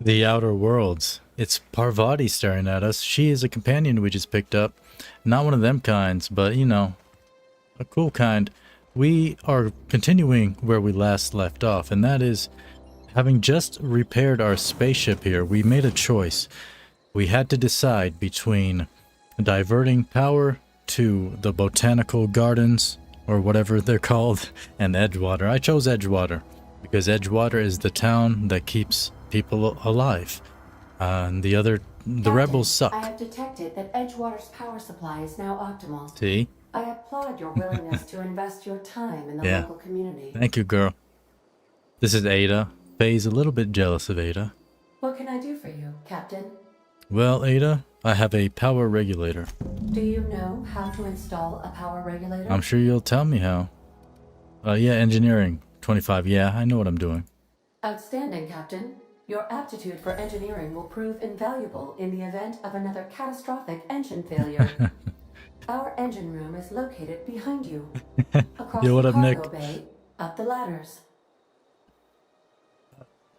The Outer Worlds. It's Parvati staring at us. She is a companion we just picked up. Not one of them kinds, but you know, a cool kind. We are continuing where we last left off, and that is, having just repaired our spaceship here, we made a choice. We had to decide between diverting power to the botanical gardens, or whatever they're called, and Edgewater. I chose Edgewater because Edgewater is the town that keeps people alive. And the rebels suck. I have detected that Edgewater's power supply is now optimal. See? I applaud your willingness to invest your time in the local community. Thank you, girl. This is Ada. Faye's a little bit jealous of Ada. What can I do for you, Captain? Well, Ada, I have a power regulator. Do you know how to install a power regulator? I'm sure you'll tell me how. Yeah, engineering. 25. Yeah, I know what I'm doing. Outstanding, Captain. Your aptitude for engineering will prove invaluable in the event of another catastrophic engine failure. Our engine room is located behind you. Across Yo, what the up, cargo Nick? bay, up the ladders.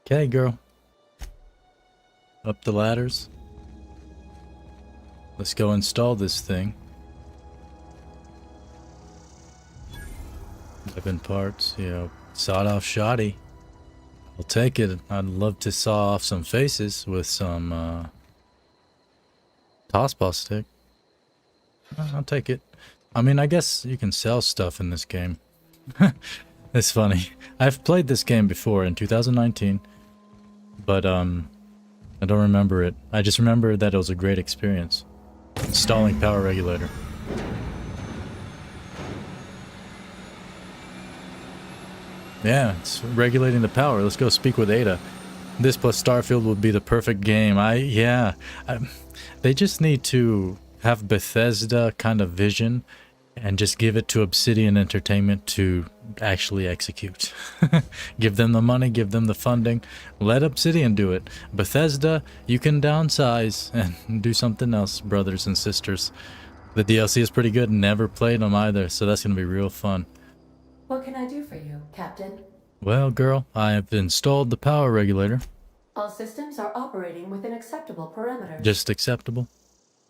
Okay, girl. Up the ladders. Let's go install this thing. 11 parts, you know, sawed off shoddy. I'll take it. I'd love to saw off some faces with some toss-ball stick. I'll take it. I mean, I guess you can sell stuff in this game. It's funny. I've played this game before in 2019, but I don't remember it. I just remember that it was a great experience. Installing power regulator. Yeah, it's regulating the power. Let's go speak with Ada. This plus Starfield would be the perfect game. They just need to have Bethesda kind of vision and just give it to Obsidian Entertainment to actually execute. Give them the money, give them the funding. Let Obsidian do it. Bethesda, you can downsize and do something else, brothers and sisters. The DLC is pretty good. Never played them either, so that's going to be real fun. What can I do for you, Captain? Well, girl, I have installed the power regulator. All systems are operating within acceptable parameters. Just acceptable.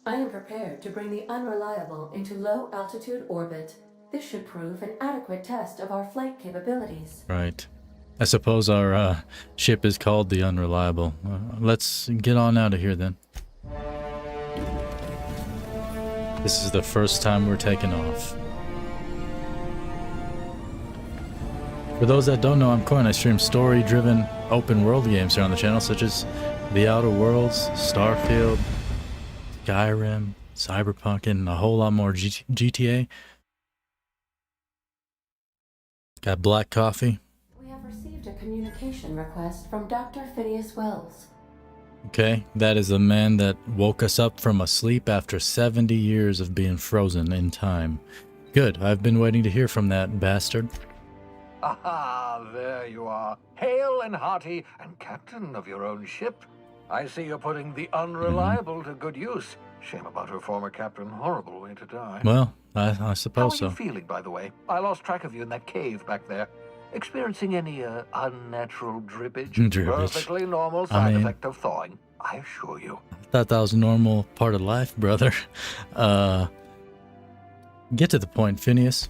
I am prepared to bring the unreliable into low-altitude orbit. This should prove an adequate test of our flight capabilities. Right. I suppose our ship is called the Unreliable. Let's get on out of here then. This is the first time we're taking off. For those that don't know, I'm Coine. I stream story-driven open-world games here on the channel, such as The Outer Worlds, Starfield, Skyrim, Cyberpunk, and a whole lot more GTA. Got black coffee. We have received a communication request from Dr. Phineas Wells. Okay, that is the man that woke us up from a sleep after 70 years of being frozen in time. Good, I've been waiting to hear from that bastard. Aha, there you are, hale and hearty, and captain of your own ship. I see you're putting the Unreliable to good use. Shame about her former captain. Horrible way to die. Well, I suppose so. How are you feeling, by the way? I lost track of you in that cave back there. Experiencing any unnatural drippage? Perfectly normal side effect of thawing, I assure you. I thought that was a normal part of life, brother. Get to the point, Phineas.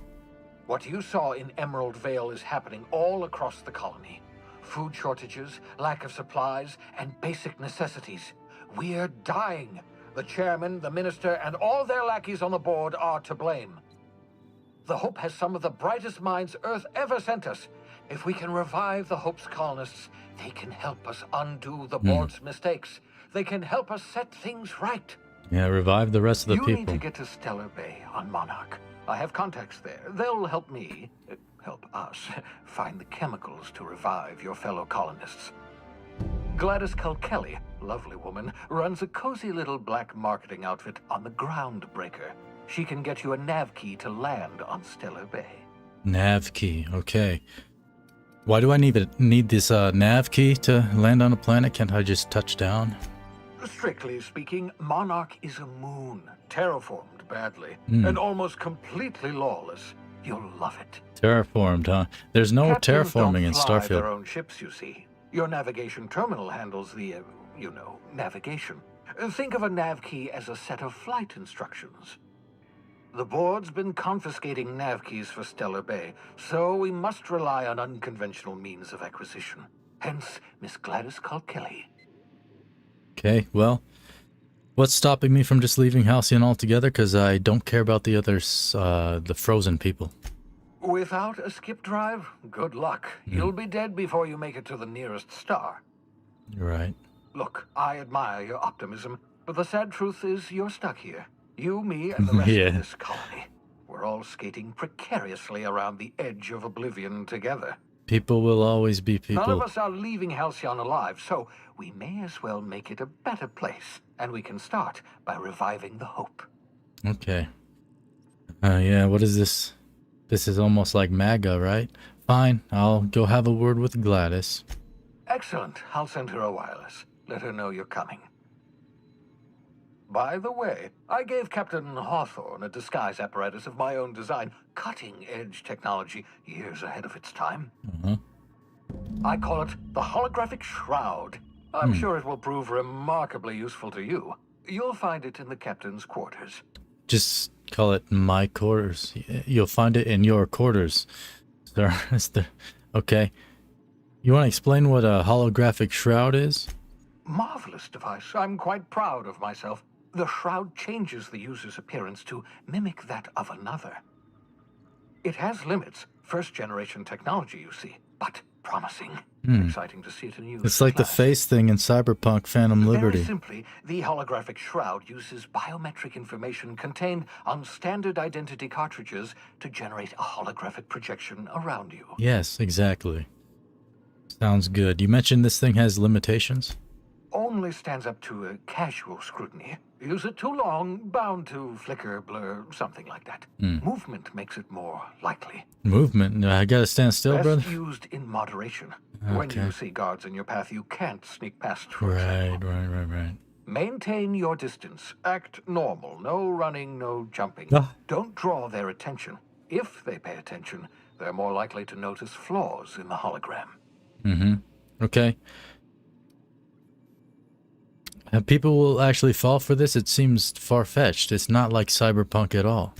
What you saw in Emerald Vale is happening all across the colony. Food shortages, lack of supplies, and basic necessities. We're dying. The chairman, the minister, and all their lackeys on the board are to blame. The Hope has some of the brightest minds Earth ever sent us. If we can revive the Hope's colonists, they can help us undo the board's mistakes. They can help us set things right. Yeah, revive the rest of the people. You need to get to Stellar Bay on Monarch. I have contacts there. They'll help me, help us, find the chemicals to revive your fellow colonists. Gladys Kelly, lovely woman, runs a cozy little black marketing outfit on the Groundbreaker. She can get you a nav key to land on Stellar Bay. Nav key, okay. Why do I need this nav key to land on a planet? Can't I just touch down? Strictly speaking, Monarch is a moon, terraformed badly, and almost completely lawless. You'll love it. Terraformed, huh? There's no Captains terraforming in don't fly Starfield. their own ships, you see. Your navigation terminal handles the, navigation. Think of a nav key as a set of flight instructions. The board's been confiscating nav keys for Stellar Bay, so we must rely on unconventional means of acquisition. Hence, Miss Gladys Kalkeli. Okay, well, what's stopping me from just leaving Halcyon altogether? Because I don't care about the others, the frozen people. Without a skip drive, good luck. You'll be dead before you make it to the nearest star. Right. Look, I admire your optimism, but the sad truth is you're stuck here. You, me, and the rest of this colony. We're all skating precariously around the edge of oblivion together. People will always be people. None of us are leaving Halcyon alive, so we may as well make it a better place. And we can start by reviving the hope. Okay. Yeah, what is this? This is almost like MAGA, right? Fine, I'll go have a word with Gladys. Excellent. I'll send her a wireless. Let her know you're coming. By the way, I gave Captain Hawthorne a disguise apparatus of my own design, cutting-edge technology years ahead of its time. I call it the holographic shroud. I'm sure it will prove remarkably useful to you. You'll find it in the captain's quarters. Just call it my quarters. You'll find it in your quarters. Okay. You want to explain what a holographic shroud is? Marvelous device. I'm quite proud of myself. The shroud changes the user's appearance to mimic that of another. It has limits. First-generation technology, you see, but promising. Exciting to see it in use. It's like the face thing in Cyberpunk Phantom Liberty. Very simply, the holographic shroud uses biometric information contained on standard identity cartridges to generate a holographic projection around you. Yes, exactly. Sounds good. You mentioned this thing has limitations? Only stands up to a casual scrutiny. Use it too long, bound to flicker, blur, something like that. Movement makes it more likely. Movement? No, I gotta stand still, brother? Best used in moderation. When you see guards in your path, you can't sneak past, for Right. example. Maintain your distance. Act normal. No running, no jumping. Don't draw their attention. If they pay attention, they're more likely to notice flaws in the hologram. Okay. People will actually fall for this? It seems far-fetched. It's not like Cyberpunk at all.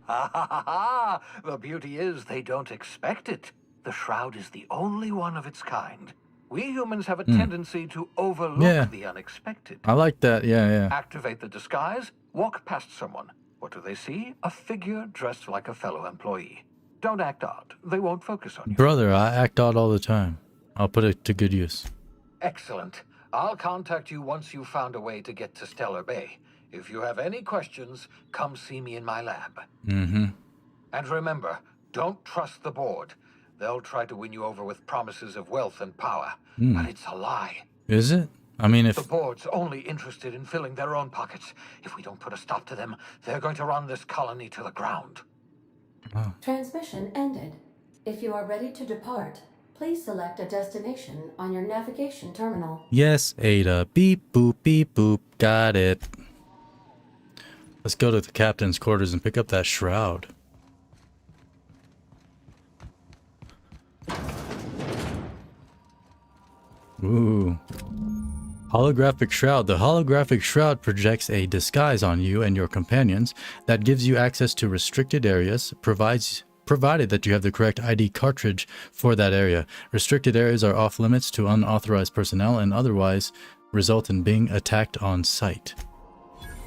The beauty is they don't expect it. The shroud is the only one of its kind. We humans have a tendency to overlook the unexpected. I like that, yeah. Activate the disguise, walk past someone. What do they see? A figure dressed like a fellow employee. Don't act odd. They won't focus on you. Brother, I act odd all the time. I'll put it to good use. Excellent. I'll contact you once you've found a way to get to Stellar Bay. If you have any questions, come see me in my lab. And remember, don't trust the board. They'll try to win you over with promises of wealth and power, but it's a lie. Is it? I mean, if... The board's only interested in filling their own pockets. If we don't put a stop to them, they're going to run this colony to the ground. Transmission ended. If you are ready to depart, please select a destination on your navigation terminal. Yes, Ada. Beep, boop, got it. Let's go to the captain's quarters and pick up that shroud. Ooh. Holographic shroud. The holographic shroud projects a disguise on you and your companions that gives you access to restricted areas, provided that you have the correct ID cartridge for that area. Restricted areas are off limits to unauthorized personnel and otherwise result in being attacked on sight.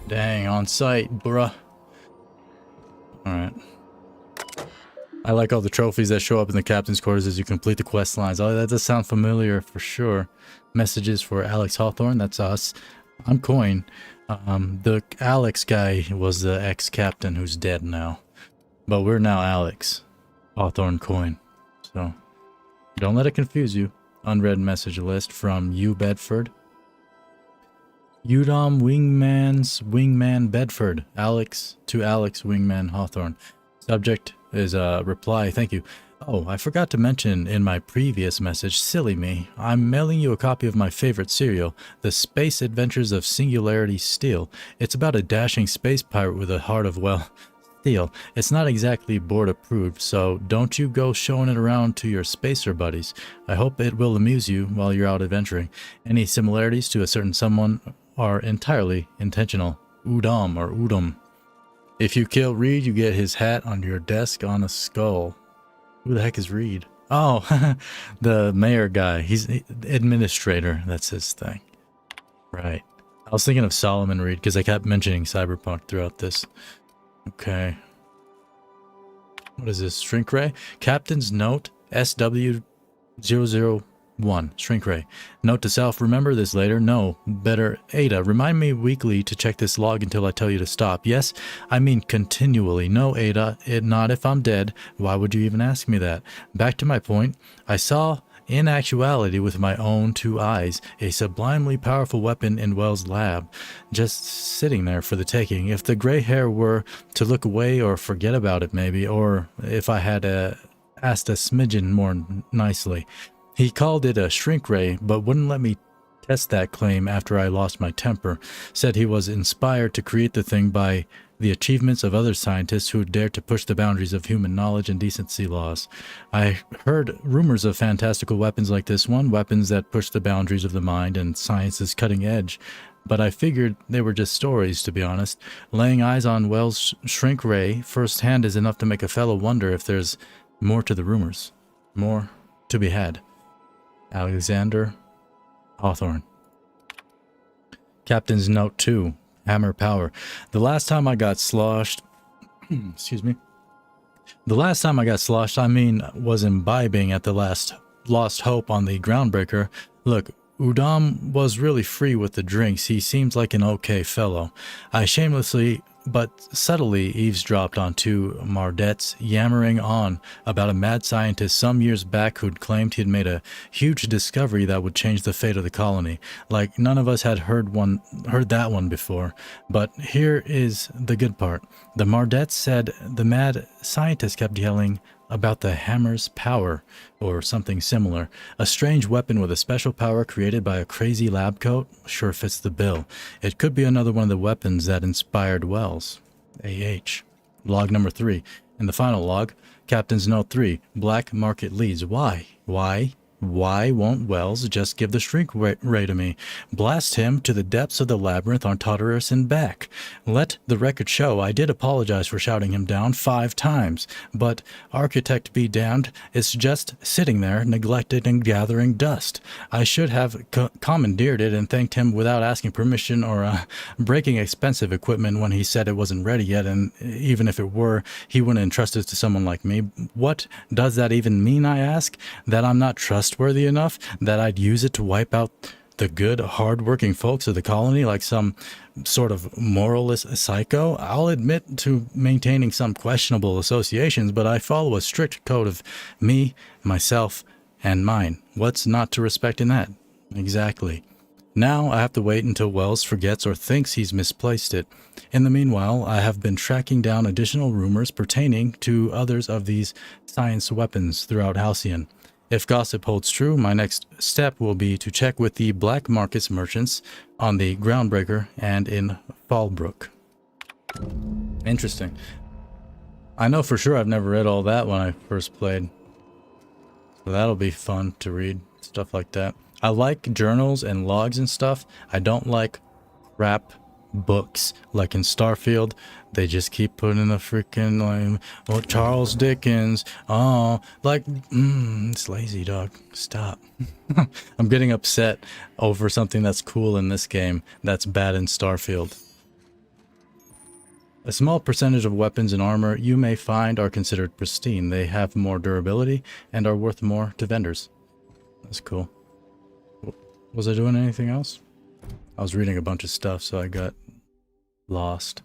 Dang, on sight, bruh. Alright. I like all the trophies that show up in the captain's quarters as you complete the quest lines. Oh, that does sound familiar for sure. Messages for Alex Hawthorne, that's us. I'm Coine. The Alex guy was the ex-captain who's dead now. But we're now Alex. Hawthorne Coine. So, don't let it confuse you. Unread message list from U Bedford. Udom Wingman's Wingman Bedford. Alex to Alex Wingman Hawthorne. Subject is a reply. Thank you. Oh, I forgot to mention in my previous message, silly me, I'm mailing you a copy of my favorite serial, The Space Adventures of Singularity Steel. It's about a dashing space pirate with a heart of, well, Still, it's not exactly board approved, so don't you go showing it around to your spacer buddies. I hope it will amuse you while you're out adventuring. Any similarities to a certain someone are entirely intentional. Udom or Udom. If you kill Reed, you get his hat on your desk on a skull. Who the heck is Reed? Oh, the mayor guy. He's the administrator. That's his thing. Right. I was thinking of Solomon Reed because I kept mentioning Cyberpunk throughout this. Okay. What is this? Shrink ray? Captain's note SW001. Shrink ray. Note to self, remember this later? No. Better, Ada, remind me weekly to check this log until I tell you to stop. Yes, I mean continually. No, Ada, not if I'm dead. Why would you even ask me that? Back to my point. I saw, in actuality, with my own 2 eyes, a sublimely powerful weapon in Wells' lab, just sitting there for the taking. If the gray hair were to look away or forget about it maybe, or if I had asked a smidgen more nicely. He called it a shrink ray, but wouldn't let me test that claim after I lost my temper. Said he was inspired to create the thing by the achievements of other scientists who dared to push the boundaries of human knowledge and decency laws. I heard rumors of fantastical weapons like this one, weapons that push the boundaries of the mind and science's cutting edge. But I figured they were just stories, to be honest. Laying eyes on Wells' shrink ray firsthand is enough to make a fellow wonder if there's more to the rumors. More to be had. Alexander Hawthorne. Captain's note 2. Hammer power. The last time I got sloshed, excuse me. The last time I got sloshed, was imbibing at the last lost hope on the groundbreaker. Look, Udom was really free with the drinks. He seems like an okay fellow. I shamelessly but subtly eavesdropped on 2 Mardettes yammering on about a mad scientist some years back who'd claimed he'd made a huge discovery that would change the fate of the colony. Like none of us had heard that one before. But here is the good part. The Mardettes said the mad scientist kept yelling about the hammer's power, or something similar. A strange weapon with a special power created by a crazy lab coat sure fits the bill. It could be another one of the weapons that inspired Wells. AH. Log number 3. In the final log, Captain's Note 3. Black market leads. Why? Why won't Wells just give the shrink ray to me? Blast him to the depths of the labyrinth on Tartarus and back. Let the record show I did apologize for shouting him down 5 times, but architect be damned, it's just sitting there, neglected and gathering dust. I should have commandeered it and thanked him without asking permission or breaking expensive equipment when he said it wasn't ready yet, and even if it were, he wouldn't entrust it to someone like me. What does that even mean, I ask? That I'm not trustworthy enough, that I'd use it to wipe out the good, hard-working folks of the colony like some sort of moralist psycho? I'll admit to maintaining some questionable associations, but I follow a strict code of me, myself, and mine. What's not to respect in that? Exactly. Now I have to wait until Wells forgets or thinks he's misplaced it. In the meanwhile, I have been tracking down additional rumors pertaining to others of these science weapons throughout Halcyon. If gossip holds true, my next step will be to check with the black markets merchants on the Groundbreaker and in Fallbrook. Interesting. I know for sure I've never read all that when I first played. So that'll be fun to read, stuff like that. I like journals and logs and stuff. I don't like crap books like in Starfield. They just keep putting the freaking like, oh, Charles Dickens. Oh, like, it's lazy, dog. Stop. I'm getting upset over something that's cool in this game that's bad in Starfield. A small percentage of weapons and armor you may find are considered pristine. They have more durability and are worth more to vendors. That's cool. Was I doing anything else? I was reading a bunch of stuff, so I got lost.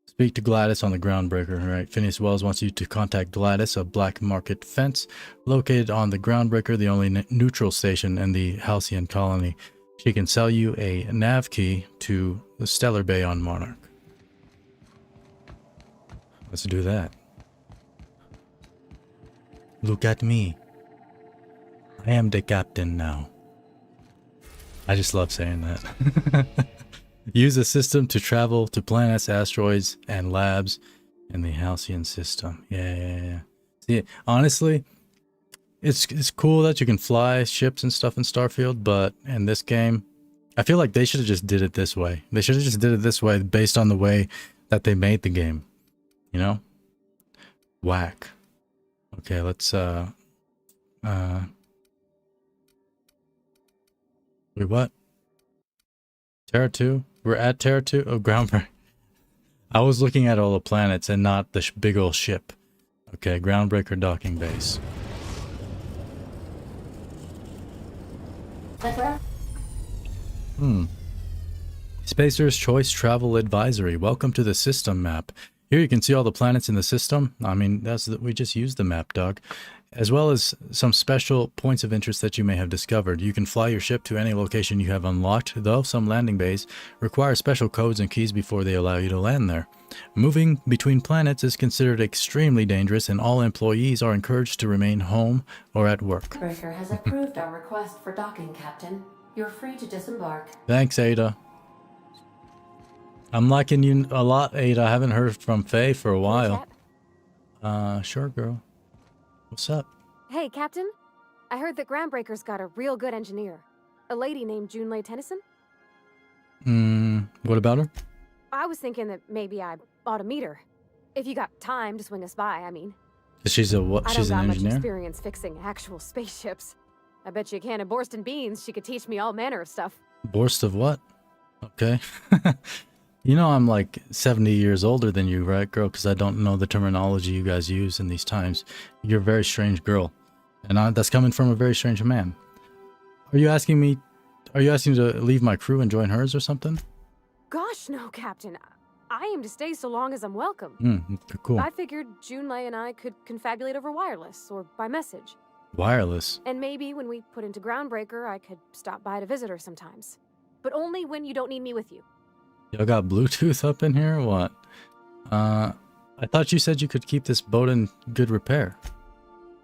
Speak to Gladys on the Groundbreaker. All right, Phineas Wells wants you to contact Gladys, a black market fence located on the Groundbreaker, the only neutral station in the Halcyon colony. She can sell you a nav key to the Stellar Bay on Monarch. Let's do that. Look at me. I am the captain now. I just love saying that. Use the system to travel to planets, asteroids, and labs In the Halcyon system. Yeah. See, honestly, it's cool that you can fly ships and stuff in Starfield, but in this game, I feel like they should have just did it this way. They should have just did it this way based on the way that they made the game. You know? Whack. Okay, let's wait, what? Terra 2? We're at Terra 2? Oh, Groundbreaker. I was looking at all the planets and not the big old ship. Okay, Groundbreaker docking base. Spacer's Choice Travel Advisory. Welcome to the system map. Here you can see all the planets in the system. I mean, we just used the map, dog. As well as some special points of interest that you may have discovered. You can fly your ship to any location you have unlocked, though some landing bays require special codes and keys before they allow you to land there. Moving between planets is considered extremely dangerous, and all employees are encouraged to remain home or at work. Breaker has approved our request for docking, Captain. You're free to disembark. Thanks, Ada. I'm liking you a lot, Ada. I haven't heard from Faye for a while. Sure, girl. What's up? Hey, Captain. I heard that Groundbreaker's got a real good engineer. A lady named Junlei Tennyson? What about her? I was thinking that maybe I ought to meet her. If you got time to swing us by, I mean. She's a what? She's an I don't got engineer? much experience fixing actual spaceships. I bet you a can of Borston beans she could teach me all manner of stuff. Borst of what? Okay. You know I'm like 70 years older than you, right, girl? Because I don't know the terminology you guys use in these times. You're a very strange girl. And that's coming from a very strange man. Are you asking me to leave my crew and join hers or something? Gosh, no, Captain. I aim to stay so long as I'm welcome. Cool. I figured Junlei and I could confabulate over wireless or by message. Wireless? And maybe when we put into Groundbreaker, I could stop by to visit her sometimes. But only when you don't need me with you. Y'all got Bluetooth up in here or what? I thought you said you could keep this boat in good repair.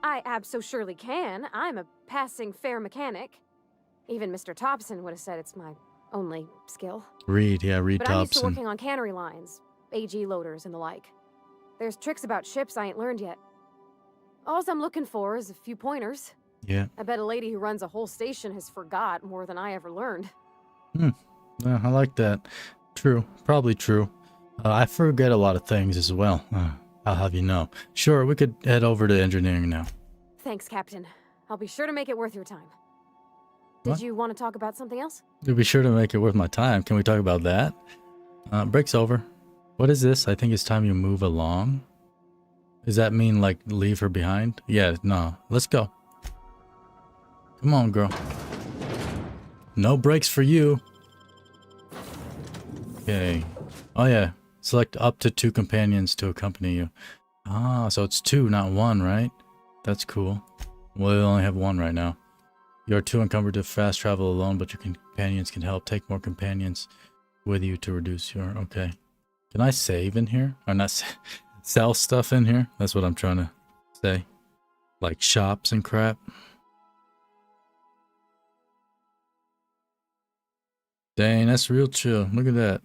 I abso-surely can. I'm a passing fair mechanic. Even Mr. Thompson would have said it's my only skill. Reed But I'm used to Thompson. working on cannery lines, AG loaders and the like. There's tricks about ships I ain't learned yet. All I'm looking for is a few pointers. Yeah. I bet a lady who runs a whole station has forgot more than I ever learned. Yeah, I like that. True. Probably true. I forget a lot of things as well. I'll have you know. Sure, we could head over to engineering now. Thanks, Captain. I'll be sure to make it worth your time. What? Did you want to talk about something else? You'll be sure to make it worth my time. Can we talk about that? Break's over. What is this? I think it's time you move along. Does that mean, like, leave her behind? Yeah, no. Let's go. Come on, girl. No breaks for you. Okay. Oh, yeah. Select up to 2 companions to accompany you. Ah, so it's 2, not 1, right? That's cool. Well, we only have 1 right now. You are too encumbered to fast travel alone, but your companions can help. Take more companions with you to reduce your... Okay. Can I save in here? Or not sell stuff in here? That's what I'm trying to say. Like shops and crap. Dang, that's real chill. Look at that.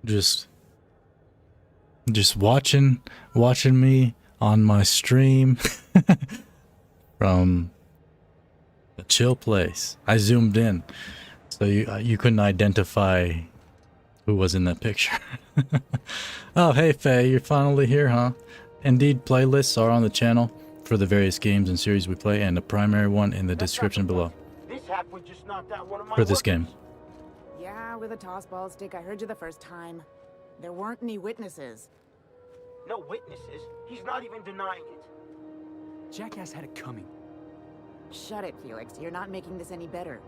Just watching me on my stream from a chill place. I zoomed in, so you couldn't identify who was in that picture. Oh, hey Faye, you're finally here, huh? Indeed, playlists are on the channel for the various games and series we play, and the primary one in the description below. This hack would just knocked out one of my For this workers. game. Yeah, with a tossball stick. I heard you the first time. There weren't any witnesses. No witnesses. He's not even denying it. Jackass had it coming. Shut it, Felix. You're not making this any better.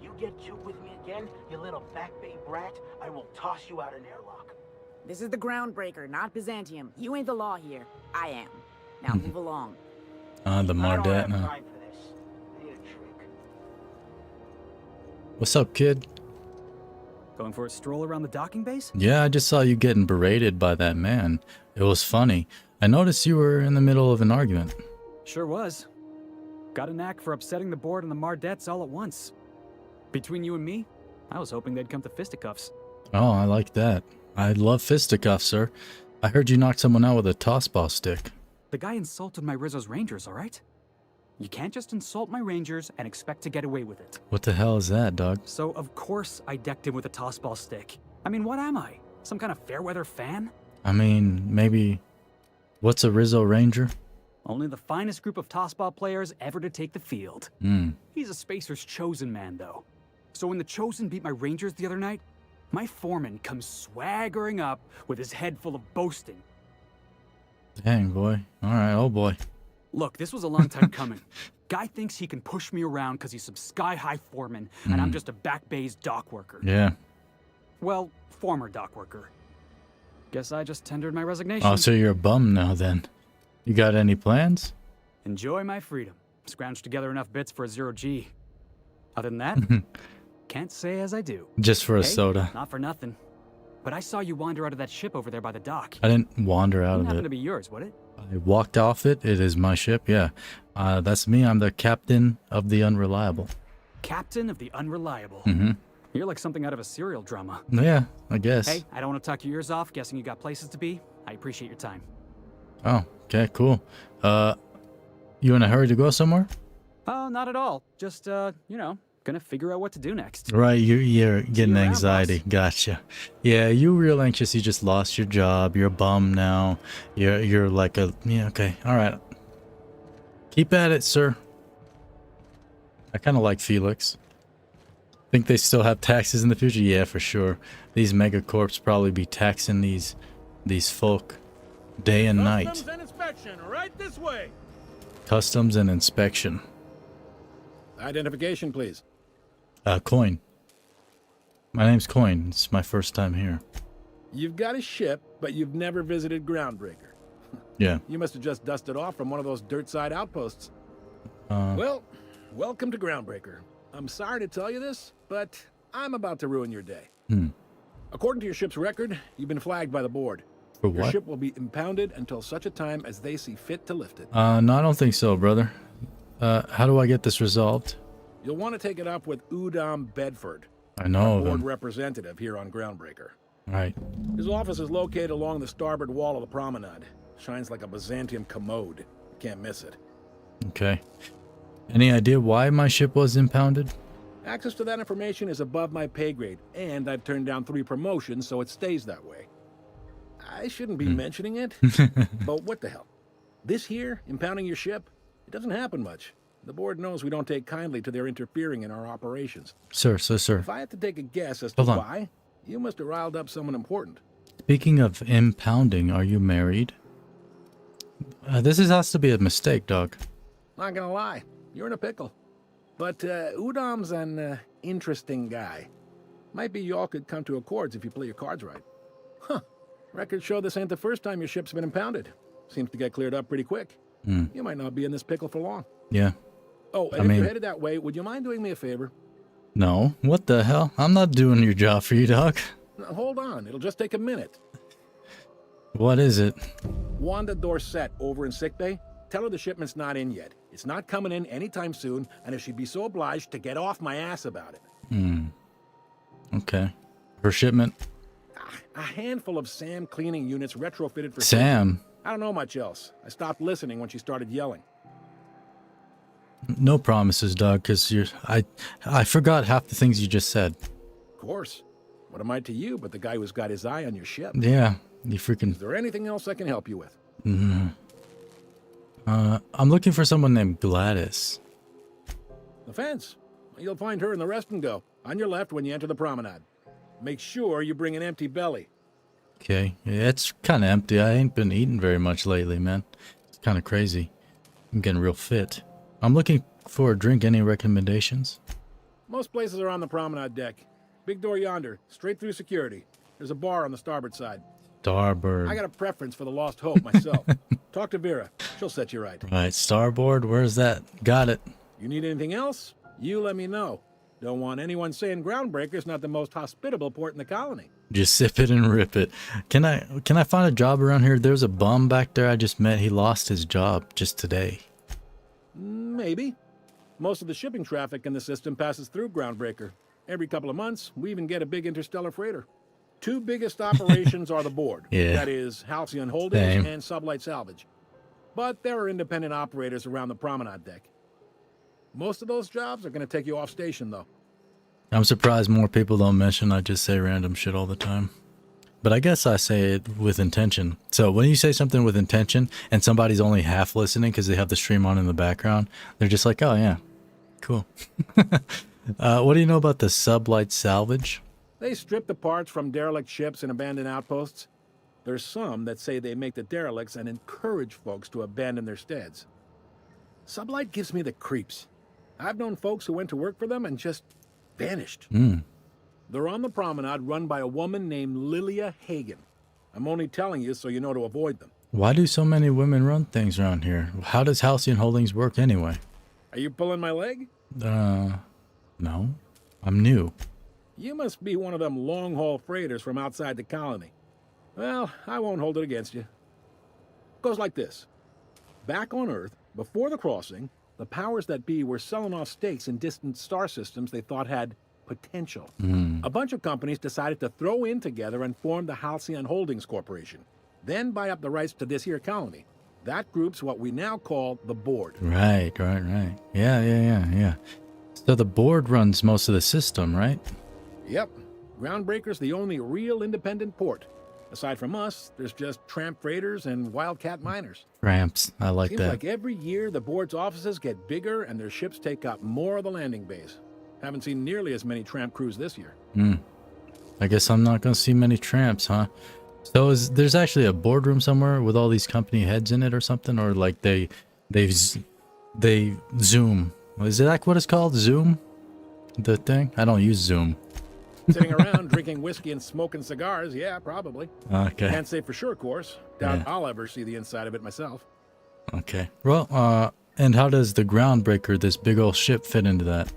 You get cute with me again, you little back bay brat, I will toss you out an airlock. This is the Groundbreaker, not Byzantium. You ain't the law here. I am. Now move along. The I don't Mardet. have time for this. I need a trick. What's up, kid? Going for a stroll around the docking base? Yeah, I just saw you getting berated by that man. It was funny. I noticed you were in the middle of an argument. Sure was. Got a knack for upsetting the board and the Mardets all at once. Between you and me, I was hoping they'd come to fisticuffs. Oh, I like that. I love fisticuffs, sir. I heard you knocked someone out with a toss-ball stick. The guy insulted my Rizzo's Rangers, alright? You can't just insult my Rangers and expect to get away with it. What the hell is that, dog? So, of course, I decked him with a tossball stick. I mean, what am I? Some kind of fair-weather fan? I mean, maybe... What's a Rizzo Ranger? Only the finest group of tossball players ever to take the field. He's a Spacer's chosen man, though. So when the Chosen beat my Rangers the other night, my foreman comes swaggering up with his head full of boasting. Dang, boy. Alright, oh boy. Look, this was a long time coming. Guy thinks he can push me around because he's some sky-high foreman, and I'm just a back bay's dock worker. Yeah. Well, former dock worker. Guess I just tendered my resignation. Oh, so you're a bum now, then. You got any plans? Enjoy my freedom. Scrounged together enough bits for a 0G. Other than that, can't say as I do. Just for a Hey, soda. Not for nothing. But I saw you wander out of that ship over there by the dock. I didn't wander out Wouldn't of happen it. to be yours, would it? I walked off it. It is my ship, yeah. That's me. I'm the captain of the Unreliable. Captain of the Unreliable. Mm-hmm. You're like something out of a serial drama. Yeah, I guess. Hey, I don't want to talk your ears off, guessing you got places to be. I appreciate your time. Oh, okay, cool. You in a hurry to go somewhere? Oh, not at all. Just, you know, gonna figure out what to do next. Right, you're getting around, anxiety. boss. Gotcha. Yeah, you real anxious. You just lost your job. You're a bum now. You're like a... Yeah, okay. All right. Keep at it, sir. I kind of like Felix. Think they still have taxes in the future? Yeah, for sure. These megacorps probably be taxing these folk day and night. Customs and inspection, right this way. Customs and inspection. Identification, please. Coin. My name's Coin. It's my first time here. You've got a ship, but you've never visited Groundbreaker. Yeah. You must have just dusted off from one of those dirt-side outposts. Uh, Well, welcome to Groundbreaker. I'm sorry to tell you this, but I'm about to ruin your day. According to your ship's record, you've been flagged by the board. for Your what? ship will be impounded until such a time as they see fit to lift it. No, I don't think so, brother. How do I get this resolved? You'll want to take it up with Udom Bedford, I know of board him. representative here on Groundbreaker. Right. His office is located along the starboard wall of the promenade. Shines like a Byzantium commode. You can't miss it. Okay. Any idea why my ship was impounded? Access to that information is above my pay grade, and I've turned down 3 promotions, so it stays that way. I shouldn't be mentioning it, but what the hell? This here, impounding your ship, it doesn't happen much. The board knows we don't take kindly to their interfering in our operations. Sir. If I had to take a guess as to Hold on. why, you must have riled up someone important. Speaking of impounding, are you married? This has to be a mistake, dog. Not gonna lie, you're in a pickle. But Udom's an interesting guy. Might be y'all could come to accords if you play your cards right. Huh. Records show this ain't the first time your ship's been impounded. Seems to get cleared up pretty quick. You might not be in this pickle for long. Yeah. Oh, and if you're headed that way, would you mind doing me a favor? No. What the hell? I'm not doing your job for you, dog. Now, hold on, it'll just take a minute. What is it? Wanda Dorset over in sickbay, tell her the shipment's not in yet. It's not coming in anytime soon, and if she'd be so obliged to get off my ass about it. Okay. Her shipment? A handful of SAM cleaning units retrofitted for... Sam? I don't know much else. I stopped listening when she started yelling. No promises, dog, because I forgot half the things you just said. Of course. What am I to you but the guy who's got his eye on your ship? Yeah. You freaking... Is there anything else I can help you with? I'm looking for someone named Gladys. The fence. You'll find her in the rest and go, on your left when you enter the promenade. Make sure you bring an empty belly. Okay. Yeah, it's kind of empty. I ain't been eating very much lately, man. It's kind of crazy. I'm getting real fit. I'm looking for a drink. Any recommendations? Most places are on the promenade deck. Big door yonder, straight through security. There's a bar on the starboard side. Starboard. I got a preference for the Lost Hope myself. Talk to Vera. She'll set you right. Right, starboard. Where's that? Got it. You need anything else? You let me know. Don't want anyone saying Groundbreaker's not the most hospitable port in the colony. Just sip it and rip it. Can I find a job around here? There's a bum back there I just met. He lost his job just today. Maybe. Most of the shipping traffic in the system passes through Groundbreaker. Every couple of months, we even get a big interstellar freighter. Two biggest operations are the board. Yeah. That is Halcyon Holdings Same. and Sublight Salvage. But there are independent operators around the promenade deck. Most of those jobs are going to take you off station, though. I'm surprised more people don't mention I just say random shit all the time. But I guess I say it with intention. So when you say something with intention and somebody's only half listening because they have the stream on in the background, they're just like, oh yeah, cool. What do you know about the Sublight Salvage? They strip the parts from derelict ships and abandoned outposts. There's some that say they make the derelicts and encourage folks to abandon their steads. Sublight gives me the creeps. I've known folks who went to work for them and just vanished. They're on the promenade run by a woman named Lilia Hagen. I'm only telling you so you know to avoid them. Why do so many women run things around here? How does Halcyon Holdings work anyway? Are you pulling my leg? No. I'm new. You must be one of them long-haul freighters from outside the colony. Well, I won't hold it against you. Goes like this. Back on Earth, before the crossing, the powers that be were selling off stakes in distant star systems they thought had potential. A bunch of companies decided to throw in together and form the Halcyon Holdings Corporation, then buy up the rights to this here colony. That group's what we now call the board. Right. Yeah. So the board runs most of the system, right? Yep. Groundbreaker's the only real independent port. Aside from us, there's just tramp freighters and wildcat miners. Tramps. I like Seems that. like every year the board's offices get bigger and their ships take up more of the landing base. Haven't seen nearly as many tramp crews this year. I guess I'm not going to see many tramps, huh? So there's actually a boardroom somewhere with all these company heads in it or something? Or like they Zoom. Is that what it's called? Zoom? The thing? I don't use Zoom. Sitting around drinking whiskey and smoking cigars, yeah, probably. Okay. Can't say for sure, of course. Doubt Yeah. I'll ever see the inside of it myself. Okay. Well, and how does the Groundbreaker, this big old ship, fit into that?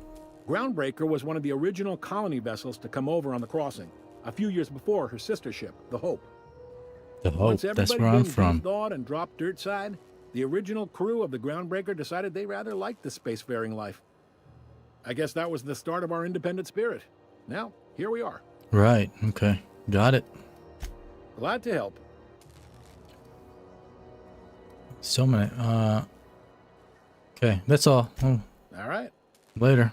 Groundbreaker was one of the original colony vessels to come over on the crossing, a few years before her sister ship, the Hope. The Hope. Once That's everybody where I'm been from. thawed and dropped dirt side, the original crew of the Groundbreaker decided they rather liked the spacefaring life. I guess that was the start of our independent spirit. Now, here we are. Right. Okay. Got it. Glad to help. So many. Okay. That's all. Oh, All right. later.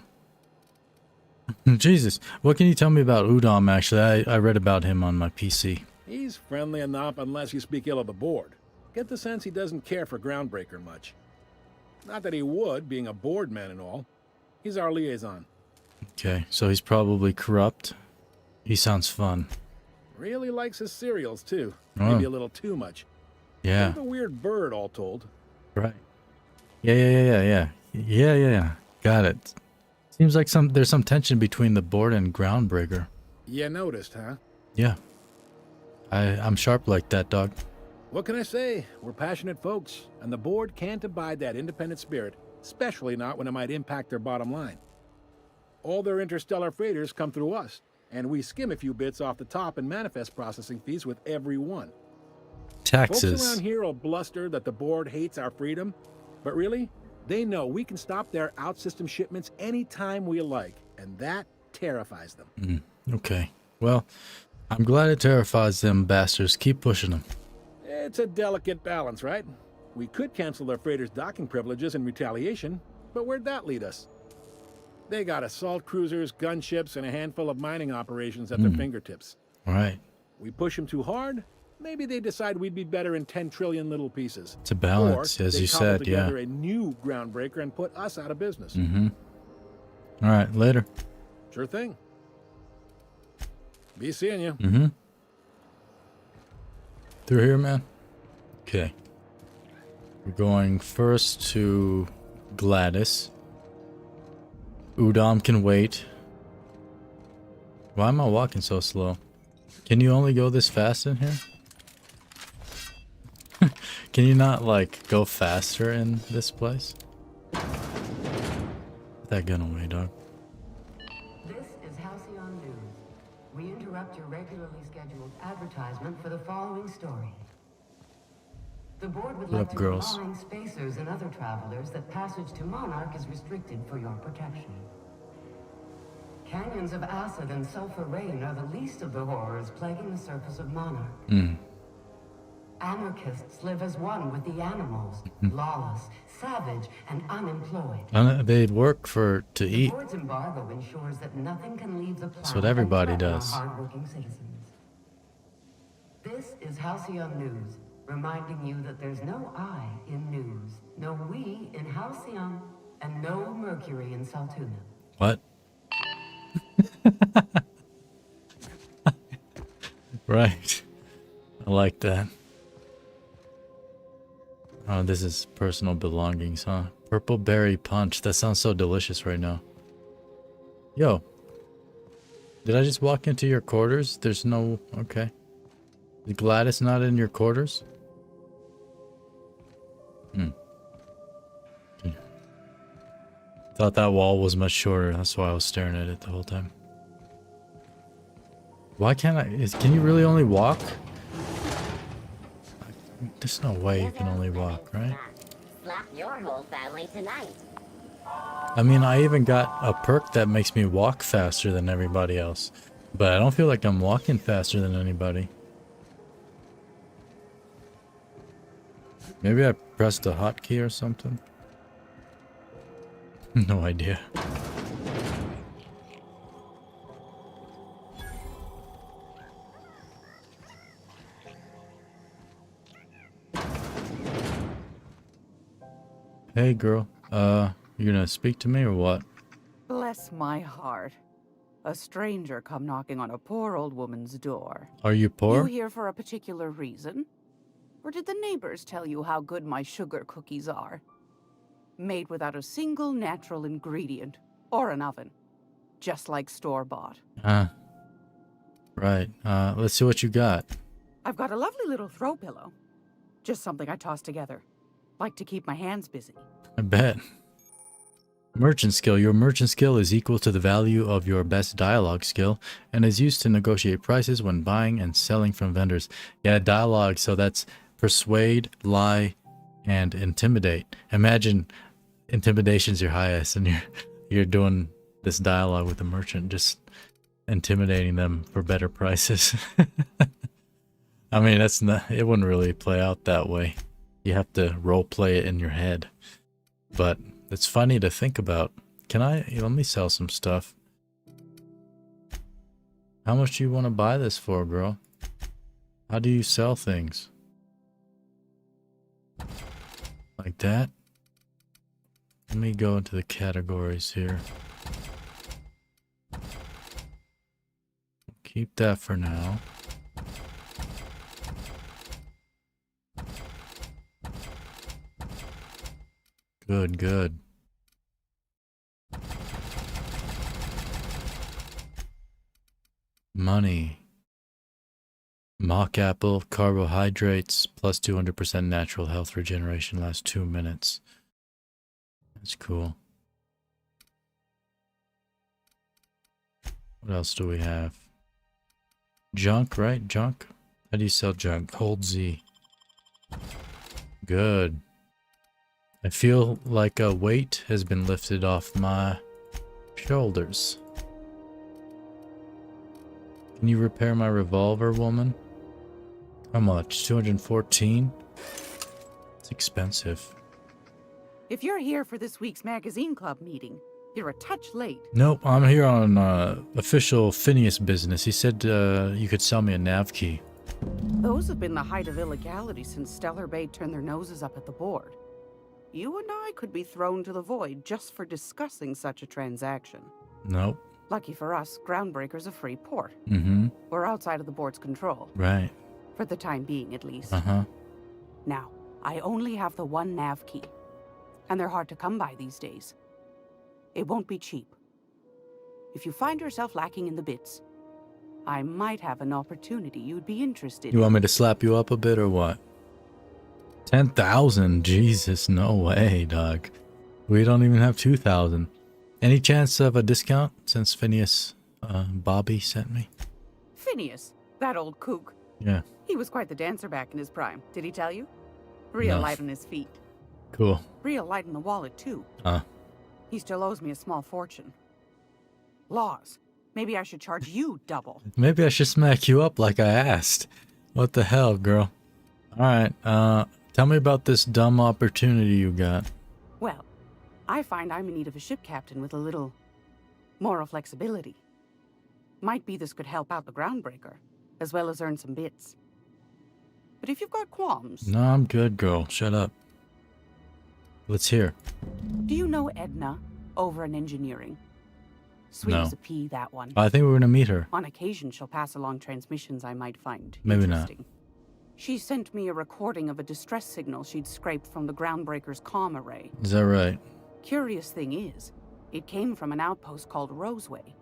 Jesus. What can you tell me about Udom, actually? I read about him on my PC. He's friendly enough unless you speak ill of the board. Get the sense he doesn't care for Groundbreaker much. Not that he would, being a board man and all. He's our liaison. Okay. So he's probably corrupt. He sounds fun. Really likes his cereals, too. Oh. Maybe a little too much. Yeah. Kind of a weird bird, all told. Right. Yeah. Got it. Seems like there's some tension between the board and Groundbreaker. You noticed, huh? Yeah. I'm sharp like that, dog. What can I say? We're passionate folks, and the board can't abide that independent spirit, especially not when it might impact their bottom line. All their interstellar freighters come through us, and we skim a few bits off the top in manifest processing fees with every one. Folks Taxes. around here will bluster that the board hates our freedom, but really, they know we can stop their out-system shipments anytime we like, and that terrifies them. Okay. Well, I'm glad it terrifies them bastards. Keep pushing them. It's a delicate balance, right? We could cancel their freighters' docking privileges in retaliation, but where'd that lead us? They got assault cruisers, gunships, and a handful of mining operations at their fingertips. All right. We push them too hard, maybe they decide we'd be better in 10 trillion little pieces. It's a balance, Or as they you cobble said, yeah. together a new Groundbreaker and put us out of business. All right. Later. Sure thing. Be seeing you. Through here, man? Okay. We're going first to Gladys. Udom can wait. Why am I walking so slow? Can you only go this fast in here? Can you not, like, go faster in this place? Put that gun away, dog. This is Halcyon News. We interrupt your regularly scheduled advertisement for the following story. The board would What like up, to girls? remind spacers and other travelers that passage to Monarch is restricted for your protection. Canyons of acid and sulfur rain are the least of the horrors plaguing the surface of Mana. Anarchists live as one with the animals, lawless, savage, and unemployed. They'd work to The eat. board's embargo ensures that nothing can leave the planet. That's what everybody and threaten does. our hardworking citizens. This is Halcyon News, reminding you that there's no I in news, no we in Halcyon, and no Mercury in Saltuna. What? Right. I like that. Oh, this is personal belongings, huh? Purple berry punch. That sounds so delicious right now. Yo. Did I just walk into your quarters? There's no... Okay. Is Gladys not in your quarters? Thought that wall was much shorter. That's why I was staring at it the whole time. Why can't I... Can you really only walk? There's no way you can only walk, right? Slap your whole family tonight. I mean, I even got a perk that makes me walk faster than everybody else. But I don't feel like I'm walking faster than anybody. Maybe I pressed a hotkey or something? No idea. Hey girl, you gonna speak to me or what? Bless my heart. A stranger come knocking on a poor old woman's door. Are you poor? You here for a particular reason? Or did the neighbors tell you how good my sugar cookies are? Made without a single natural ingredient, or an oven. Just like store-bought. Right. Let's see what you got. I've got a lovely little throw pillow. Just something I toss together. Like to keep my hands busy. I bet. Merchant skill. Your merchant skill is equal to the value of your best dialogue skill and is used to negotiate prices when buying and selling from vendors. Yeah, dialogue, so that's persuade, lie, and intimidate. Imagine intimidation's your highest and you're doing this dialogue with the merchant, just intimidating them for better prices. I mean, it wouldn't really play out that way. You have to role play it in your head. But it's funny to think about. Let me sell some stuff. How much do you want to buy this for, girl? How do you sell things? Like that? Let me go into the categories here. Keep that for now. Good, good. Money. Mock apple, carbohydrates, plus 200% natural health regeneration lasts 2 minutes. That's cool. What else do we have? Junk, right? Junk? How do you sell junk? Hold Z. Good. I feel like a weight has been lifted off my shoulders. Can you repair my revolver, woman? How much? 214? It's expensive. If you're here for this week's magazine club meeting, you're a touch late. Nope, I'm here on official Phineas business. He said you could sell me a nav key. Those have been the height of illegality since Stellar Bay turned their noses up at the board. You and I could be thrown to the void just for discussing such a transaction. Nope. Lucky for us, Groundbreaker's a free port. Mm-hmm. We're outside of the board's control. Right. For the time being, at least. Uh-huh. Now, I only have the one nav key. And they're hard to come by these days. It won't be cheap. If you find yourself lacking in the bits, I might have an opportunity you'd be interested in. You want me to slap you up a bit or what? 10,000? Jesus, no way, dog. We don't even have 2,000. Any chance of a discount since Phineas, Bobby sent me? Phineas, that old kook. Yeah. He was quite the dancer back in his prime. Did he tell you? Real No. light on his feet. Cool. Real light in the wallet, too. Huh. He still owes me a small fortune. Laws. Maybe I should charge you double. Maybe I should smack you up like I asked. What the hell, girl? Alright, tell me about this dumb opportunity you got. Well, I find I'm in need of a ship captain with a little moral flexibility. Might be this could help out the groundbreaker, as well as earn some bits. But if you've got qualms... No, I'm good, girl. Shut up. Let's hear. Do you know Edna over in engineering? Sweet as a pea, that one. I think we're gonna meet her. On occasion, she'll pass along transmissions I might find Maybe interesting. She sent me a recording of a distress signal she'd scraped from the groundbreaker's comm array. Is that right? Curious thing is, it came from an outpost called Roseway.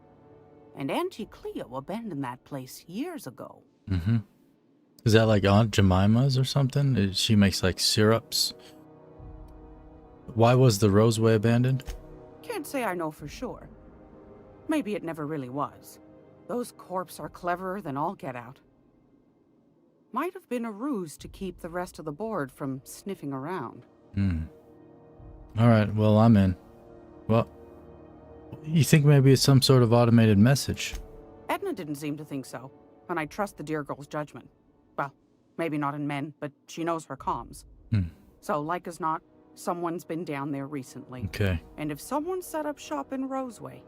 And Auntie Cleo abandoned that place years ago. Mm-hmm. Is that like Aunt Jemima's or something? She makes like syrups. Why was the Roseway abandoned? Can't say I know for sure. Maybe it never really was. Those corps are cleverer than all get out. Might have been a ruse to keep the rest of the board from sniffing around. Alright, well, I'm in. Well, you think maybe it's some sort of automated message? Edna didn't seem to think so, and I trust the dear girl's judgment. Well, maybe not in men, but she knows her comms. So, like as not, someone's been down there recently. Okay. And if someone set up shop in Roseway,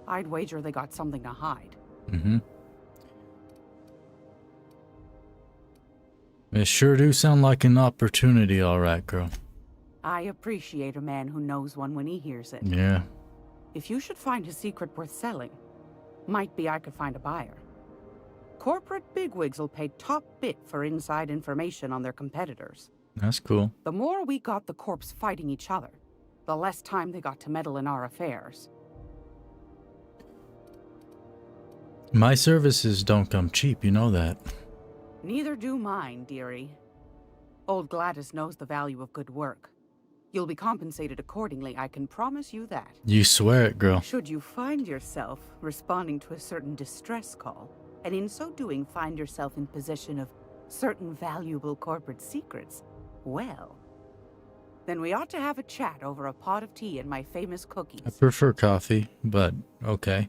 I'd wager they got something to hide. It sure do sound like an opportunity, alright, girl. I appreciate a man who knows one when he hears it. Yeah. If you should find a secret worth selling, might be I could find a buyer. Corporate bigwigs will pay top bit for inside information on their competitors. That's cool. The more we got the corps fighting each other, the less time they got to meddle in our affairs. My services don't come cheap, you know that. Neither do mine, dearie. Old Gladys knows the value of good work. You'll be compensated accordingly, I can promise you that. You swear it, girl. Should you find yourself responding to a certain distress call, and in so doing find yourself in possession of certain valuable corporate secrets, well, then we ought to have a chat over a pot of tea and my famous cookies. I prefer coffee, but okay.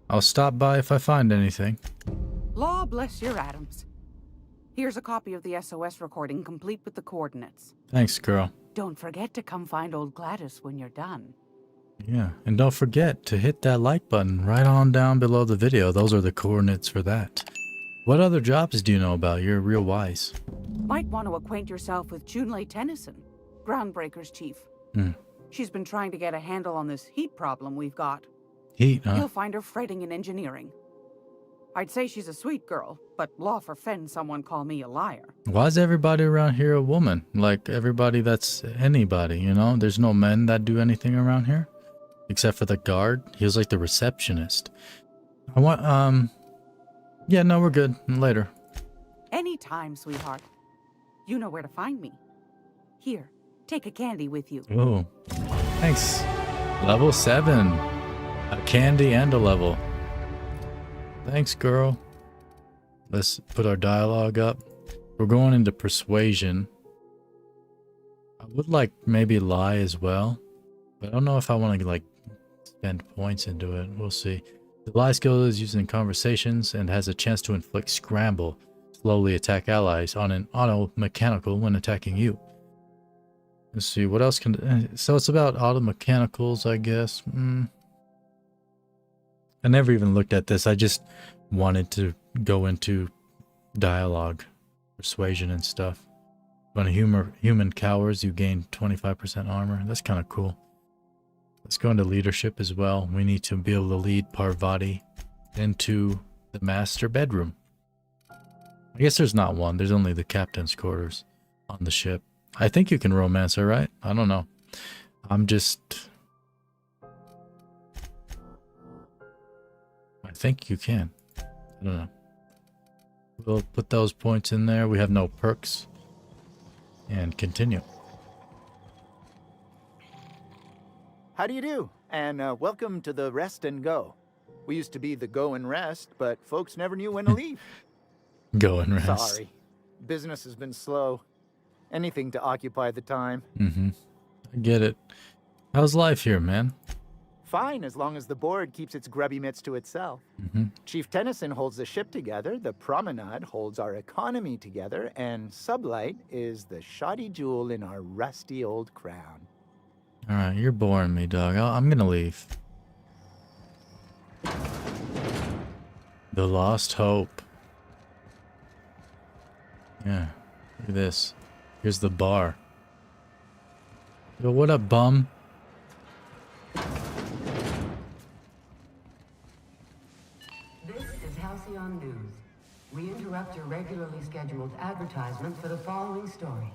I'll stop by if I find anything. Law bless your atoms. Here's a copy of the SOS recording, complete with the coordinates. Thanks, girl. Don't forget to come find old Gladys when you're done. Yeah, and don't forget to hit that like button right on down below the video. Those are the coordinates for that. What other jobs do you know about? You're real wise. Might want to acquaint yourself with Junlei Tennyson, Groundbreaker's chief. She's been trying to get a handle on this heat problem we've got. Heat, huh? You'll find her fretting in engineering. I'd say she's a sweet girl, but law forfend someone call me a liar. Why is everybody around here a woman? Like everybody that's anybody, you know? There's no men that do anything around here? Except for the guard. He was like the receptionist. I want, yeah, no, we're good. Later. Anytime, sweetheart. You know where to find me. Here, take a candy with you. Oh, thanks. Level 7. A candy and a level. Thanks, girl. Let's put our dialogue up. We're going into persuasion. I would like maybe lie as well, but I don't know if I want to like spend points into it. We'll see. The lie skill is used in conversations and has a chance to inflict scramble, slowly attack allies on an auto mechanical when attacking you. Let's see, what else can... So it's about auto mechanicals, I guess. I never even looked at this. I just wanted to go into dialogue, persuasion and stuff. When a human cowers, you gain 25% armor. That's kind of cool. Let's go into leadership as well. We need to be able to lead Parvati into the master bedroom. I guess there's not one. There's only the captain's quarters on the ship. I think you can romance her, right? I don't know. I'm just... I think you can. I don't know. We'll put those points in there. We have no perks. And continue. How do you do? And welcome to the Rest and Go. We used to be the Go and Rest, but folks never knew when to leave. Go and rest. Sorry. Business has been slow. Anything to occupy the time. I get it. How's life here, man? Fine, as long as the board keeps its grubby mitts to itself. Chief Tennyson holds the ship together, the Promenade holds our economy together, and Sublight is the shoddy jewel in our rusty old crown. Alright, you're boring me, dog. I'm gonna leave. The Lost Hope. Yeah, look at this. Here's the bar. Yo, what up, bum? This is Halcyon News. We interrupt your regularly scheduled advertisement for the following story.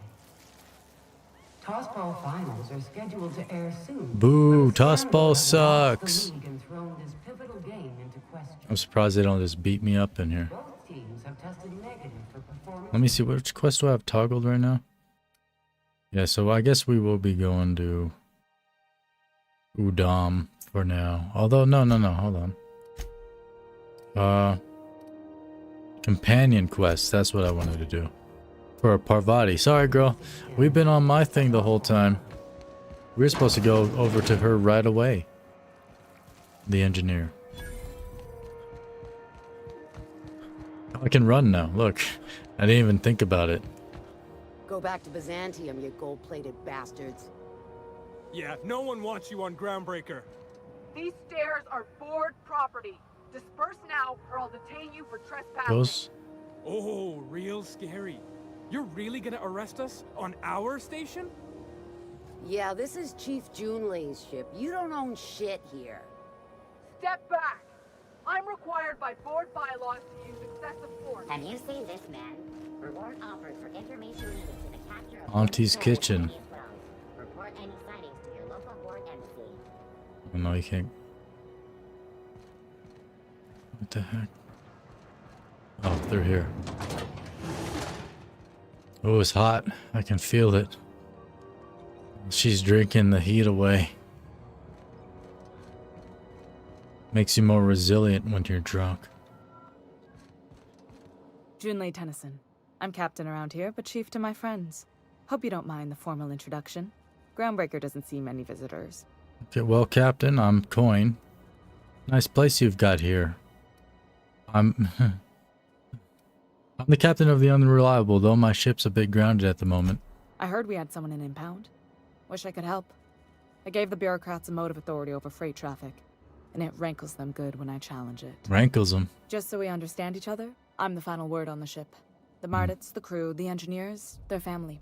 Tossball finals are scheduled to air soon. Boo, but a scandal Tossball has lost the sucks. league and thrown this pivotal game into question. I'm surprised they don't just beat me up in here. Both teams have tested negative for performance. Let me see, which quest do I have toggled right now? Yeah, so I guess we will be going to Udam for now. Although, no, hold on. Companion quest, that's what I wanted to do. For Parvati. Sorry, girl. We've been on my thing the whole time. We were supposed to go over to her right away. The engineer. I can run now. Look. I didn't even think about it. Go back to Byzantium, you gold-plated bastards. Yeah, no one wants you on Groundbreaker. These stairs are board property. Disperse now, or I'll detain you for trespassing. Those? Oh, real scary. You're really gonna arrest us on our station? Yeah, this is Chief Junlei's ship. You don't own shit here. Step back. I'm required by board bylaws to use excessive force. Have you seen this man? Reward offered for information leading to the capture of Auntie's kitchen. Report any sightings to your local board embassy. Oh, no, you can't. What the heck? Oh, they're here. Oh, it's hot. I can feel it. She's drinking the heat away. Makes you more resilient when you're drunk. Junlei Tennyson. I'm captain around here, but chief to my friends. Hope you don't mind the formal introduction. Groundbreaker doesn't see many visitors. Okay, well, Captain, I'm Coin. Nice place you've got here. I'm the captain of the Unreliable, though my ship's a bit grounded at the moment. I heard we had someone in impound. Wish I could help. I gave the bureaucrats a motive authority over freight traffic, and it rankles them good when I challenge it. Rankles them? Just so we understand each other, I'm the final word on the ship. The Mardits, the crew, the engineers, their family.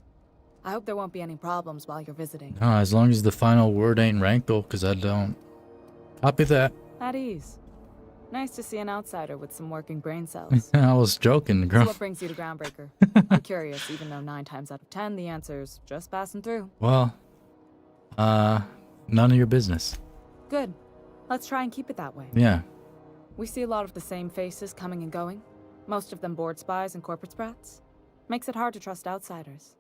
I hope there won't be any problems while you're visiting. No, as long as the final word ain't rankle, because I don't. Copy that. At ease. Nice to see an outsider with some working brain cells. I was joking, girl. So what brings you to Groundbreaker? I'm curious, even though 9 times out of 10 the answer's just passing through. Well, none of your business. Good. Let's try and keep it that way. Yeah. We see a lot of the same faces coming and going. Most of them board spies and corporate sprats. Makes it hard to trust outsiders.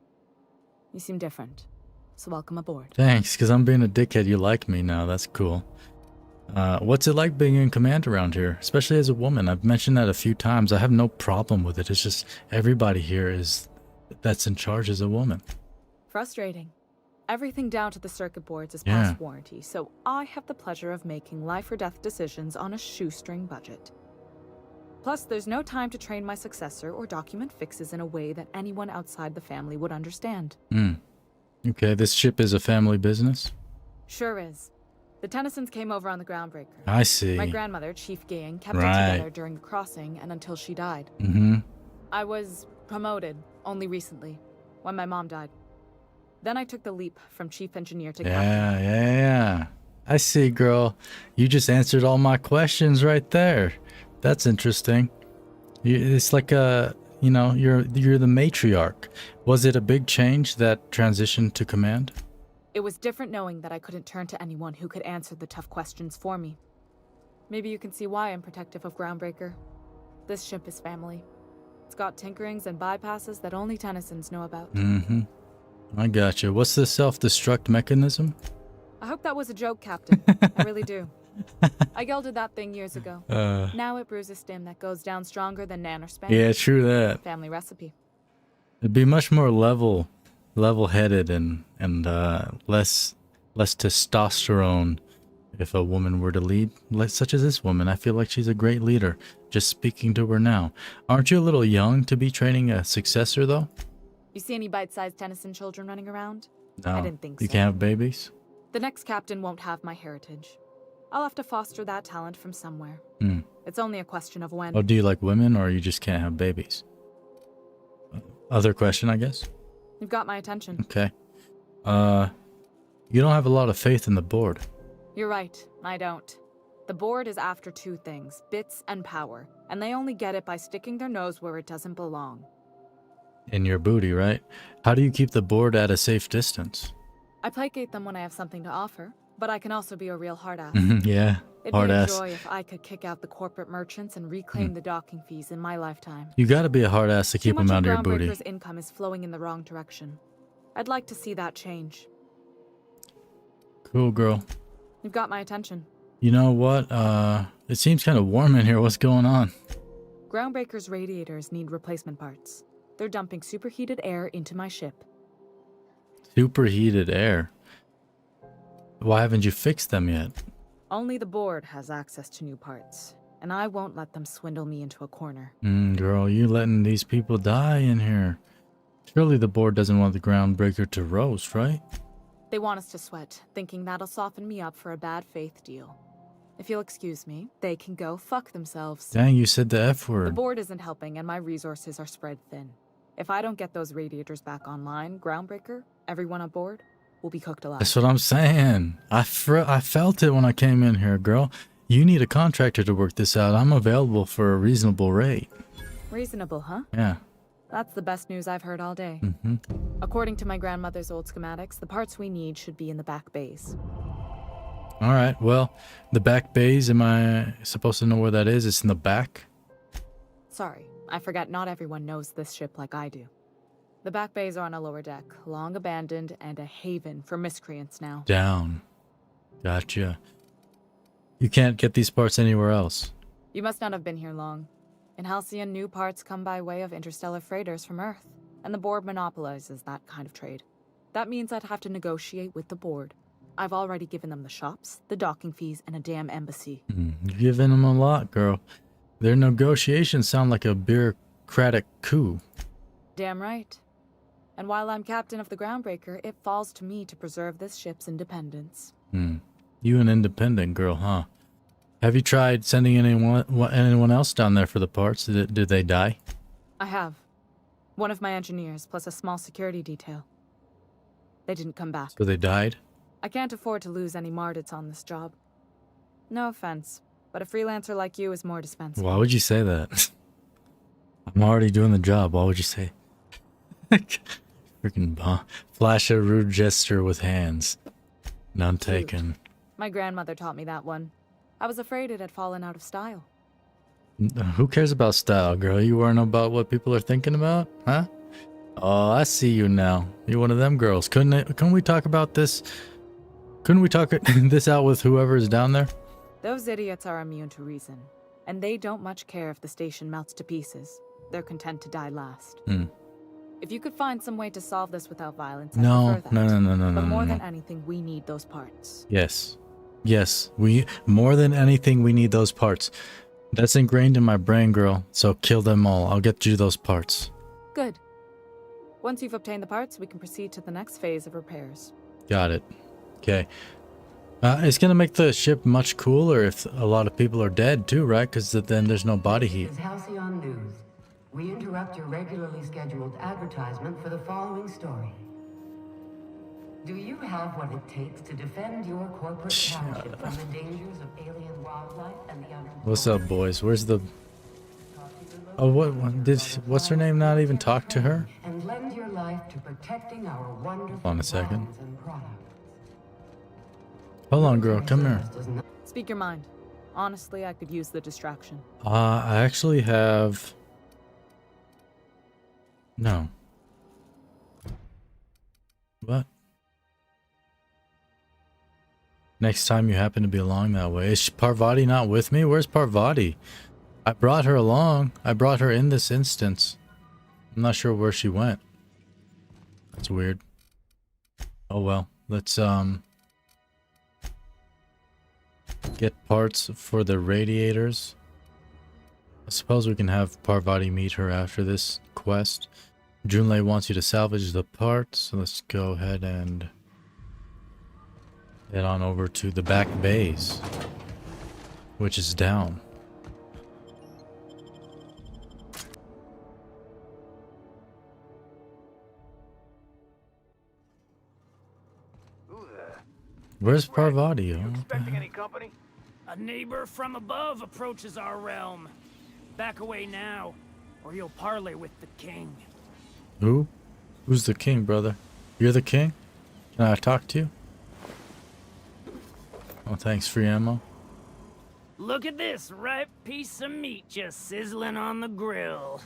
You seem different, so welcome aboard. Thanks, because I'm being a dickhead. You like me now. That's cool. What's it like being in command around here? Especially as a woman. I've mentioned that a few times. I have no problem with it. It's just everybody here that's in charge is a woman. Frustrating. Everything down to the circuit boards is past warranty, so I have the pleasure of making life or death decisions on a shoestring budget. Plus, there's no time to train my successor or document fixes in a way that anyone outside the family would understand. Okay, this ship is a family business? Sure is. The Tennysons came over on the Groundbreaker. I see. My grandmother, Chief Gang, kept it together during the crossing and until she died. I was promoted only recently, when my mom died. Then I took the leap from chief engineer to captain. Yeah. I see, girl. You just answered all my questions right there. That's interesting. It's like you're the matriarch. Was it a big change, that transition to command? It was different knowing that I couldn't turn to anyone who could answer the tough questions for me. Maybe you can see why I'm protective of Groundbreaker. This ship is family. It's got tinkerings and bypasses that only Tennysons know about. I gotcha. What's the self-destruct mechanism? I hope that was a joke, Captain. I really do. I gelded that thing years ago. Now it brews a stem that goes down stronger than Nan or Span. Yeah, true that. Family recipe. It'd be much more level-headed and less testosterone If a woman were to lead, such as this woman, I feel like she's a great leader. Just speaking to her now. Aren't you a little young to be training a successor, though? You see any bite-sized Tennyson children running around? No. I didn't think so. You can't have babies? The next captain won't have my heritage. I'll have to foster that talent from somewhere. It's only a question of when. Oh, do you like women, or you just can't have babies? Other question, I guess? You've got my attention. Okay. You don't have a lot of faith in the board. You're right, I don't. The board is after two things, bits and power, and they only get it by sticking their nose where it doesn't belong. In your booty, right? How do you keep the board at a safe distance? I placate them when I have something to offer, but I can also be a real hard ass. Yeah, It'd hard be a ass. joy if I could kick out the corporate merchants and reclaim the docking fees in my lifetime. You gotta be a hard ass to keep them out of your booty. Groundbreaker's income is flowing in the wrong direction. I'd like to see that change. Cool, girl. You've got my attention. You know what? It seems kind of warm in here. What's going on? Groundbreaker's radiators need replacement parts. They're dumping superheated air into my ship. Superheated air? Why haven't you fixed them yet? Only the board has access to new parts, and I won't let them swindle me into a corner. Girl, you letting these people die in here. Surely the board doesn't want the Groundbreaker to roast, right? They want us to sweat, thinking that'll soften me up for a bad faith deal. If you'll excuse me, they can go fuck themselves. Dang, you said the F The word. board isn't helping, and my resources are spread thin. If I don't get those radiators back online, Groundbreaker, everyone aboard, will be cooked alive. That's what I'm saying. I felt it when I came in here, girl. You need a contractor to work this out. I'm available for a reasonable rate. Reasonable, huh? Yeah. That's the best news I've heard all day. According to my grandmother's old schematics, the parts we need should be in the back bays. All right. Well, the back bays, am I supposed to know where that is? It's in the back? Sorry, I forgot not everyone knows this ship like I do. The back bays are on a lower deck, long abandoned and a haven for miscreants now. Down. Gotcha. You can't get these parts anywhere else. You must not have been here long. In Halcyon, new parts come by way of interstellar freighters from Earth, and the board monopolizes that kind of trade. That means I'd have to negotiate with the board. I've already given them the shops, the docking fees, and a damn embassy. You're giving them a lot, girl. Their negotiations sound like a bureaucratic coup. Damn right. And while I'm captain of the Groundbreaker, it falls to me to preserve this ship's independence. You an independent girl, huh? Have you tried sending anyone else down there for the parts? Did they die? I have. One of my engineers, plus a small security detail. They didn't come back. So they died? I can't afford to lose any Mardits on this job. No offense, but a freelancer like you is more dispensable. Why would you say that? I'm already doing the job. Why would you say? Freaking flash a rude gesture with hands. None taken. My grandmother taught me that one. I was afraid it had fallen out of style. Who cares about style, girl? You worrying about what people are thinking about? Huh? Oh, I see you now. You're one of them girls. Couldn't we talk about this? Couldn't we talk this out with whoever's down there? Those idiots are immune to reason, and they don't much care if the station melts to pieces. They're content to die last. If you could find some way to solve this without violence, I'd prefer that. No. But more than anything, we need those parts. Yes. More than anything, we need those parts. That's ingrained in my brain, girl. So kill them all. I'll get you those parts. Good. Once you've obtained the parts, we can proceed to the next phase of repairs. Got it. Okay. It's gonna make the ship much cooler if a lot of people are dead too, right? Because then there's no body heat. This is Halcyon News. We interrupt your regularly scheduled advertisement for the following story. Do you have what it takes to defend your corporate township from the dangers of alien wildlife and the unemployed? What's up, boys? Where's the... Oh, what's her name not even talk to her? And lend your life to protecting our wonderful Hold on a second. brands and products. Hold on, girl. Come here. Speak your mind. Honestly, I could use the distraction. I actually have... No. What? Next time you happen to be along that way. Is Parvati not with me? Where's Parvati? I brought her along. I brought her in this instance. I'm not sure where she went. That's weird. Oh well. Let's Get parts for the radiators. I suppose we can have Parvati meet her after this quest. Junlei wants you to salvage the parts, so let's go ahead and head on over to the back base, which is down. Where's Parvati? Oh, Expecting any company? A neighbor from above approaches our realm. Back away now, or you'll parley with the king. Who? Who's the king, brother? You're the king? Can I talk to you? Oh, thanks. Free ammo. Look at this ripe piece of meat just sizzling on the grill.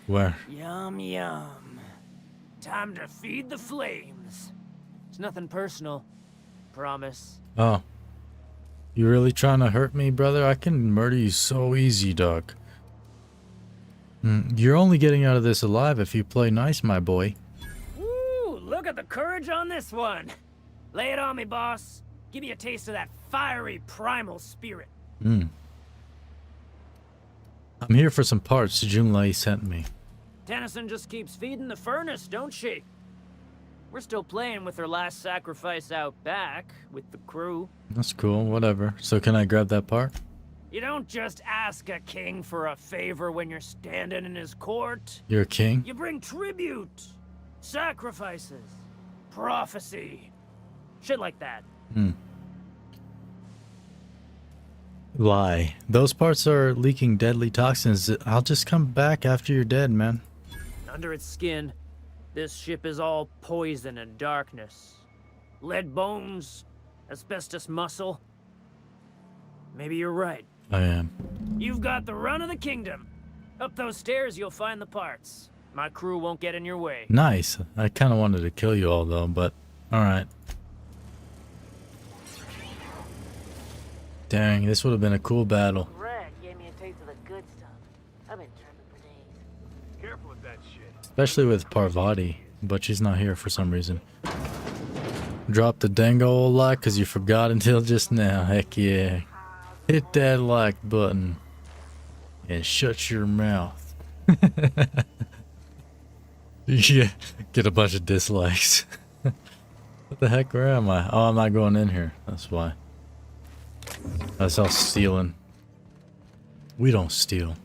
Where? Yum, yum. Time to feed the flames. It's nothing personal. Promise. Oh. You really trying to hurt me, brother? I can murder you so easy, dog. You're only getting out of this alive if you play nice, my boy. Woo! Look at the courage on this one. Lay it on me, boss. Give me a taste of that fiery primal spirit. I'm here for some parts Junlei sent me. Tennyson just keeps feeding the furnace, don't she? We're still playing with her last sacrifice out back with the crew. That's cool, whatever. So can I grab that part? You don't just ask a king for a favor when you're standing in his court. You're a king? You bring tribute, sacrifices, prophecy, shit like that. Lie. Those parts are leaking deadly toxins. I'll just come back after you're dead, man. Under its skin, this ship is all poison and darkness. Lead bones, asbestos muscle. Maybe you're right. I am. You've got the run of the kingdom. Up those stairs, you'll find the parts. My crew won't get in your way. Nice. I kind of wanted to kill you all, though, but alright. Dang, this would have been a cool battle. Greg gave me a taste of the good stuff. I've been tripping for days. Careful with that shit. Especially with Parvati, but she's not here for some reason. Drop the dango like because you forgot until just now. Heck yeah. Hit that like button and shut your mouth. Yeah, get a bunch of dislikes. What the heck, where am I? Oh, I'm not going in here. That's why. That's all stealing. We don't steal.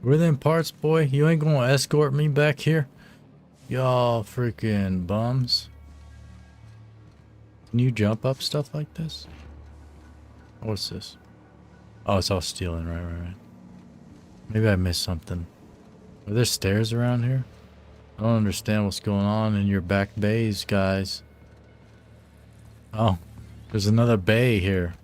Where them parts, boy? You ain't gonna escort me back here? Y'all freaking bums. Can you jump up stuff like this? What's this? Oh, it's all stealing, right. Maybe I missed something. Are there stairs around here? I don't understand what's going on in your back bays, guys. Oh, there's another bay here.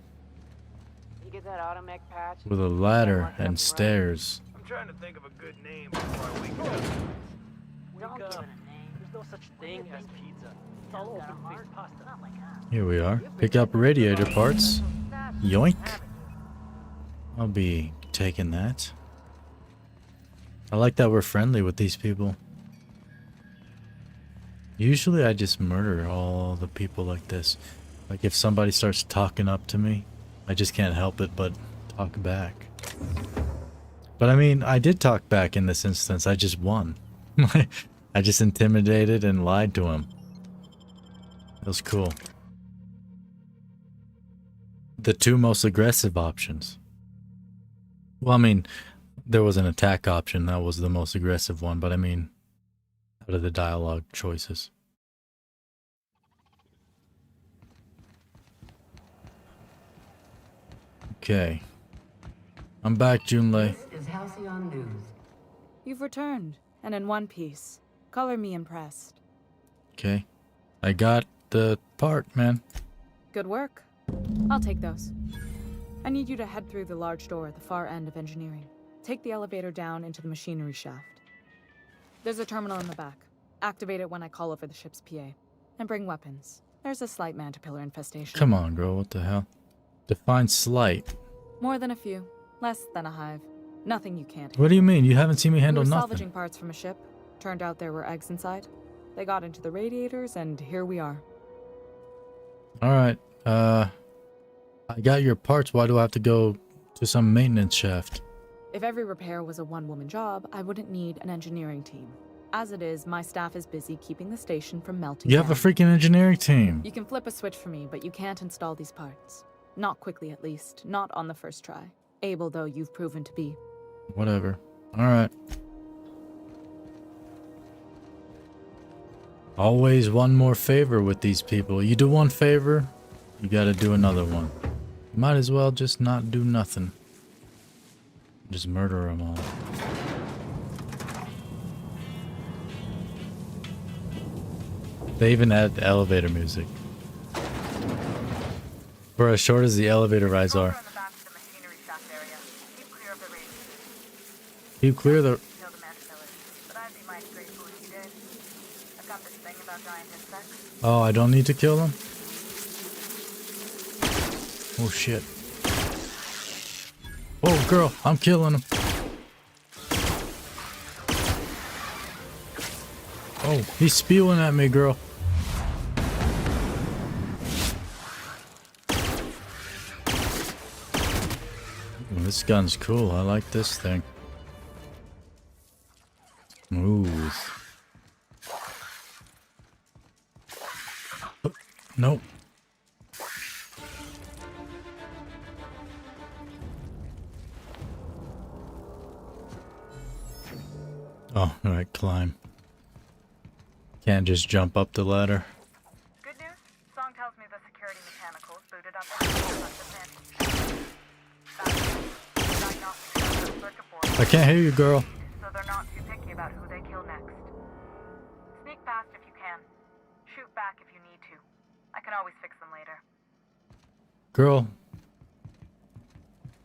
You get that automech patch? With a ladder and stairs. I'm trying to think of a good name before I wake up. Don't give it a name. There's no such thing as pizza. It's all open-faced pasta. Here we are. Pick up radiator parts. Yoink. I'll be taking that. I like that we're friendly with these people. Usually I just murder all the people like this. Like if somebody starts talking up to me, I just can't help it but talk back. But I mean, I did talk back in this instance. I just won. I just intimidated and lied to him. That was cool. The two most aggressive options. Well, I mean, there was an attack option. That was the most aggressive one. But I mean, out of the dialogue choices. Okay. I'm back, Junlei. This is Halcyon News. You've returned, and in one piece. Color me impressed. Okay. I got the part, man. Good work. I'll take those. I need you to head through the large door at the far end of engineering. Take the elevator down into the machinery shaft. There's a terminal in the back. Activate it when I call over the ship's PA. And bring weapons. There's a slight mantipillar infestation. Come on, girl. What the hell? Define slight. More than a few. Less than a hive. Nothing you can't. What do you mean? You haven't seen me handle We were nothing. salvaging parts from a ship. Turned out there were eggs inside. They got into the radiators, and here we are. Alright, I got your parts. Why do I have to go to some maintenance shaft? If every repair was a one-woman job, I wouldn't need an engineering team. As it is, my staff is busy keeping the station from melting You have a freaking engineering team. You can flip a switch for me, but you can't install these parts. Not quickly, at least. Not on the first try. Able though you've proven to be. Whatever. Alright. Always one more favor with these people. You do one favor, you gotta do another one. Might as well just not do nothing. Just murder them all. They even add elevator music. For as short as the elevator rides are. Keep clear the... Oh, I don't need to kill them? Oh shit. Oh girl, I'm killing him. Oh, he's spewing at me, girl. Ooh, this gun's cool. I like this thing. Smooth. Nope. Oh, alright, climb. Can't just jump up the ladder. Good news. Song tells me the security mechanicals booted up and I can't hear you, girl. so they're not too picky about who they kill next. Sneak past if you can. Shoot back if you need to. I can always fix them later. Girl,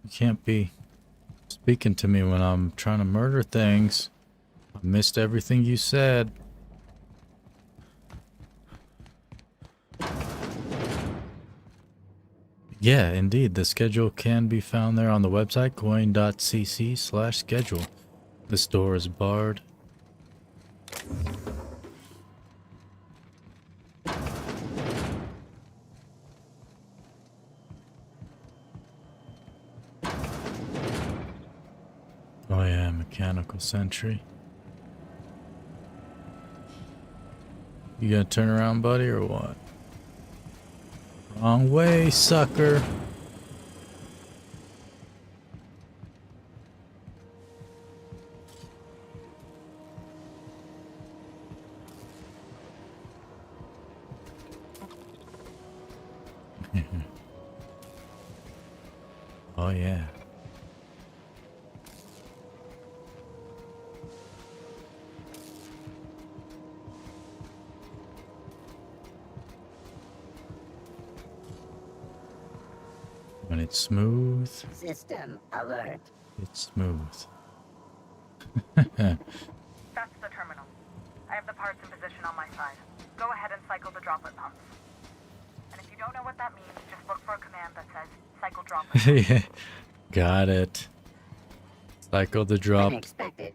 you can't be speaking to me when I'm trying to murder things. I missed everything you said. Yeah, indeed. The schedule can be found there on the website, coin.cc/schedule. This door is barred. Oh yeah, mechanical sentry. You gonna turn around, buddy, or what? Wrong way, sucker. Oh yeah. When it's smooth, System alert. it's smooth. That's the terminal. I have the parts in position on my side. Go ahead and cycle the droplet pumps. And if you don't know what that means, just look for a command that says cycle droplet. Yeah, got it. Cycle the drop. Unexpected.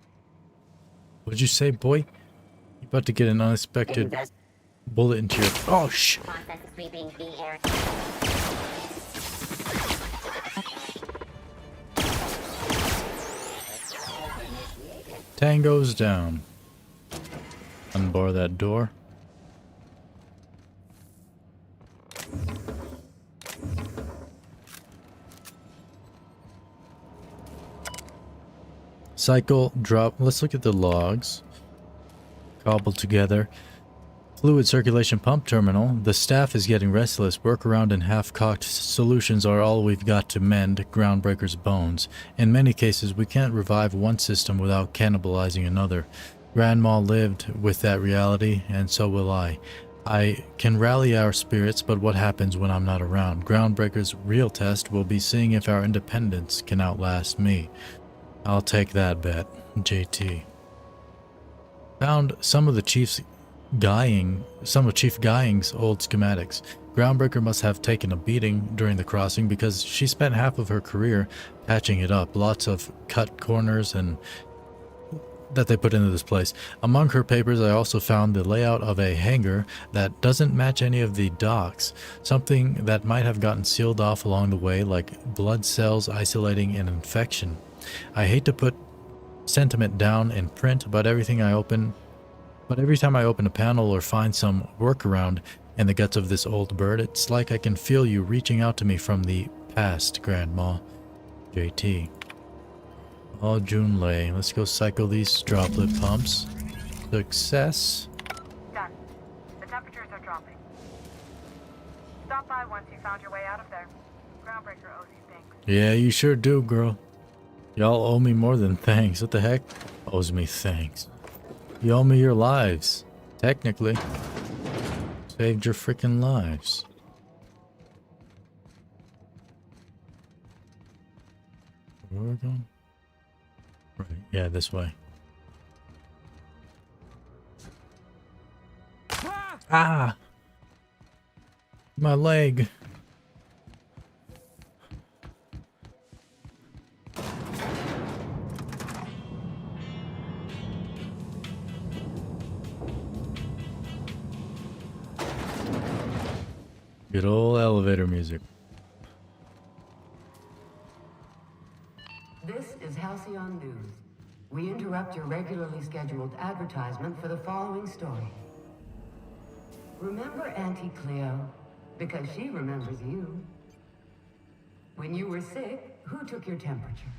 What'd you say, boy? You about to get an unexpected bullet into your... Oh, shit. Process sweeping the air. Tango's down. Unbar that door. Cycle, drop. Let's look at the logs. Cobbled together. Fluid circulation pump terminal. The staff is getting restless. Workaround and half-cocked solutions are all we've got to mend Groundbreaker's bones. In many cases, we can't revive one system without cannibalizing another. Grandma lived with that reality, and so will I. I can rally our spirits, but what happens when I'm not around? Groundbreaker's real test will be seeing if our independence can outlast me. I'll take that bet. JT. Found some of Chief Guying's old schematics. Groundbreaker must have taken a beating during the crossing because she spent half of her career patching it up. Lots of cut corners and that they put into this place. Among her papers, I also found the layout of a hangar that doesn't match any of the docks, something that might have gotten sealed off along the way, like blood cells isolating an infection. I hate to put sentiment down in print, but every time I open a panel or find some workaround in the guts of this old bird, it's like I can feel you reaching out to me from the past, Grandma. JT. Oh, Junlei. Let's go cycle these droplet pumps. Success. Done. The temperatures are dropping. Stop by once you found your way out of there. Groundbreaker owes you thanks. Yeah, you sure do, girl. Y'all owe me more than thanks. What the heck? Owes me thanks. You owe me your lives. Technically. Saved your freaking lives. Where are we going? Right, yeah, this way. Ah! My leg. Good old elevator music. This is Halcyon News. We interrupt your regularly scheduled advertisement for the following story. Remember Auntie Cleo? Because she remembers you. When you were sick, who took your temperature?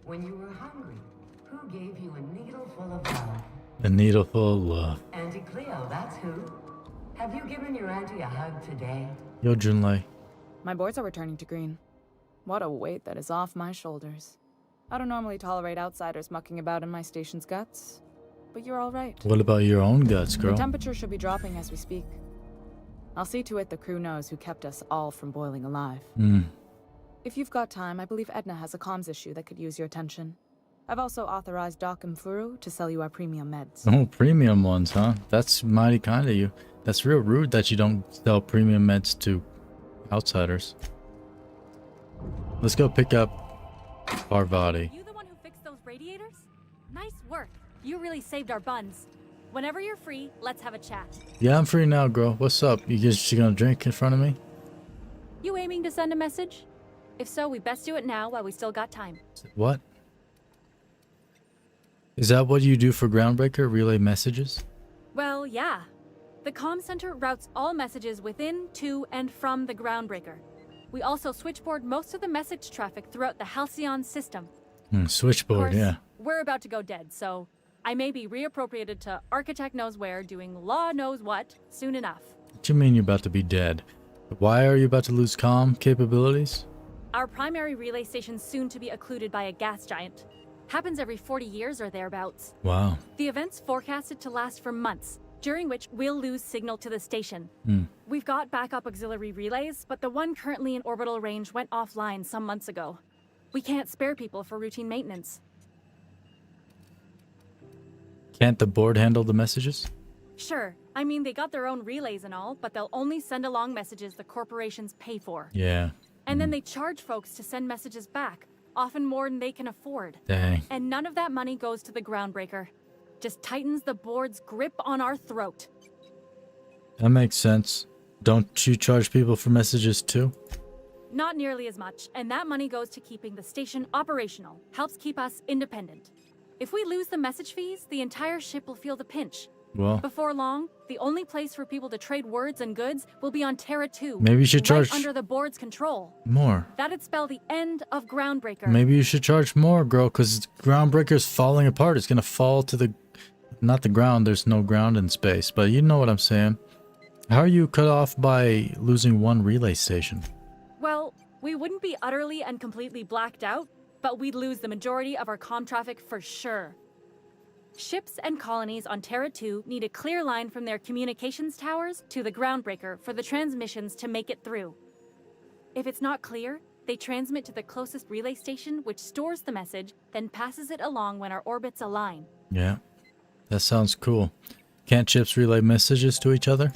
When you were hungry, who gave you a needle full of love? A needle full of love. Auntie Cleo, that's who. Have you given your auntie a hug today? Yo, Junlei. My boards are returning to green. What a weight that is off my shoulders. I don't normally tolerate outsiders mucking about in my station's guts, but you're all right. What about your own guts, girl? The temperature should be dropping as we speak. I'll see to it the crew knows who kept us all from boiling alive. If you've got time, I believe Edna has a comms issue that could use your attention. I've also authorized Doc and Furu to sell you our premium meds. Oh, premium ones, huh? That's mighty kind of you. That's real rude that you don't sell premium meds to outsiders. Let's go pick up Parvati. You the one who fixed those radiators? Nice work. You really saved our buns. Whenever you're free, let's have a chat. Yeah, I'm free now, girl. What's up? You just gonna drink in front of me? You aiming to send a message? If so, we best do it now while we still got time. What? Is that what you do for Groundbreaker? Relay messages? Well, yeah. The comm center routes all messages within, to, and from the Groundbreaker. We also switchboard most of the message traffic throughout the Halcyon system. Switchboard, Of course, yeah. We're about to go dead, so I may be reappropriated to Architect Knows Where doing Law Knows What soon enough. What do you mean you're about to be dead? Why are you about to lose comm capabilities? Our primary relay station's soon to be occluded by a gas giant. Happens every 40 years or thereabouts. Wow. The event's forecasted to last for months, during which we'll lose signal to the station. We've got backup auxiliary relays, but the one currently in orbital range went offline some months ago. We can't spare people for routine maintenance. Can't the board handle the messages? Sure, I mean they got their own relays and all, but they'll only send along messages the corporations pay for. Yeah. And then they charge folks to send messages back, often more than they can afford. Dang. And none of that money goes to the Groundbreaker. Just tightens the board's grip on our throat. That makes sense. Don't you charge people for messages too? Not nearly as much, and that money goes to keeping the station operational, helps keep us independent. If we lose the message fees, the entire ship will feel the pinch. Well, Before long, the only place for people to trade words and goods will be on Terra 2. Maybe you should right charge under the board's control. more. That'd spell the end of Groundbreaker. Maybe you should charge more, girl, because Groundbreaker's falling apart. It's gonna fall to the... Not the ground, there's no ground in space, but you know what I'm saying. How are you cut off by losing one relay station? Well, we wouldn't be utterly and completely blacked out, but we'd lose the majority of our comm traffic for sure. Ships and colonies on Terra 2 need a clear line from their communications towers to the Groundbreaker for the transmissions to make it through. If it's not clear, they transmit to the closest relay station, which stores the message, then passes it along when our orbits align. Yeah, that sounds cool. Can't ships relay messages to each other?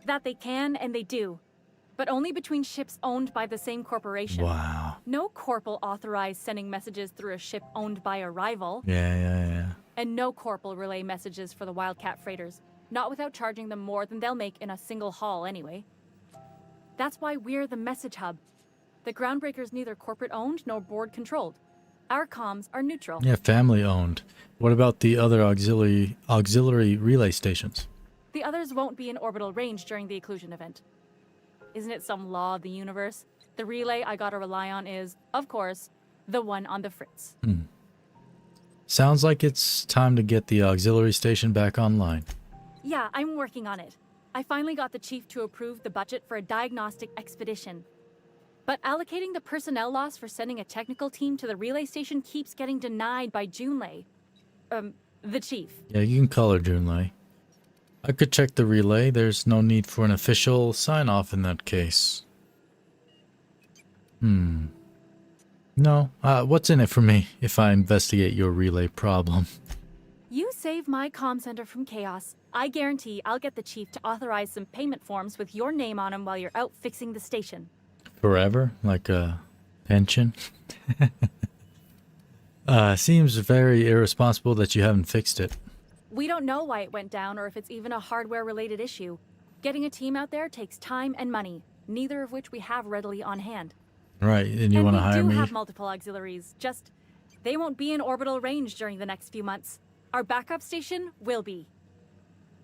That they can and they do, but only between ships owned by the same corporation. Wow. No corp will authorize sending messages through a ship owned by a rival. Yeah. And no corp will relay messages for the Wildcat freighters, not without charging them more than they'll make in a single haul anyway. That's why we're the message hub. The Groundbreaker's neither corporate-owned nor board-controlled. Our comms are neutral. Yeah, family-owned. What about the other auxiliary relay stations? The others won't be in orbital range during the occlusion event. Isn't it some law of the universe? The relay I gotta rely on is, of course, the one on the Fritz. Sounds like it's time to get the auxiliary station back online. Yeah, I'm working on it. I finally got the chief to approve the budget for a diagnostic expedition. But allocating the personnel loss for sending a technical team to the relay station keeps getting denied by Junlei. The chief. Yeah, you can call her Junlei. I could check the relay. There's no need for an official sign-off in that case. No, what's in it for me if I investigate your relay problem? You save my comm center from chaos. I guarantee I'll get the chief to authorize some payment forms with your name on them while you're out fixing the station. Forever? Like a pension? Seems very irresponsible that you haven't fixed it. We don't know why it went down or if it's even a hardware-related issue. Getting a team out there takes time and money, neither of which we have readily on hand. Right, and you want to hire me? We do have multiple auxiliaries, just they won't be in orbital range during the next few months. Our backup station will be.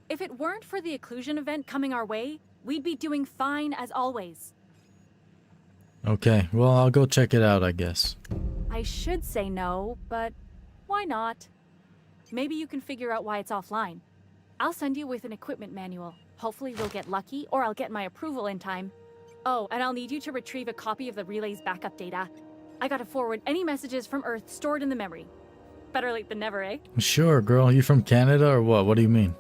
If it weren't for the occlusion event coming our way, we'd be doing fine as always. Okay, well, I'll go check it out, I guess. I should say no, but why not? Maybe you can figure out why it's offline. I'll send you with an equipment manual. Hopefully we'll get lucky, or I'll get my approval in time. Oh, and I'll need you to retrieve a copy of the relay's backup data. I gotta forward any messages from Earth stored in the memory. Better late than never, eh? Sure, girl. You from Canada or what? What do you mean?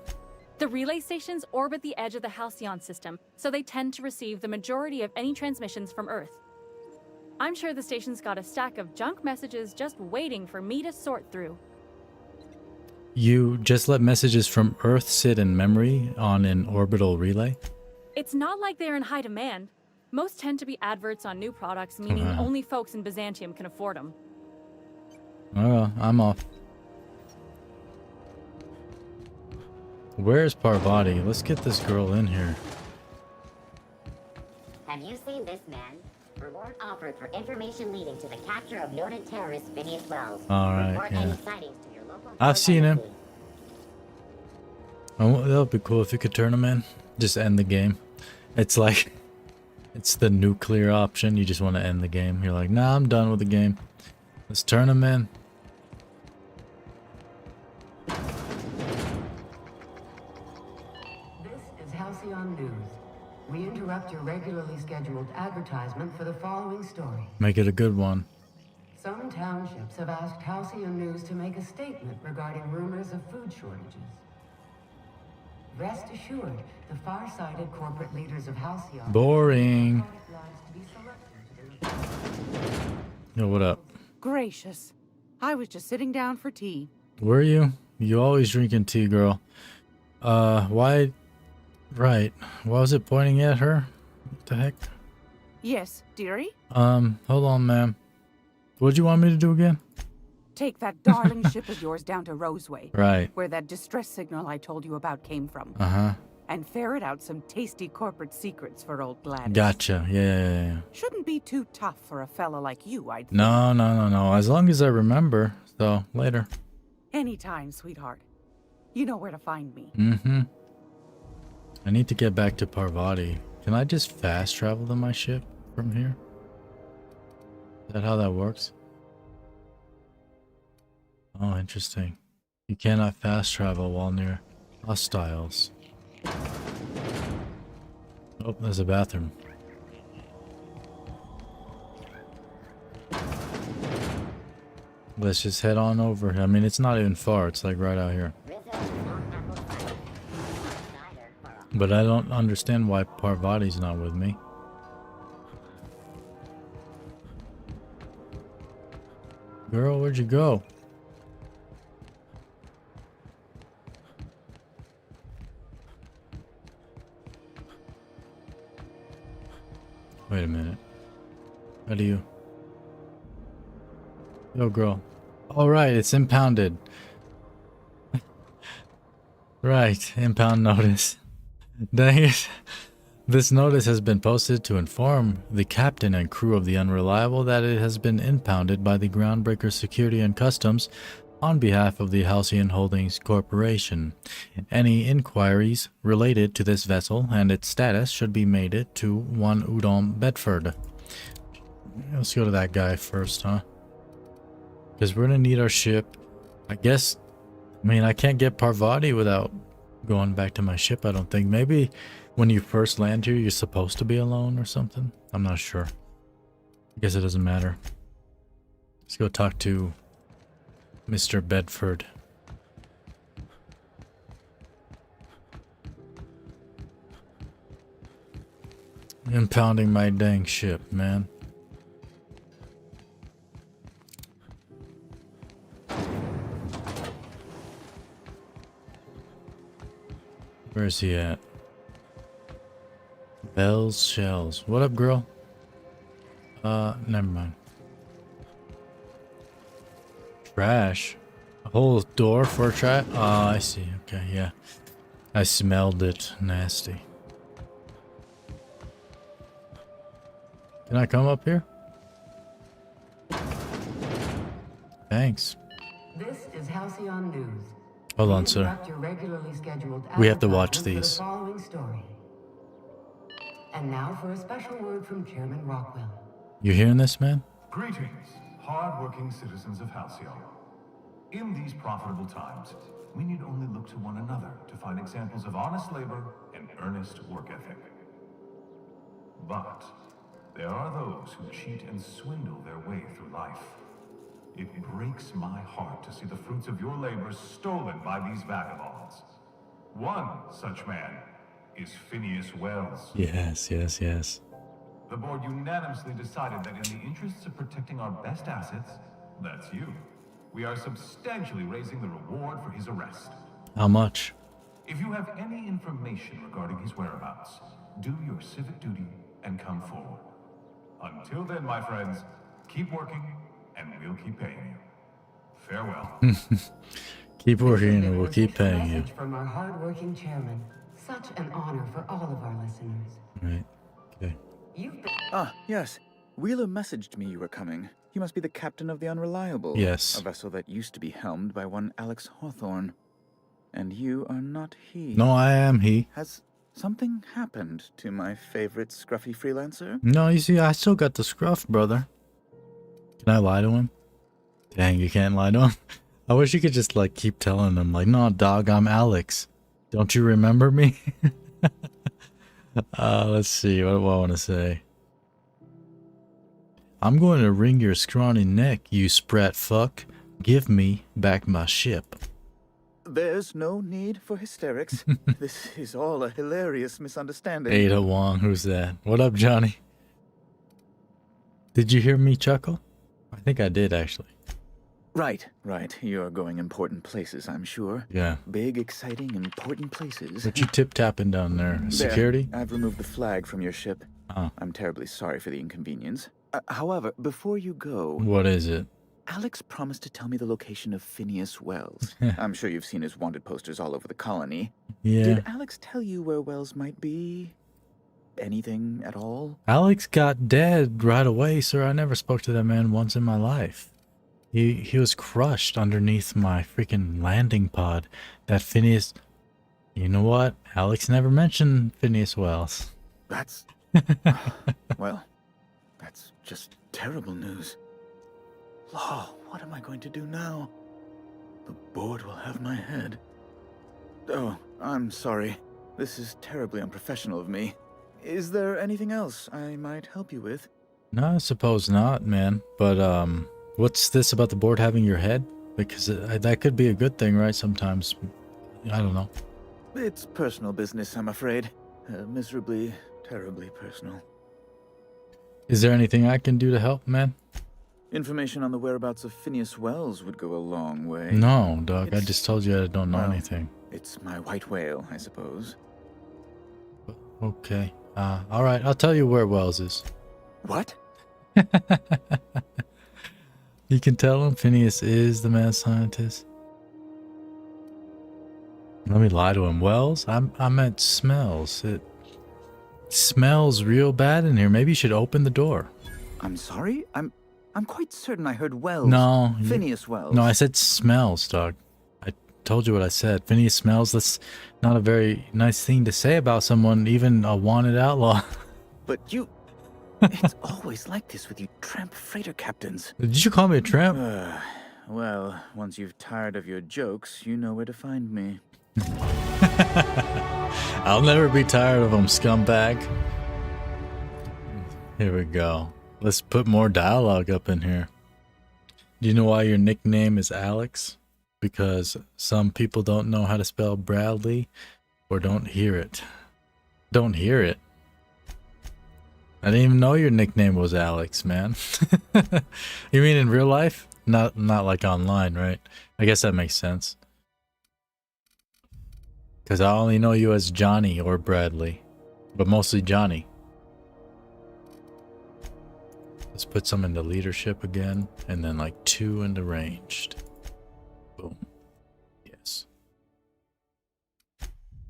The relay stations orbit the edge of the Halcyon system, so they tend to receive the majority of any transmissions from Earth. I'm sure the station's got a stack of junk messages just waiting for me to sort through. You just let messages from Earth sit in memory on an orbital relay? It's not like they're in high demand. Most tend to be adverts on new products, meaning only folks in Byzantium can afford them. Oh, I'm off. Where's Parvati? Let's get this girl in here. Have you seen this man? Reward offered for information leading to the capture of noted terrorist Phineas Wells. Alright, Report yeah. any sightings to your local I've seen him. agency. Oh, that would be cool if you could turn him in. Just end the game. It's like, it's the nuclear option. You just want to end the game. You're like, nah, I'm done with the game. Let's turn him in. This is Halcyon News. We interrupt your regularly scheduled advertisement for the following story. Make it a good one. Some townships have asked Halcyon News to make a statement regarding rumors of food shortages. Rest assured, the far-sighted corporate leaders of Halcyon... Boring. Yo, what up? Gracious. I was just sitting down for tea. Were you? You always drinking tea, girl. Why... Right. Why was it pointing at her? What the heck? Yes, dearie? Hold on, ma'am. What'd you want me to do again? Take that darling ship of yours down to Roseway. Right. Where that distress signal I told you about came from. Uh-huh. And ferret out some tasty corporate secrets for old Gladys. Gotcha. Yeah. Shouldn't be too tough for a fella like you, I'd think. No. As long as I remember. So, later. Anytime, sweetheart. You know where to find me. Mm-hmm. I need to get back to Parvati. Can I just fast travel to my ship from here? Is that how that works? Oh, interesting. You cannot fast travel while near hostiles. Oh, there's a bathroom. Let's just head on over. I mean, it's not even far. It's like right out here. But I don't understand why Parvati's not with me. Girl, where'd you go? Wait a minute. How do you... Yo, girl. Alright, it's impounded. Right, impound notice. Dang it. This notice has been posted to inform the captain and crew of the Unreliable that it has been impounded by the Groundbreaker Security and Customs on behalf of the Halcyon Holdings Corporation. Any inquiries related to this vessel and its status should be made it to 1 Udom Bedford. Let's go to that guy first, huh? Because we're going to need our ship. I guess, I mean, I can't get Parvati without going back to my ship, I don't think. Maybe when you first land here, you're supposed to be alone or something. I'm not sure. I guess it doesn't matter. Let's go talk to Mr. Bedford. Impounding my dang ship, man. Where's he at? Bells, shells. What up, girl? Never mind. Trash. A whole door for trash? Oh, I see. Okay, yeah. I smelled it. Nasty. Can I come up here? This Thanks. is Halcyon News. Hold on, sir. We have to watch these. And now for a special word from Chairman Rockwell. You hearing this, man? Greetings, hard-working citizens of Halcyon. In these profitable times, we need only look to one another to find examples of honest labor and earnest work ethic. But there are those who cheat and swindle their way through life. It breaks my heart to see the fruits of your labor stolen by these vagabonds. One such man is Phineas Wells. Yes, yes, yes. The board unanimously decided that in the interests of protecting our best assets, that's you, we are substantially raising the reward for his arrest. How much? If you have any information regarding his whereabouts, do your civic duty and come forward. Until then, my friends, keep working and we'll keep paying you. Farewell. Keep working and we'll keep paying you. From our hard-working chairman. Such an honor for all of our listeners. Right. Okay. Ah, yes. Wheeler messaged me you were coming. You must be the captain of the Unreliable. Yes. A vessel that used to be helmed by one Alex Hawthorne. And you are not he. No, I am he. Has something happened to my favorite scruffy freelancer? No, you see, I still got the scruff, brother. Can I lie to him? Dang, you can't lie to him. I wish you could just, like, keep telling him, like, no, dog, I'm Alex. Don't you remember me? Let's see, what do I want to say? I'm going to wring your scrawny neck, you sprat fuck. Give me back my ship. There's no need for hysterics. This is all a hilarious misunderstanding. Ada Wong, who's that? What up, Johnny? Did you hear me chuckle? I think I did, actually. Right. You're going important places, I'm sure. Yeah. Big, exciting, important places. What you tip-tapping down there? Security? There, I've removed the flag from your ship. Oh. I'm terribly sorry for the inconvenience. However, before you go... What is it? Alex promised to tell me the location of Phineas Wells. I'm sure you've seen his wanted posters all over the colony. Yeah. Did Alex tell you where Wells might be? Anything at all? Alex got dead right away, sir. I never spoke to that man once in my life. He was crushed underneath my freaking landing pod. That Phineas... You know what? Alex never mentioned Phineas Wells. That's... well, that's just terrible news. Law, what am I going to do now? The board will have my head. Oh, I'm sorry. This is terribly unprofessional of me. Is there anything else I might help you with? No, I suppose not, man. But, what's this about the board having your head? Because that could be a good thing, right? Sometimes. I don't know. It's personal business, I'm afraid. Miserably, terribly personal. Is there anything I can do to help, man? Information on the whereabouts of Phineas Wells would go a long way. No, dog. I just told you I don't know anything. It's my white whale, I suppose. Okay. Alright. I'll tell you where Wells is. What? You can tell him Phineas is the mad scientist. Let me lie to him. Wells? I meant smells. It smells real bad in here. Maybe you should open the door. I'm sorry? I'm quite certain I heard Wells. No. Phineas Wells. No, I said smells, dog. I told you what I said. Phineas smells. That's not a very nice thing to say about someone, even a wanted outlaw. But you... It's always like this with you tramp freighter captains. Did you call me a tramp? Well, once you've tired of your jokes, you know where to find me. I'll never be tired of them, scumbag. Here we go. Let's put more dialogue up in here. Do you know why your nickname is Alex? Because some people don't know how to spell Bradley or don't hear it. Don't hear it. I didn't even know your nickname was Alex, man. You mean in real life? Not like online, right? I guess that makes sense. Because I only know you as Johnny or Bradley. But mostly Johnny. Let's put some into leadership again. And then like 2 into ranged. Boom. Yes.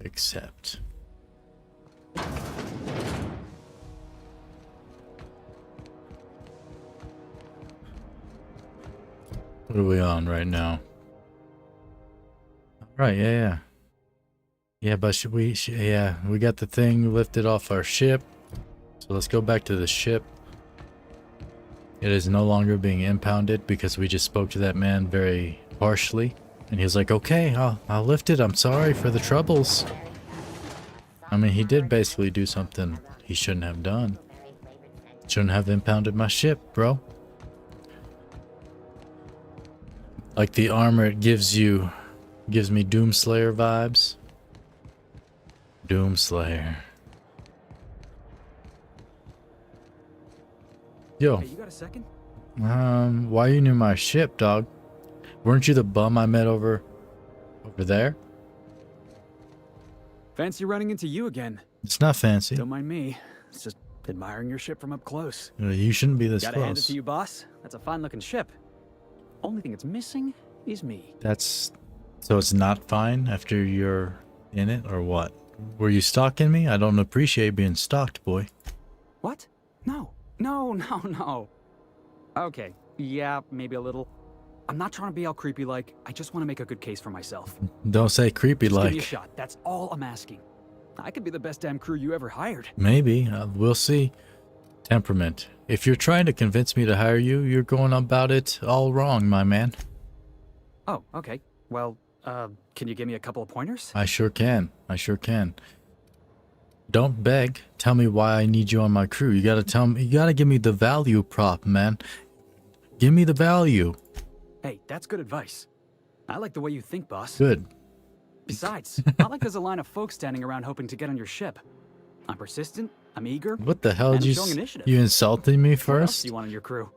Accept. What are we on right now? Right, yeah. Yeah, but we got the thing lifted off our ship. So let's go back to the ship. It is no longer being impounded because we just spoke to that man very harshly. And he was like, okay, I'll lift it. I'm sorry for the troubles. I mean, he did basically do something he shouldn't have done. Shouldn't have impounded my ship, bro. Like the armor it gives me Doomslayer vibes. Doomslayer. Yo. Hey, you got a second? Why are you near my ship, dog? Weren't you the bum I met over there? Fancy running into you again. It's not fancy. Don't mind me. It's just admiring your ship from up close. You shouldn't be this Gotta hand it close. to you, boss. That's a fine-looking ship. Only thing it's missing is me. So it's not fine after you're in it, or what? Were you stalking me? I don't appreciate being stalked, boy. What? No. Okay, yeah, maybe a little. I'm not trying to be all creepy like. I just want to make a good case for myself. Don't say creepy Just like. give me a shot. That's all I'm asking. I could be the best damn crew you ever hired. Maybe. We'll see. Temperament. If you're trying to convince me to hire you, you're going about it all wrong, my man. Oh, okay. Well, can you give me a couple of pointers? I sure can. Don't beg. Tell me why I need you on my crew. You gotta give me the value prop, man. Give me the value. Hey, that's good advice. I like the way you think, boss. Good. Besides, not like there's a line of folks standing around hoping to get on your ship. I'm persistent, I'm eager. What the hell and did I'm showing initiative. you insulted me What else first? do you want on your crew?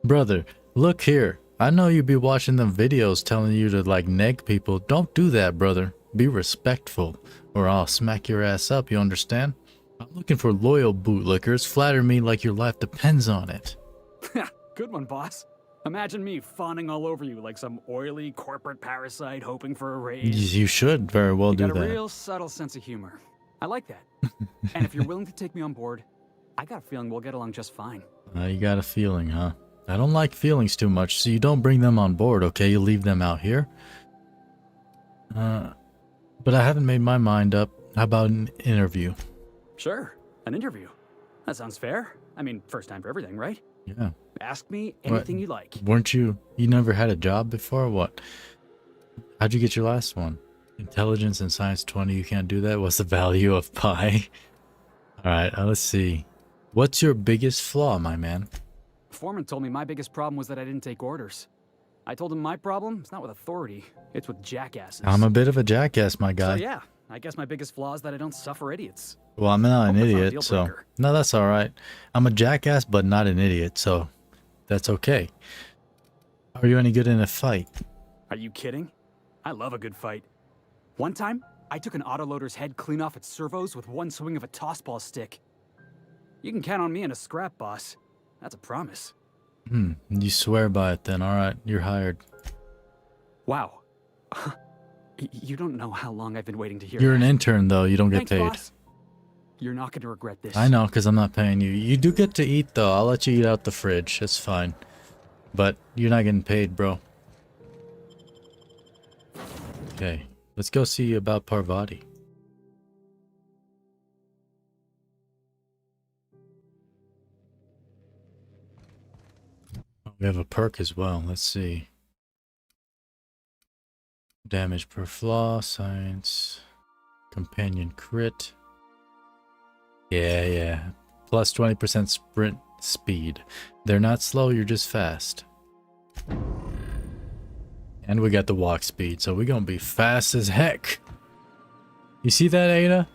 Brother, look here. I know you be watching them videos telling you to like neg people. Don't do that, brother. Be respectful or I'll smack your ass up, you understand? I'm looking for loyal bootlickers. Flatter me like your life depends on it. Good one, boss. Imagine me fawning all over you like some oily corporate parasite hoping for a raise. You should very well do You got a that. real subtle sense of humor. I like that. And if you're willing to take me on board, I got a feeling we'll get along just fine. You got a feeling, huh? I don't like feelings too much, so you don't bring them on board, okay? You leave them out here. But I haven't made my mind up. How about an interview? Sure, an interview. That sounds fair. I mean, first time for everything, right? Yeah. Ask me anything you like. Weren't you never had a job before or what? How'd you get your last one? Intelligence and science 20, you can't do that? What's the value of pi? Alright, let's see. What's your biggest flaw, my man? Foreman told me my biggest problem was that I didn't take orders. I told him my problem is not with authority, it's with jackasses. I'm a bit of a jackass, my guy. So yeah, I guess my biggest flaw is that I don't suffer idiots. Well, I'm not an Hope that's not a idiot, deal so... breaker. No, that's alright. I'm a jackass, but not an idiot, so... That's okay. Are you any good in a fight? Are you kidding? I love a good fight. One time, I took an autoloader's head clean off its servos with one swing of a tossball stick. You can count on me in a scrap, boss. That's a promise. You swear by it then. Alright, you're hired. Wow. You don't know how long I've been waiting to hear You're an that. intern, though. You don't get Thanks, paid. boss. You're not going to regret this. I know, because I'm not paying you. You do get to eat, though. I'll let you eat out the fridge. It's fine. But you're not getting paid, bro. Okay. Let's go see about Parvati. We have a perk as well. Let's see. Damage per flaw, science, companion crit. Yeah. Plus 20% sprint speed. They're not slow, you're just fast. And we got the walk speed, so we're gonna be fast as heck. You see that, Ada?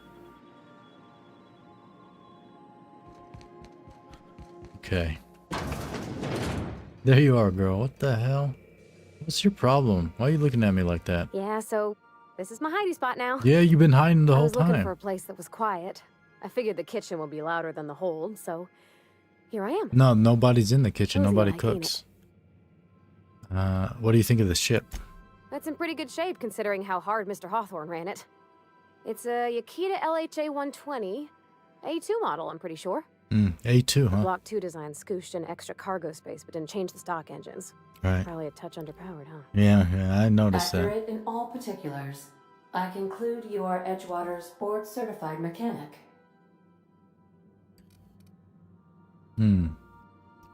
Okay. There you are, girl. What the hell? What's your problem? Why are you looking at me like that? Yeah, so this is my hidey spot now. Yeah, you've been hiding the I whole was looking time. for a place that was quiet. I figured the kitchen would be louder than the hold, so here I am. No, nobody's in the kitchen. Cozy Nobody like, ain't cooks. What do you think of the ship? That's in pretty good shape considering how hard Mr. Hawthorne ran it. It's a Yakita LHA 120, A2 model, I'm pretty sure. A2, huh? Block 2 design scooshed in extra cargo space, but didn't change the stock engines. Right. Probably a touch underpowered, huh? Yeah, I noticed that. Accurate in all particulars. I conclude you are Edgewater's board-certified mechanic.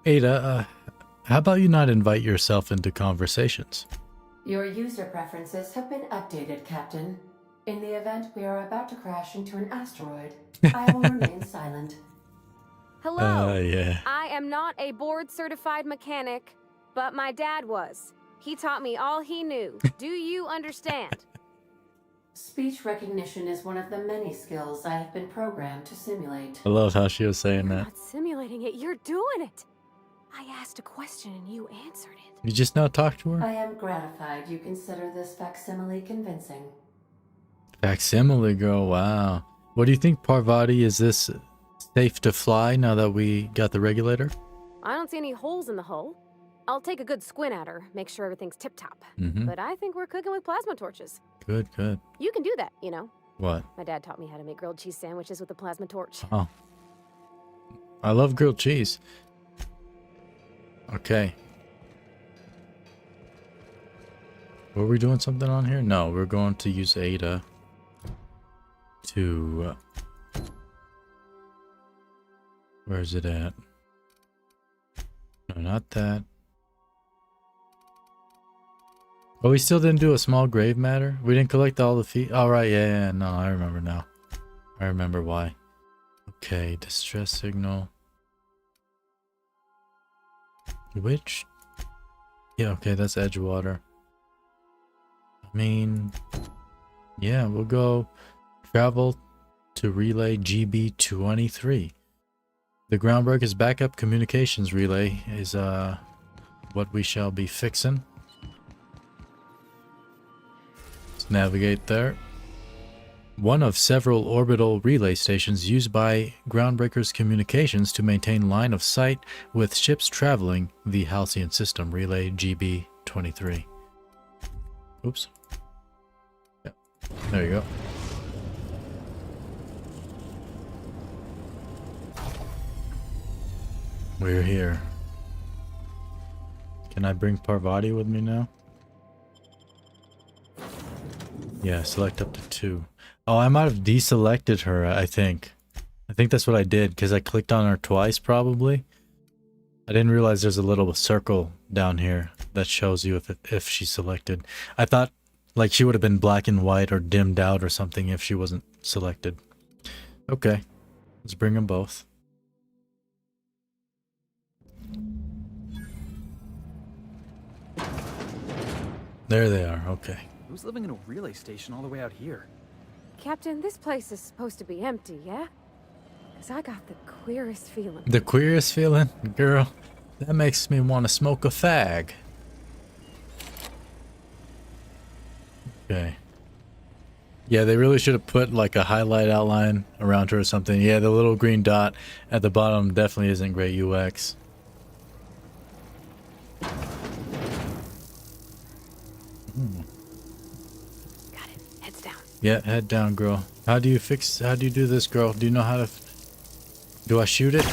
Ada, how about you not invite yourself into conversations? Your user preferences have been updated, Captain. In the event we are about to crash into an asteroid, I will remain silent. Hello. Yeah. I am not a board-certified mechanic, but my dad was. He taught me all he knew. Do you understand? Speech recognition is one of the many skills I have been programmed to simulate. I love how she was saying that. Not simulating it, you're doing it. I asked a question and you answered it. You just now talk to her? I am gratified you consider this facsimile convincing. Facsimile, girl, wow. What do you think, Parvati? Is this safe to fly now that we got the regulator? I don't see any holes in the hull. I'll take a good squint at her, make sure everything's tip-top. But I think we're cooking with plasma torches. Good. You can do that, you know. What? My dad taught me how to make grilled cheese sandwiches with a plasma torch. Oh. I love grilled cheese. Okay. Were we doing something on here? No, we're going to use Ada to... where's it at? No, not that. Oh, we still didn't do a small grave matter? We didn't collect all the feet? Oh, right, yeah, no, I remember now. I remember why. Okay, distress signal. Which? Yeah, okay, that's Edgewater. I mean, yeah, we'll go travel to relay GB23. The Groundbreaker's backup communications relay is what we shall be fixing. Let's navigate there. One of several orbital relay stations used by Groundbreaker's communications to maintain line of sight with ships traveling the Halcyon system. Relay GB23. Oops. Yep. There you go. We're here. Can I bring Parvati with me now? Yeah, select up to 2. Oh, I might have deselected her, I think. I think that's what I did, because I clicked on her twice, probably. I didn't realize there's a little circle down here that shows you if she's selected. I thought, like, she would have been black and white or dimmed out or something if she wasn't selected. Okay, let's bring them both. There they are, okay. Who's living in a relay station all the way out here? Captain, this place is supposed to be empty, yeah? Because I got the queerest feeling. The queerest feeling? Girl, that makes me want to smoke a fag. Okay. Yeah, they really should have put like a highlight outline around her or something. Yeah, the little green dot at the bottom definitely isn't great UX. Gotta Yeah, head down, girl. How do you do this, girl? Do you know how to... Do I shoot it?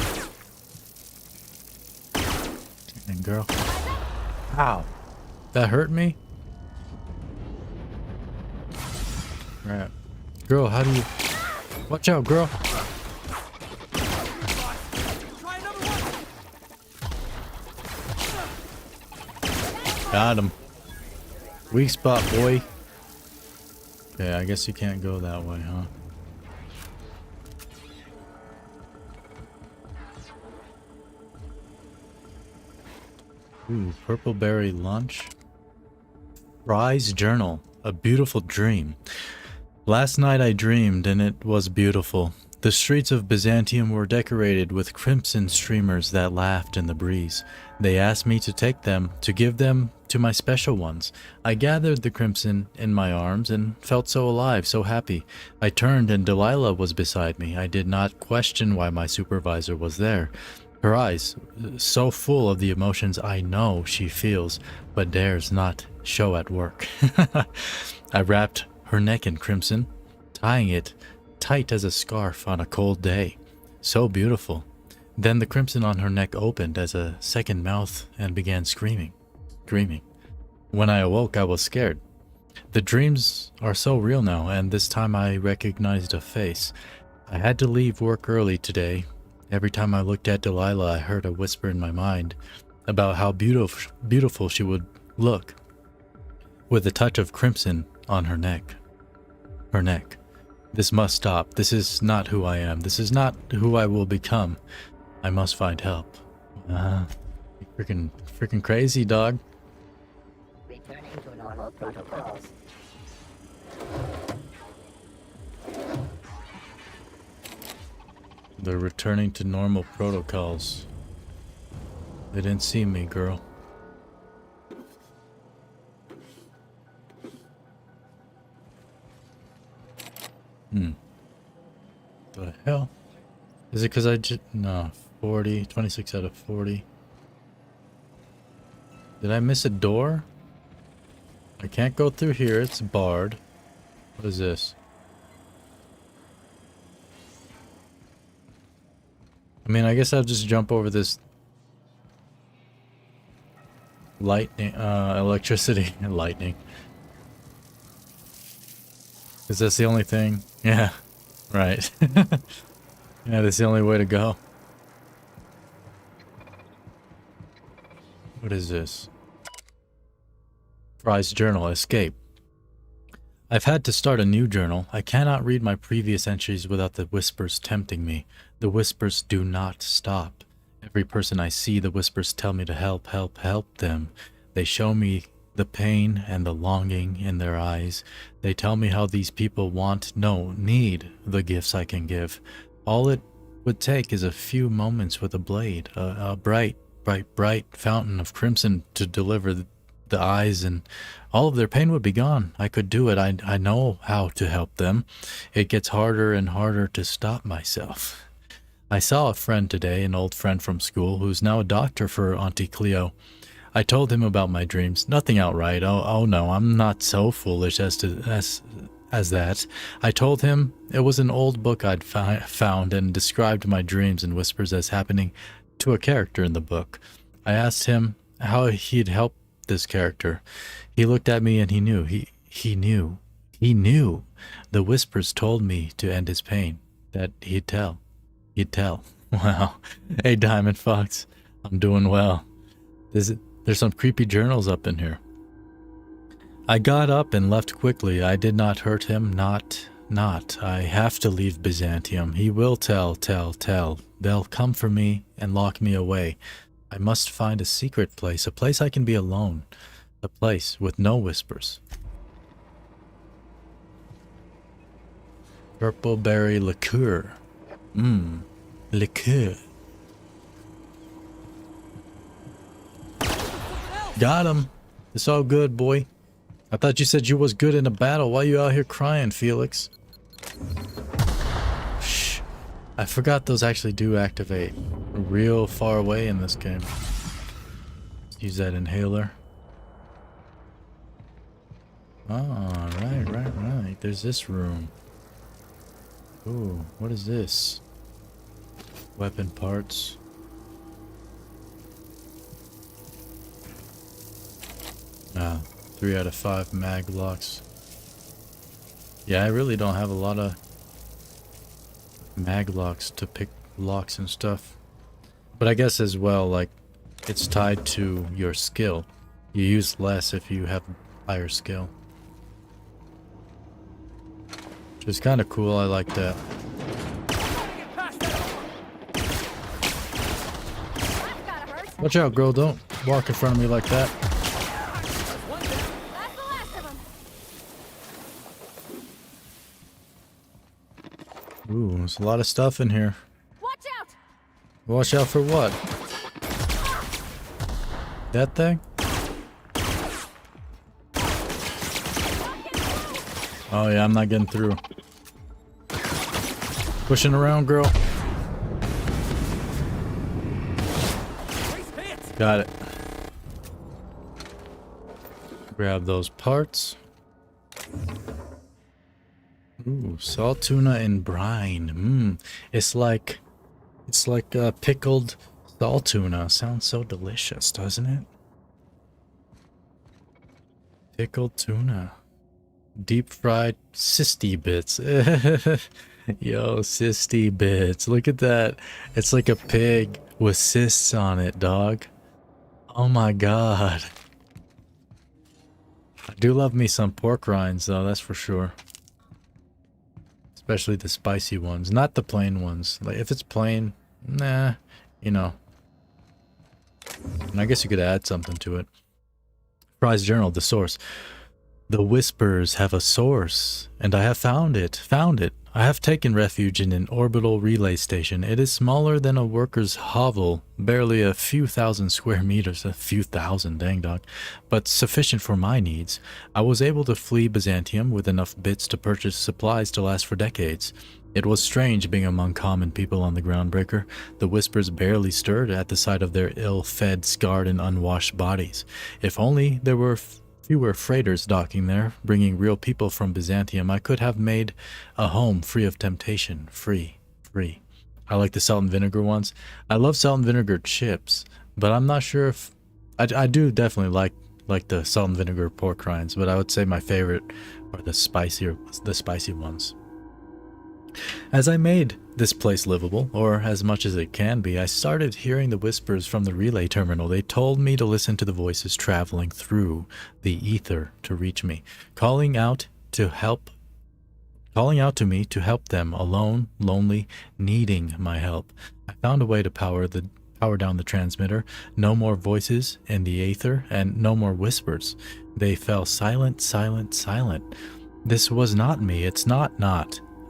And girl. Ow. That hurt me? Right. Girl, how do you... Watch out, girl. Got him. Weak spot, boy. Okay, I guess you can't go that way, huh? Ooh, purple berry lunch. Fry's journal. A beautiful dream. Last night I dreamed, and it was beautiful. The streets of Byzantium were decorated with crimson streamers that laughed in the breeze. They asked me to take them, to give them to my special ones. I gathered the crimson in my arms and felt so alive, so happy. I turned and Delilah was beside me. I did not question why my supervisor was there. Her eyes, so full of the emotions I know she feels, but dares not show at work. I wrapped her neck in crimson, tying it tight as a scarf on a cold day. So beautiful. Then the crimson on her neck opened as a second mouth and began screaming. When I awoke, I was scared. The dreams are so real now, and this time I recognized a face. I had to leave work early today. Every time I looked at Delilah, I heard a whisper in my mind about how beautiful she would look with a touch of crimson on her neck. This must stop. This is not who I am. This is not who I will become. I must find help. Freaking crazy, dog. Returning to normal protocols. They're returning to normal protocols. They didn't see me, girl. The hell? Is it because I just... No, 40, 26 out of 40. Did I miss a door? I can't go through here, it's barred. What is this? I mean, I guess I'll just jump over this lightning, electricity and lightning. Because that's the only thing. Yeah, right. Yeah, that's the only way to go. What is this? Fry's journal, escape. I've had to start a new journal. I cannot read my previous entries without the whispers tempting me. The whispers do not stop. Every person I see, the whispers tell me to help them. They show me the pain and the longing in their eyes. They tell me how these people need the gifts I can give. All it would take is a few moments with a blade, a bright fountain of crimson to deliver the eyes, and all of their pain would be gone. I could do it. I know how to help them. It gets harder and harder to stop myself. I saw a friend today, an old friend from school, who's now a doctor for Auntie Cleo. I told him about my dreams. Nothing outright. Oh no, I'm not so foolish as that. I told him it was an old book I'd found and described my dreams and whispers as happening to a character in the book. I asked him how he'd help this character. He looked at me and he knew. He knew. The whispers told me to end his pain. That he'd tell. Wow. Hey, Diamond Fox. I'm doing well. There's some creepy journals up in here. I got up and left quickly. I did not hurt him. Not. I have to leave Byzantium. He will tell. They'll come for me and lock me away. I must find a secret place, a place I can be alone, a place with no whispers. Purple berry liqueur. Liqueur. Got him. It's all good, boy. I thought you said you was good in a battle. Why you out here crying, Felix? Shh. I forgot those actually do activate real far away in this game. Let's use that inhaler. Oh, right. right. There's this room. Ooh, what is this? Weapon parts. Ah, 3 out of 5 mag locks. Yeah, I really don't have a lot of mag locks to pick locks and stuff. But I guess as well, like, it's tied to your skill. You use less if you have higher skill. Which is kind of cool, I like that. Watch out, girl, don't walk in front of me like that. Ooh, there's a lot of stuff in here. Watch out! Watch out for what? That thing? Oh yeah, I'm not getting through. Pushing around, girl. Got it. Grab those parts. Ooh, salt tuna and brine. It's like pickled salt tuna. Sounds so delicious, doesn't it? Pickled tuna. Deep fried cysty bits. Yo, cysty bits. Look at that. It's like a pig with cysts on it, dog. Oh my god. I do love me some pork rinds though, that's for sure. Especially the spicy ones, not the plain ones. Like if it's plain, nah, you know. And I guess you could add something to it. Fry's Journal, the source. The whispers have a source, and I have found it. I have taken refuge in an orbital relay station. It is smaller than a worker's hovel, barely a few thousand square meters, a few thousand, dang dog, but sufficient for my needs. I was able to flee Byzantium with enough bits to purchase supplies to last for decades. It was strange being among common people on the Groundbreaker. The whispers barely stirred at the sight of their ill-fed, scarred, and unwashed bodies. If only there were fewer freighters docking there, bringing real people from Byzantium, I could have made a home free of temptation. Free. I like the salt and vinegar ones. I love salt and vinegar chips, but I'm not sure if... I do definitely like the salt and vinegar pork rinds, but I would say my favorite are the spicy ones. As I made this place livable, or as much as it can be, I started hearing the whispers from the relay terminal. They told me to listen to the voices traveling through the ether to reach me, calling out to me to help them, alone, lonely, needing my help. I found a way to power down the transmitter. No more voices in the ether, and no more whispers. They fell silent. This was not me. It's not.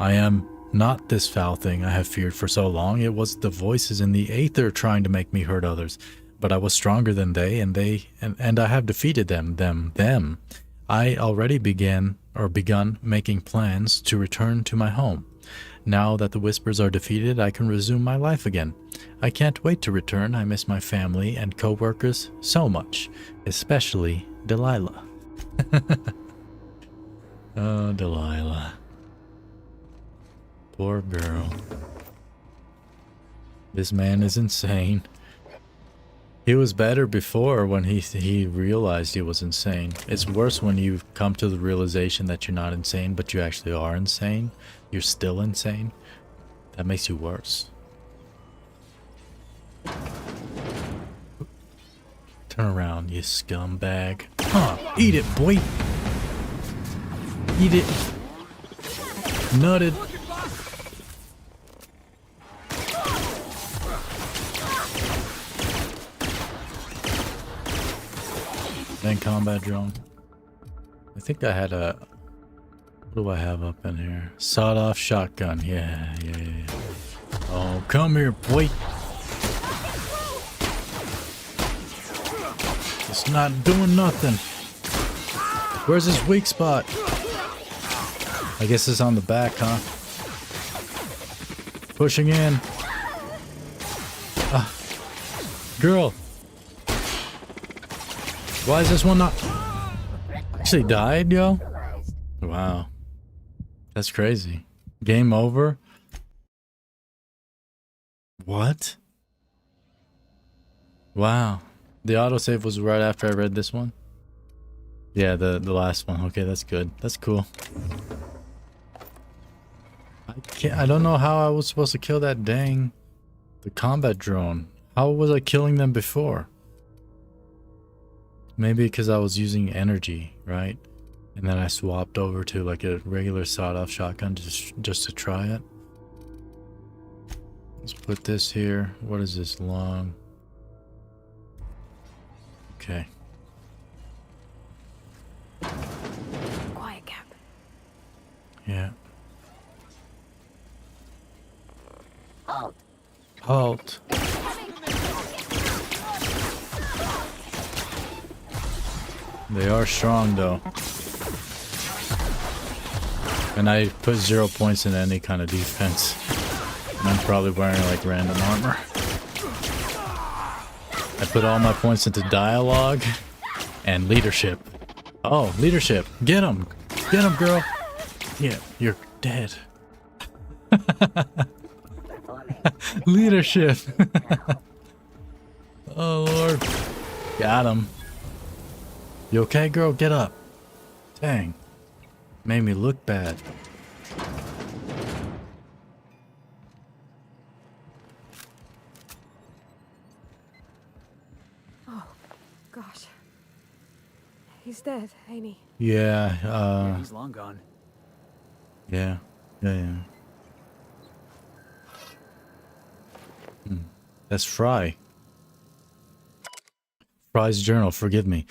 I am not this foul thing I have feared for so long. It was the voices in the aether trying to make me hurt others. But I was stronger than they, and I have defeated them. I already begun making plans to return to my home. Now that the whispers are defeated, I can resume my life again. I can't wait to return. I miss my family and co-workers so much, especially Delilah. Oh, Delilah. Poor girl. This man is insane. He was better before when he realized he was insane. It's worse when you come to the realization that you're not insane, but you actually are insane. You're still insane. That makes you worse. Turn around, you scumbag. Huh, eat it, boy. Eat it. Nutted. Then combat drone. I think I had a... What do I have up in here? Sawed-off shotgun. Yeah. Oh, come here, boy. It's not doing nothing. Where's his weak spot? I guess it's on the back, huh? Pushing in. Girl. Why is this one not... Actually died, yo? Wow. That's crazy. Game over? What? Wow. The autosave was right after I read this one? Yeah, the last one. Okay, that's good. That's cool. I don't know how I was supposed to kill that dang... the combat drone. How was I killing them before? Maybe because I was using energy, right? And then I swapped over to like a regular sawed-off shotgun just to try it. Let's put this here. What is this? Long. Okay. Quiet, Cap. Yeah. Halt. Halt. They are strong though. And I put 0 points in any kind of defense. And I'm probably wearing like random armor. I put all my points into dialogue and leadership. Oh, leadership. Get him. Get him, girl. Yeah, you're dead. Leadership. Oh, Lord. Got him. You okay, girl? Get up. Dang. Made me look bad. Oh, gosh. He's dead, ain't he? Yeah, he's long gone. Yeah. That's Fry. Fry's journal, forgive me.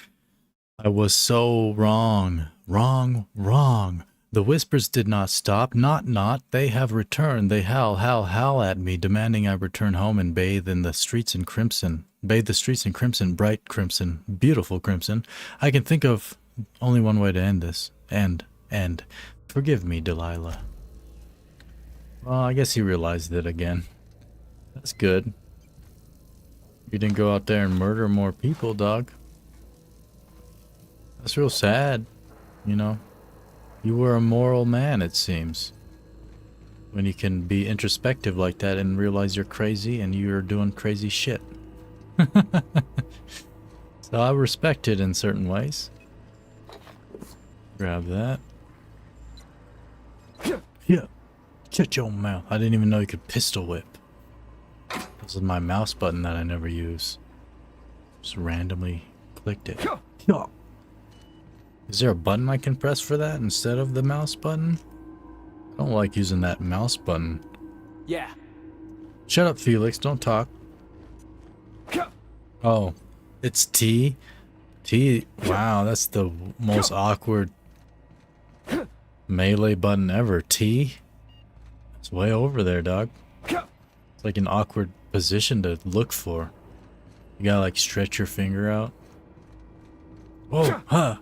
I was so wrong. Wrong. The whispers did not stop. Not. They have returned. They howl at me, demanding I return home and bathe in the streets in crimson. Bathe the streets in crimson, bright crimson, beautiful crimson. I can think of only one way to end this. End. Forgive me, Delilah. Well, I guess he realized it again. That's good. You didn't go out there and murder more people, dog. That's real sad, you know. You were a moral man, it seems. When you can be introspective like that and realize you're crazy and you're doing crazy shit. So I respect it in certain ways. Grab that. Yeah. Shut your mouth. I didn't even know you could pistol whip. This is my mouse button that I never use. Just randomly clicked it. Is there a button I can press for that instead of the mouse button? I don't like using that mouse button. Yeah. Shut up, Felix. Don't talk. Oh, it's T? T? Wow, that's the most awkward melee button ever. T? It's way over there, dog. It's like an awkward position to look for. You gotta like stretch your finger out. Whoa, ha.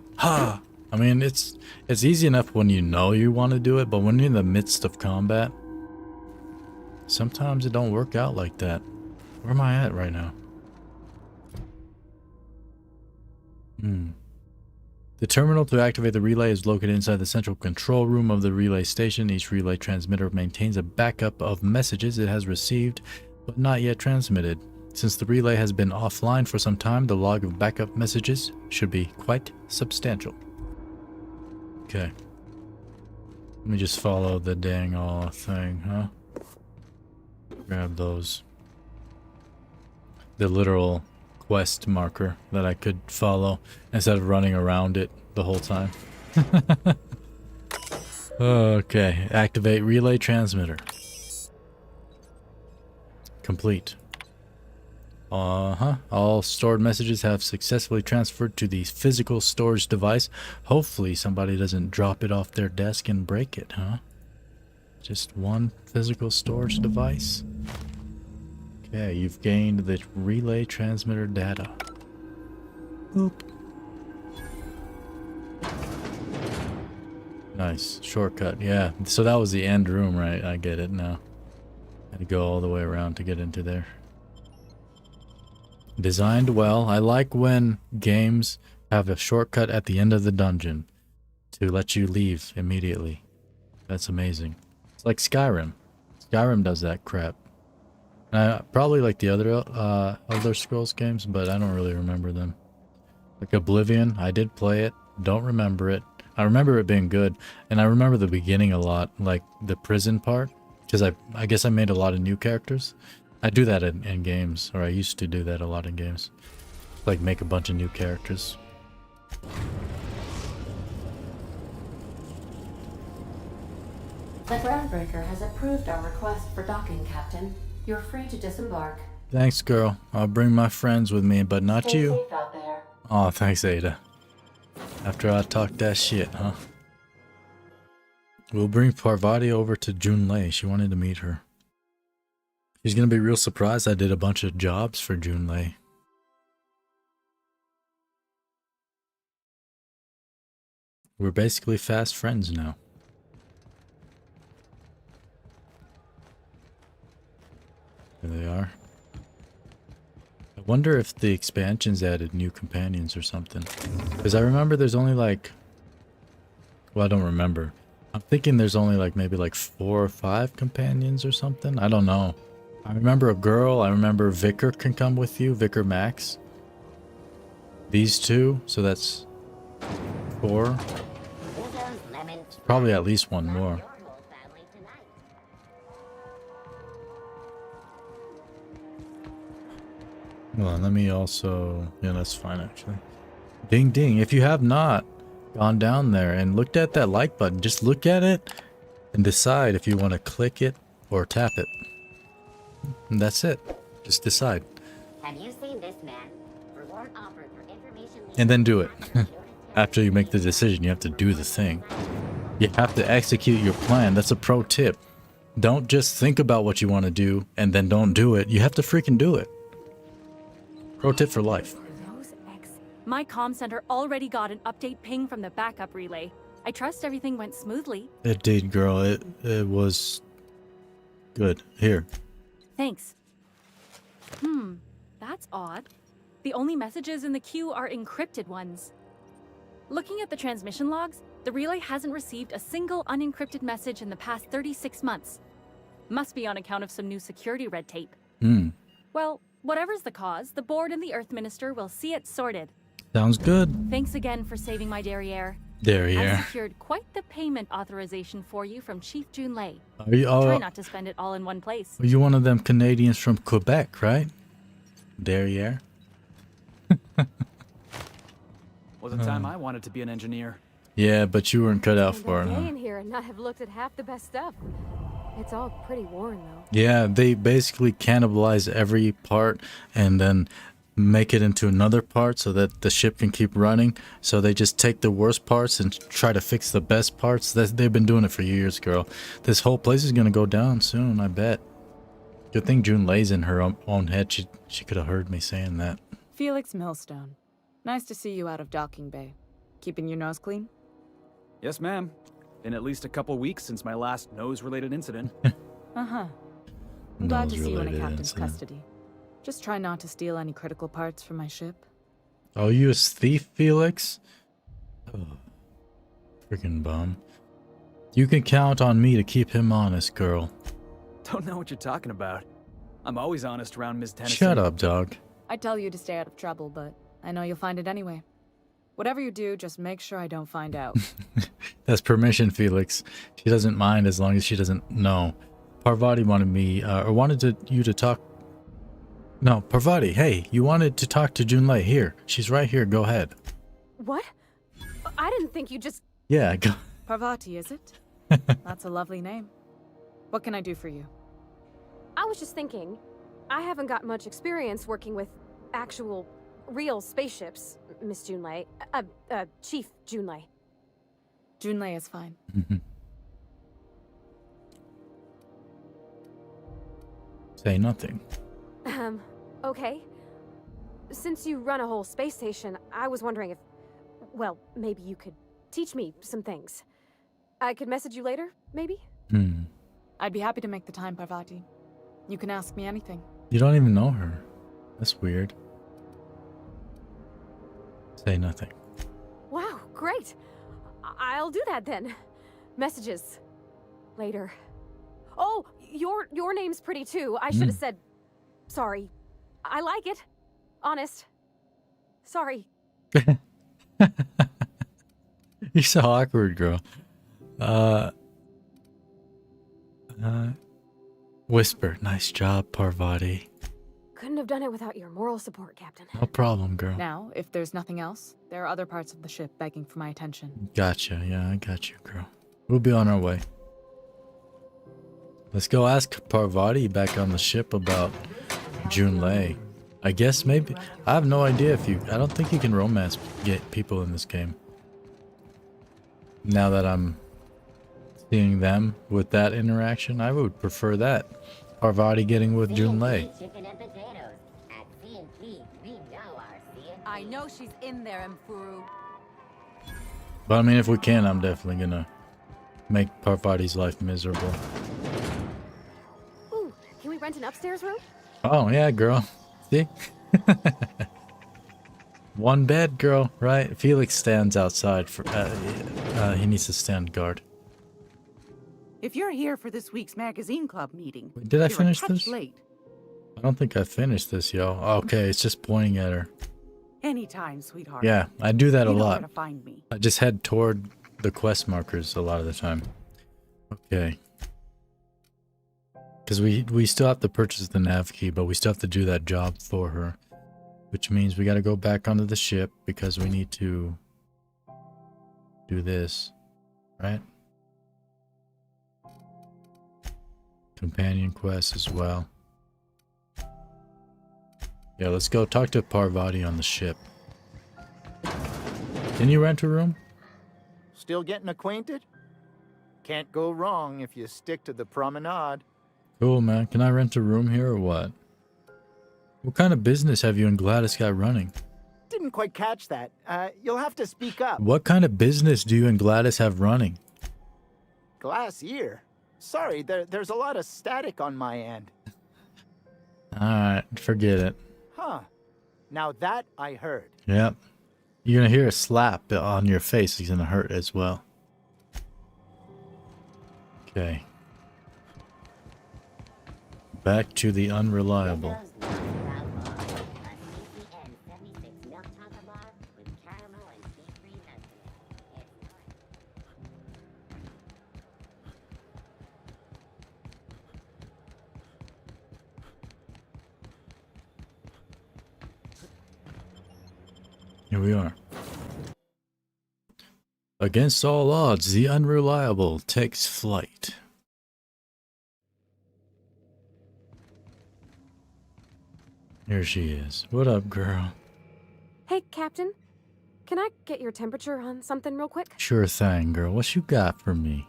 I mean, it's easy enough when you know you want to do it, but when you're in the midst of combat, sometimes it don't work out like that. Where am I at right now? The terminal to activate the relay is located inside the central control room of the relay station. Each relay transmitter maintains a backup of messages it has received, but not yet transmitted. Since the relay has been offline for some time, the log of backup messages should be quite substantial. Okay. Let me just follow the dang thing, huh? Grab those. The literal quest marker that I could follow instead of running around it the whole time. Okay. Activate relay transmitter. Complete. All stored messages have successfully transferred to the physical storage device. Hopefully somebody doesn't drop it off their desk and break it, huh? Just one physical storage device. Okay, you've gained the relay transmitter data. Boop. Nice. Shortcut. Yeah, so that was the end room, right? I get it now. Had to go all the way around to get into there. Designed well. I like when games have a shortcut at the end of the dungeon to let you leave immediately. That's amazing. It's like Skyrim. Skyrim does that crap. Probably like the other Elder Scrolls games, but I don't really remember them. Like Oblivion, I did play it. Don't remember it. I remember it being good, and I remember the beginning a lot, like the prison part, because I guess I made a lot of new characters. I do that in games, or I used to do that a lot in games. Like make a bunch of new characters. The groundbreaker has approved our request for docking, Captain. You're free to disembark. Thanks, girl. I'll bring my friends with me, but not Stay you. safe out there. Oh, thanks, Ada. After I talked that shit, huh? We'll bring Parvati over to Junlei. She wanted to meet her. She's gonna be real surprised I did a bunch of jobs for Junlei. We're basically fast friends now. There they are. I wonder if the expansions added new companions or something. Because I remember there's only like... Well, I don't remember. I'm thinking there's only like maybe like 4 or 5 companions or something. I don't know. I remember a girl. I remember Vicar can come with you. Vicar Max. These 2. So that's 4. Probably at least 1 more. Hold on, let me also... Yeah, that's fine actually. Ding ding. If you have not gone down there and looked at that like button, just look at it and decide if you want to click it or tap it. And that's it. Just decide. Have you seen this man? Reward offered for information. And then do it. After you make the decision, you have to do the thing. You have to execute your plan. That's a pro tip. Don't just think about what you want to do and then don't do it. You have to freaking do it. Pro tip for life. My comm center already got an update ping from the backup relay. I trust everything went smoothly. It did, girl. It was good. Here. Thanks. That's odd. The only messages in the queue are encrypted ones. Looking at the transmission logs, the relay hasn't received a single unencrypted message in the past 36 months. Must be on account of some new security red tape. Well, whatever's the cause, the board and the Earth Minister will see it sorted. Sounds good. Thanks again for saving my derriere. Derriere. I secured quite the payment authorization for you from Chief Junlei. Are you, Try not to spend it all in one place. Are you one of them Canadians from Quebec, right? Derriere. Was a time I wanted to be an engineer. Yeah, but you weren't cut out for it, Stay huh? in here and not have looked at half the best stuff. It's all pretty worn, though. Yeah, they basically cannibalize every part and then make it into another part so that the ship can keep running. So they just take the worst parts and try to fix the best parts. They've been doing it for years, girl. This whole place is gonna go down soon, I bet. Good thing Junlei's in her own head. She could have heard me saying that. Felix Millstone. Nice to see you out of docking bay. Keeping your nose clean? Yes, ma'am. Been at least a couple weeks since my last nose-related incident. I'm glad to see you in a Nose-related captain's incident. custody. Just try not to steal any critical parts from my ship. Oh, you a thief, Felix? Oh, freaking bum. You can count on me to keep him honest, girl. Don't know what you're talking about. I'm always honest around Ms. Tennyson. Shut up, dog. I'd tell you to stay out of trouble, but I know you'll find it anyway. Whatever you do, just make sure I don't find out. That's permission, Felix. She doesn't mind as long as she doesn't know. Parvati wanted me, you to talk. No, Parvati, hey, you wanted to talk to Junlei. Here, she's right here. Go ahead. What? I didn't think you just... Yeah, go. Parvati, is it? That's a lovely name. What can I do for you? I was just thinking, I haven't got much experience working with actual, real spaceships, Miss Junlei. Chief Junlei. Junlei is fine. Say nothing. Okay. Since you run a whole space station, I was wondering if, well, maybe you could teach me some things. I could message you later, maybe? I'd be happy to make the time, Parvati. You can ask me anything. You don't even know her. That's weird. Say nothing. Wow, great. I'll do that then. Messages. Later. Oh, your name's pretty too. I should have said sorry. I like it. Honest. Sorry. You're so awkward, girl. Whisper. Nice job, Parvati. Couldn't have done it without your moral support, Captain. No problem, girl. Now, if there's nothing else, there are other parts of the ship begging for my attention. Gotcha. Yeah, I got you, girl. We'll be on our way. Let's go ask Parvati back on the ship about Junlei. I guess maybe. I have no idea if you. I don't think you can romance get people in this game. Now that I'm seeing them with that interaction, I would prefer that. Parvati getting with Junlei. I know she's in there, Mfuru. But I mean, if we can, I'm definitely gonna make Parvati's life miserable. Ooh, can we rent an upstairs room? Oh, yeah, girl. See? One bed, girl, right? Felix stands outside for. He needs to stand guard. If you're here for this week's magazine club meeting, Did I you're finish a touch this? late. I don't think I finished this, yo. Okay, it's just pointing at her. Anytime, sweetheart. Yeah, I do that a You know lot. where to find me. I just head toward the quest markers a lot of the time. Okay. Because we still have to purchase the nav key, but we still have to do that job for her. Which means we got to go back onto the ship because we need to do this. Right? Companion quest as well. Yeah, let's go talk to Parvati on the ship. Can you rent a room? Still getting acquainted? Can't go wrong if you stick to the promenade. Cool, man. Can I rent a room here or what? What kind of business have you and Gladys got running? Didn't quite catch that. You'll have to speak up. What kind of business do you and Gladys have running? Glass ear. Sorry, there's a lot of static on my end. Alright, forget it. Huh. Now that I heard. Yep. You're gonna hear a slap on your face. It's gonna hurt as well. Okay. Back to the unreliable. Here we are. Against all odds, the unreliable takes flight. Here she is. What up, girl? Hey, Captain. Can I get your temperature on something real quick? Sure thing, girl. What you got for me?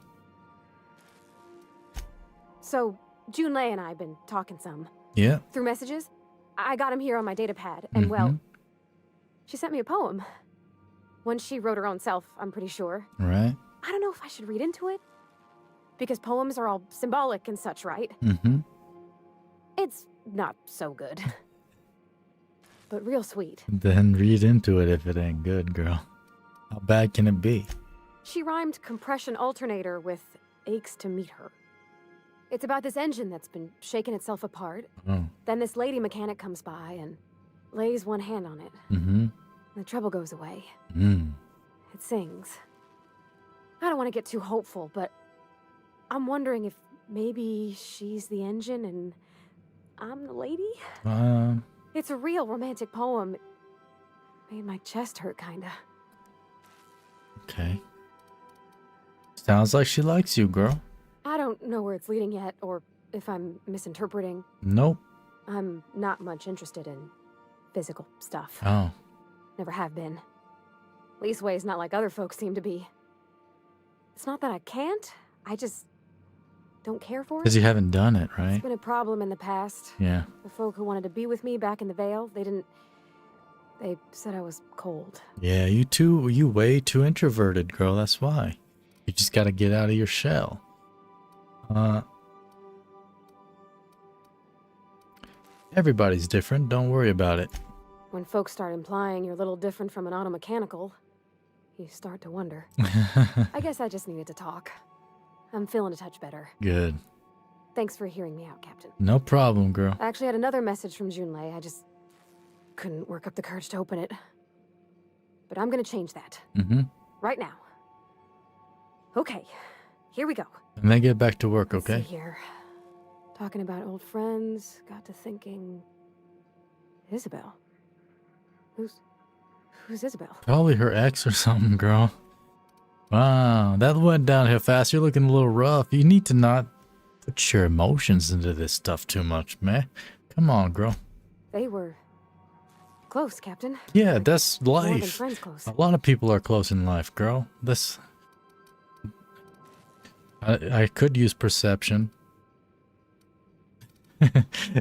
So, Junlei and I have been talking some. Yeah. Through messages. I got him here on my data pad, and well, she sent me a poem. One she wrote her own self, I'm pretty sure. Right. I don't know if I should read into it. Because poems are all symbolic and such, right? Mm-hmm. It's not so good. But real sweet. Then read into it if it ain't good, girl. How bad can it be? She rhymed compression alternator with aches to meet her. It's about this engine that's been shaking itself apart. Oh. Then this lady mechanic comes by and lays one hand on it. Mm-hmm. The trouble goes away. Mm. It sings. I don't want to get too hopeful, but I'm wondering if maybe she's the engine and I'm the lady? It's a real romantic poem. It made my chest hurt, kinda. Okay. Sounds like she likes you, girl. I don't know where it's leading yet, or if I'm misinterpreting. Nope. I'm not much interested in physical stuff. Oh. Never have been. Leastways not like other folks seem to be. It's not that I can't, I just don't care for it. Because you haven't done it, right? It's been a problem in the past. Yeah. The folk who wanted to be with me back in the Vale, they said I was cold. Yeah, you way too introverted, girl, that's why. You just gotta get out of your shell. Everybody's different, don't worry about it. When folks start implying you're a little different from an automechanical, you start to wonder. I guess I just needed to talk. I'm feeling a touch better. Good. Thanks for hearing me out, Captain. No problem, girl. I actually had another message from Junlei. I just couldn't work up the courage to open it. But I'm gonna change that. Mm-hmm. Right now. Okay, here we go. And then get back to work, okay? Let's see here. Talking about old friends, got to thinking... Isabel? Who's Isabel? Probably her ex or something, girl. Wow, that went downhill fast. You're looking a little rough. You need to not put your emotions into this stuff too much, man. Come on, girl. They were close, Captain. Yeah, that's More than life. friends close. A lot of people are close in life, girl. This... I could use perception.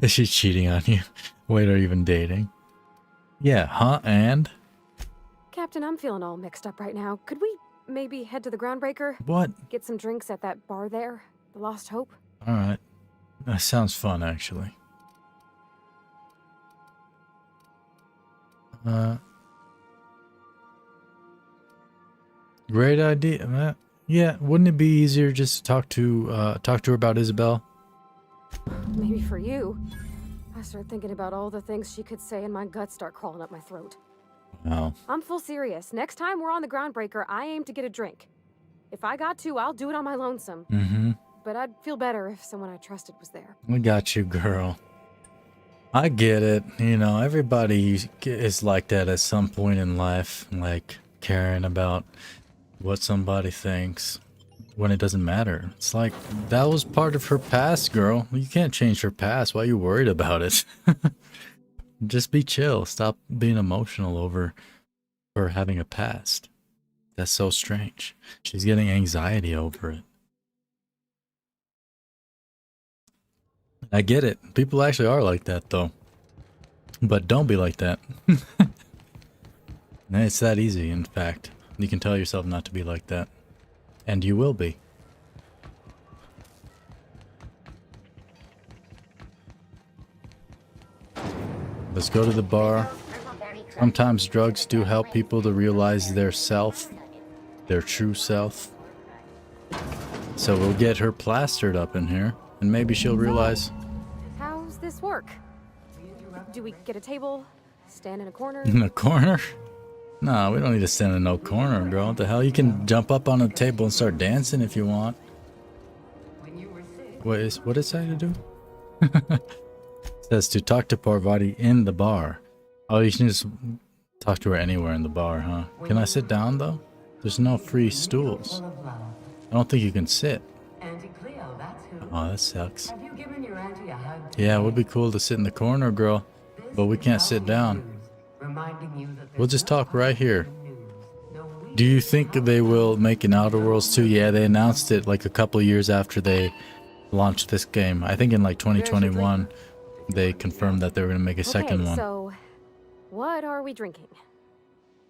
Is she cheating on you? Wait, are you even dating? Yeah, huh? And? Captain, I'm feeling all mixed up right now. Could we maybe head to the Groundbreaker? What? Get some drinks at that bar there? The Lost Hope? Alright. That sounds fun, actually. Great idea. Yeah, wouldn't it be easier just to talk to her about Isabel? Maybe for you. I start thinking about all the things she could say and my guts start crawling up my throat. Oh. I'm full serious. Next time we're on the Groundbreaker, I aim to get a drink. If I got to, I'll do it on my lonesome. Mm-hmm. But I'd feel better if someone I trusted was there. I got you, girl. I get it. You know, everybody is like that at some point in life. Like, caring about what somebody thinks when it doesn't matter. It's like, that was part of her past, girl. You can't change her past. Why are you worried about it? Just be chill. Stop being emotional over her having a past. That's so strange. She's getting anxiety over it. I get it. People actually are like that, though. But don't be like that. It's that easy, in fact. You can tell yourself not to be like that. And you will be. Let's go to the bar. Sometimes drugs do help people to realize their self. Their true self. So we'll get her plastered up in here. And maybe she'll realize... How's this work? Do we get a table? Stand in a corner? In a corner? No, we don't need to stand in no corner, girl. What the hell? You can jump up on a table and start dancing if you want. What did it say to do? It says to talk to Parvati in the bar. Oh, you can just talk to her anywhere in the bar, huh? Can I sit down, though? There's no free stools. I don't think you can sit. Oh, that sucks. Yeah, it would be cool to sit in the corner, girl. But we can't sit down. We'll just talk right here. Do you think they will make an Outer Worlds 2? Yeah, they announced it like a couple years after they launched this game. I think in like 2021, they confirmed that they were going to make a second one. So, what are we drinking?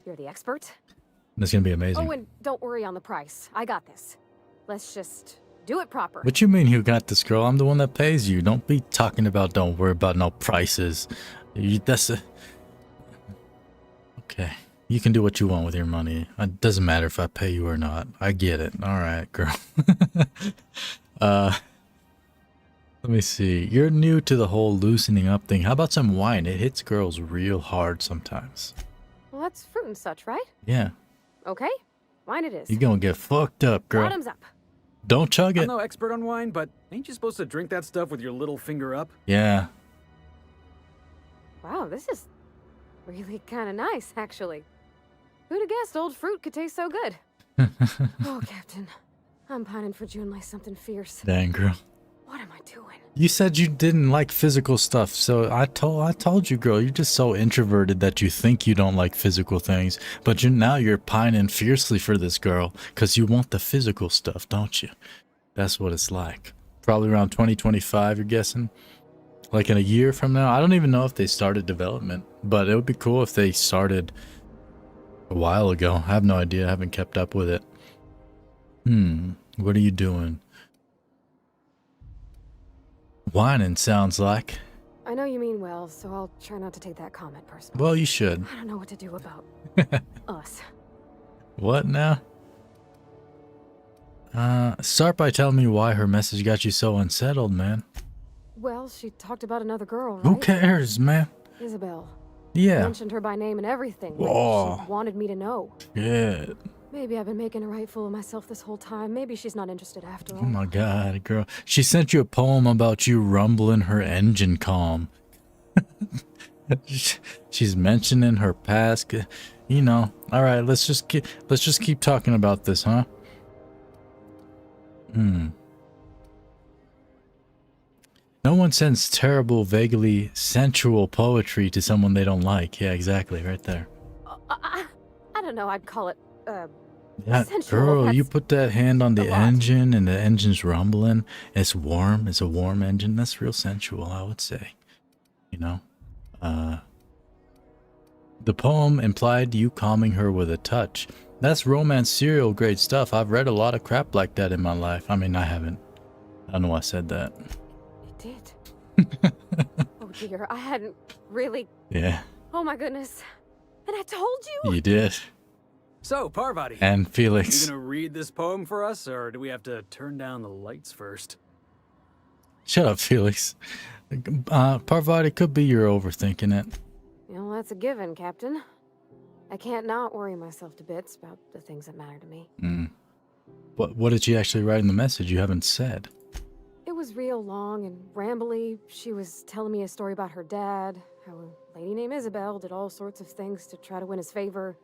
You're the expert? That's going to be amazing. Oh, and don't worry on the price. I got this. Let's just do it proper. What you mean you got this, girl? I'm the one that pays you. Don't be talking about don't worry about no prices. Okay. You can do what you want with your money. It doesn't matter if I pay you or not. I get it. Alright, girl. Let me see. You're new to the whole loosening up thing. How about some wine? It hits girls real hard sometimes. Well, that's fruit and such, right? Yeah. Okay. Wine it is. You're gonna get fucked up, girl. Bottoms up. Don't chug it. I'm no expert on wine, but ain't you supposed to drink that stuff with your little finger up? Yeah. Wow, this is really kind of nice, actually. Who'd have guessed old fruit could taste so good? Oh, Captain. I'm pining for Junlei something fierce. Dang, girl. What am I doing? You said you didn't like physical stuff, so I told you, girl, you're just so introverted that you think you don't like physical things, but now you're pining fiercely for this girl because you want the physical stuff, don't you? That's what it's like. Probably around 2025, you're guessing? Like in a year from now? I don't even know if they started development, but it would be cool if they started a while ago. I have no idea. I haven't kept up with it. What are you doing? Whining sounds like. I know you mean well, so I'll try not to take that comment personally. Well, you should. I don't know what to do about us. What now? Start by telling me why her message got you so unsettled, man. Well, she talked about another girl, right? Who cares, man? Isabel. Yeah. Mentioned her by name and everything. Whoa. Like she wanted me to know. Yeah. Maybe I've been making a right fool of myself this whole time. Maybe she's not interested after all. Oh my god, girl. She sent you a poem about you rumbling her engine calm. She's mentioning her past. You know. All right, let's just keep talking about this, huh? No one sends terrible, vaguely sensual poetry to someone they don't like. Yeah, exactly, right there. I don't know. I'd call it Yeah, sensual. girl, That's you put that hand on the engine and the engine's rumbling. It's warm. It's a warm engine. That's real sensual, I would say. You know? The poem implied you calming her with a touch. That's romance serial grade stuff. I've read a lot of crap like that in my life. I mean, I haven't. I don't know why I said that. It did. Oh dear, I hadn't really. Yeah. Oh my goodness. And I told you. You did. So, Parvati. And Felix. You gonna read this poem for us, or do we have to turn down the lights first? Shut up, Felix. Parvati, could be you're overthinking it. You know, that's a given, Captain. I can't not worry myself to bits about the things that matter to me. What did she actually write in the message you haven't said? It was real long and rambly. She was telling me a story about her dad, how a lady named Isabel did all sorts of things to try to win his favor.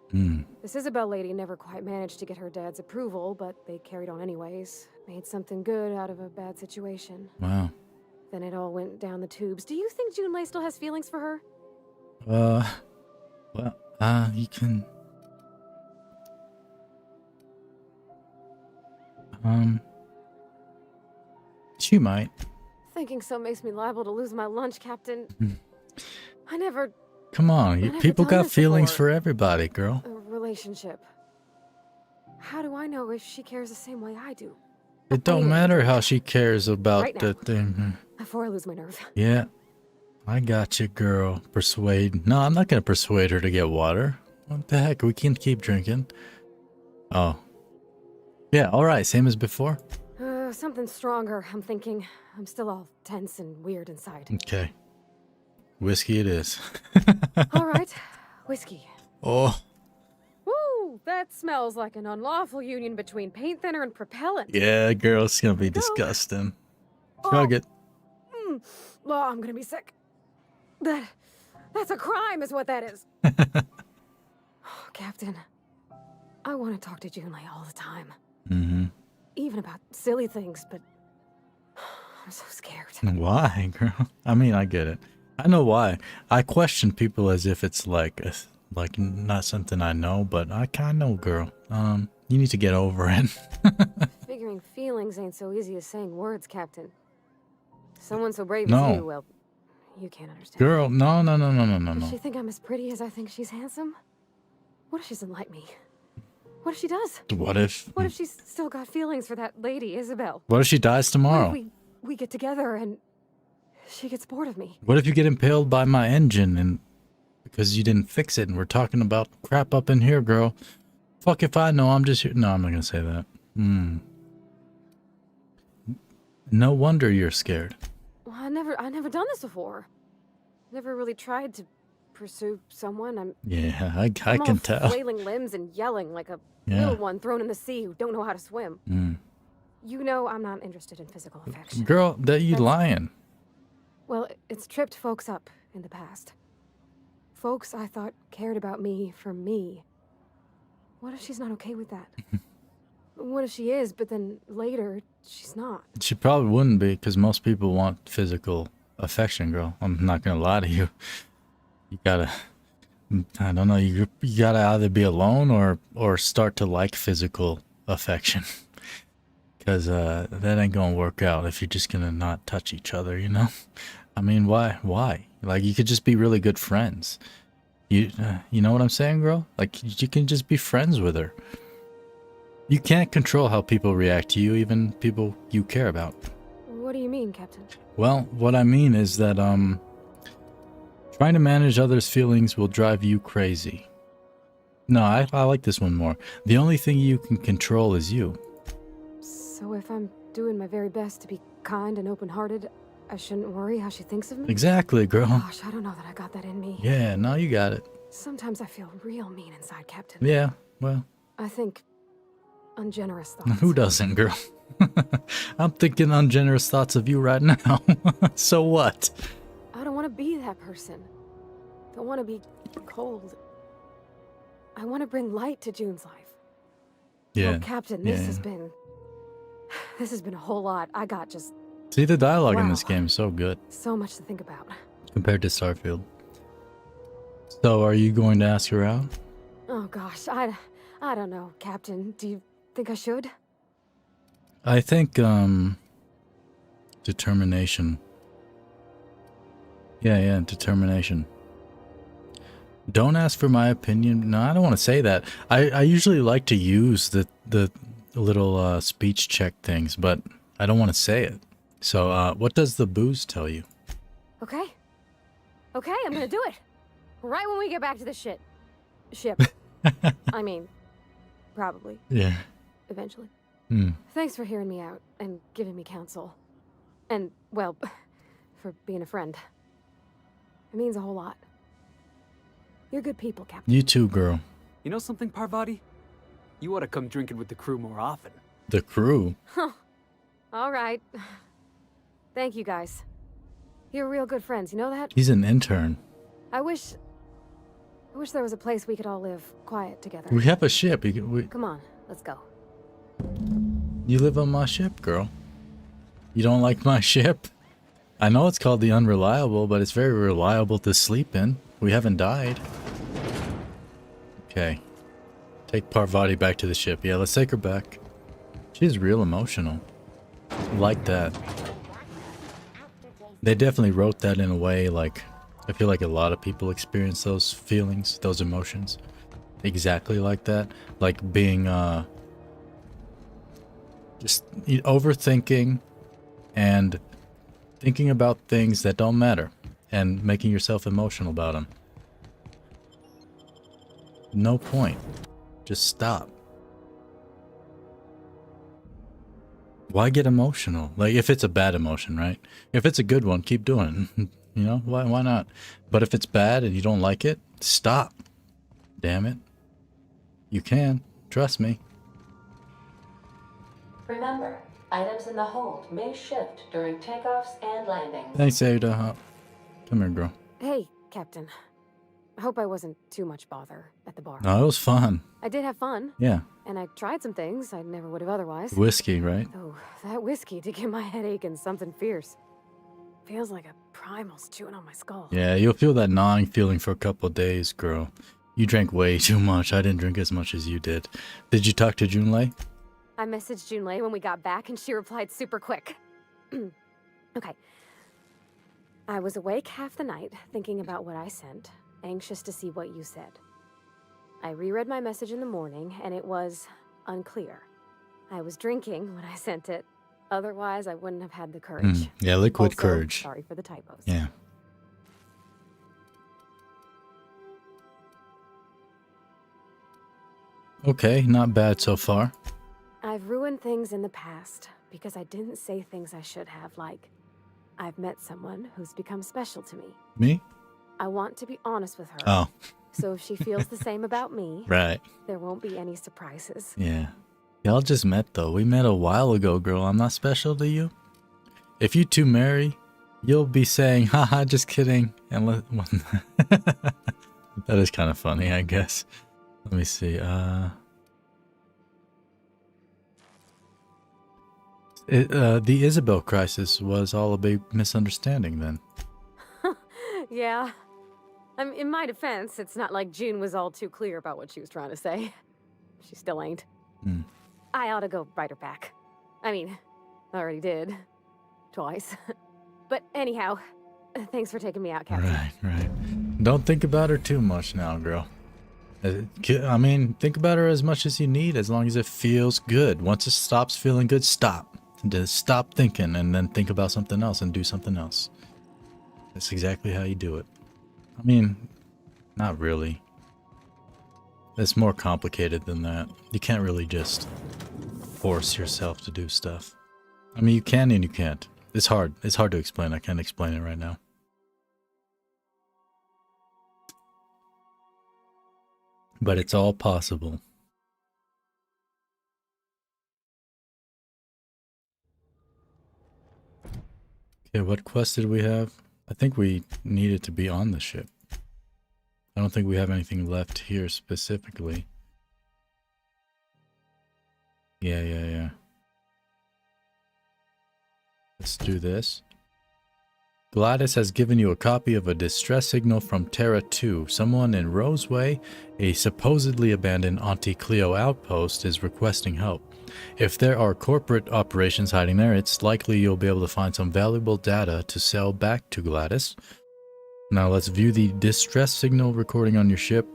This Isabel lady never quite managed to get her dad's approval, but they carried on anyways. Made something good out of a bad situation. Wow. Then it all went down the tubes. Do you think Junlei still has feelings for her? Well, you can... She might. Thinking so makes me liable to lose my lunch, Captain. I never... Come on, people done got this feelings before. for everybody, girl. A relationship. How do I know if she cares the same way I do? It don't matter how she cares about Right the now. thing. Before I lose my nerve. Yeah. I got you, girl. Persuade. No, I'm not going to persuade her to get water. What the heck? We can keep drinking. Oh. Yeah, alright. Same as before. Something stronger, I'm thinking. I'm still all tense and weird inside. Okay. Whiskey it is. All right. Whiskey. Oh. Woo! That smells like an unlawful union between paint thinner and propellant. Yeah, girl. It's going to be disgusting. Chug it. Oh, I'm gonna be sick. That's a crime is what that is. Oh, Captain, I want to talk to Junlei all the time. Even about silly things, but I'm so scared. Why, girl? I mean, I get it. I know why. I question people as if it's like not something I know, but I kind of know, girl. You need to get over it. Figuring feelings ain't so easy as saying words, Captain. Someone so brave No. as you, well, you can't understand. Girl, no. Does she think I'm as pretty as I think she's handsome? What if she doesn't like me? What if she does? What if she's still got feelings for that lady, Isabel? What if she dies tomorrow? What if we get together and she gets bored of me? What if you get impaled by my engine and because you didn't fix it and we're talking about crap up in here, girl? Fuck if I know, I'm just here. No, I'm not gonna say that. No wonder you're scared. Well, I never done this before. Never really tried to pursue someone. Yeah, I I'm can all tell. flailing limbs and yelling like a Yeah. little one thrown in the sea who don't know how to swim. You know I'm not interested in physical affection. Girl, that you lying. Well, it's tripped folks up in the past. Folks I thought cared about me for me. What if she's not okay with that? What if she is, but then later she's not? She probably wouldn't be because most people want physical affection, girl. I'm not gonna lie to you. You gotta, I don't know, you gotta either be alone or start to like physical affection. Because that ain't gonna work out if you're just gonna not touch each other, you know? I mean, why? Like, you could just be really good friends. You know what I'm saying, girl? Like, you can just be friends with her. You can't control how people react to you, even people you care about. What do you mean, Captain? Well, what I mean is that, trying to manage others' feelings will drive you crazy. No, I like this one more. The only thing you can control is you. So if I'm doing my very best to be kind and open-hearted, I shouldn't worry how she thinks of me? Exactly, girl. Gosh, I don't know that I got that in me. Yeah, now you got it. Sometimes I feel real mean inside, Captain. Yeah, well. I think ungenerous thoughts. Who doesn't, girl? I'm thinking ungenerous thoughts of you right now. So what? I don't want to be that person. Don't want to be cold. I want to bring light to June's life. Yeah. Oh, Captain, this has been a whole lot. I got just See, the dialogue in this game is so good so much to think about. compared to Starfield. So, are you going to ask her out? Oh gosh, I don't know, Captain. Do you think I should? I think, determination. Yeah, determination. Don't ask for my opinion. No, I don't want to say that. I usually like to use the little speech check things, but I don't want to say it. So, what does the booze tell you? Okay, I'm gonna do it. Right when we get back to the ship. I mean, probably. Yeah. Eventually. Hmm. Thanks for hearing me out and giving me counsel. And, well, for being a friend. It means a whole lot. You're good people, Captain. You too, girl. You know something, Parvati? You ought to come drinking with the crew more often. The crew? Huh. All right. Thank you, guys. You're real good friends, you know that? He's an intern. I wish there was a place we could all live quiet together. We have a ship. Come on, let's go. You live on my ship, girl. You don't like my ship? I know it's called the Unreliable, but it's very reliable to sleep in. We haven't died. Okay. Take Parvati back to the ship. Yeah, let's take her back. She's real emotional. Like that. They definitely wrote that in a way, like, I feel like a lot of people experience those feelings, those emotions. Exactly like that. Like being, just overthinking and thinking about things that don't matter and making yourself emotional about them. No point. Just stop. Why get emotional? Like, if it's a bad emotion, right? If it's a good one, keep doing it. You know, why not? But if it's bad and you don't like it, stop. Damn it. You can. Trust me. Remember, items in the hold may shift during takeoffs and landings. Thanks, Ada. Come here, girl. Hey, Captain. I hope I wasn't too much bother at the bar. No, it was fun. I did have fun. Yeah. And I tried some things I never would have otherwise. Whiskey, right? Oh, that whiskey did give my head aching something fierce. Feels like a primal's chewing on my skull. Yeah, you'll feel that gnawing feeling for a couple of days, girl. You drank way too much. I didn't drink as much as you did. Did you talk to Junlei? I messaged Junlei when we got back and she replied super quick. Okay. I was awake half the night thinking about what I sent, anxious to see what you said. I reread my message in the morning and it was unclear. I was drinking when I sent it. Otherwise, I wouldn't have had the courage. Yeah, liquid Also, courage. Sorry for the typos. Yeah. Okay, not bad so far. I've ruined things in the past because I didn't say things I should have, like, I've met someone who's become special to me. Me? I want to be honest with her. Oh. So if she feels the same about me, Right. there won't be any surprises. Yeah. Y'all just met, though. We met a while ago, girl. I'm not special to you. If you two marry, you'll be saying, haha, just kidding. And that is kind of funny, I guess. Let me see. The Isabel crisis was all a big misunderstanding then. Yeah. In my defense, it's not like June was all too clear about what she was trying to say. She still ain't. Hmm. I ought to go write her back. I mean, I already did. Twice. But anyhow, thanks for taking me out, Captain. Right. Don't think about her too much now, girl. I mean, think about her as much as you need, as long as it feels good. Once it stops feeling good, stop. Just stop thinking and then think about something else and do something else. That's exactly how you do it. I mean, not really. It's more complicated than that. You can't really just force yourself to do stuff. I mean, you can and you can't. It's hard. It's hard to explain. I can't explain it right now. But it's all possible. Okay, what quest did we have? I think we needed to be on the ship. I don't think we have anything left here specifically. Yeah. Let's do this. Gladys has given you a copy of a distress signal from Terra 2. Someone in Roseway, a supposedly abandoned Auntie Cleo outpost, is requesting help. If there are corporate operations hiding there, it's likely you'll be able to find some valuable data to sell back to Gladys. Now let's view the distress signal recording on your ship.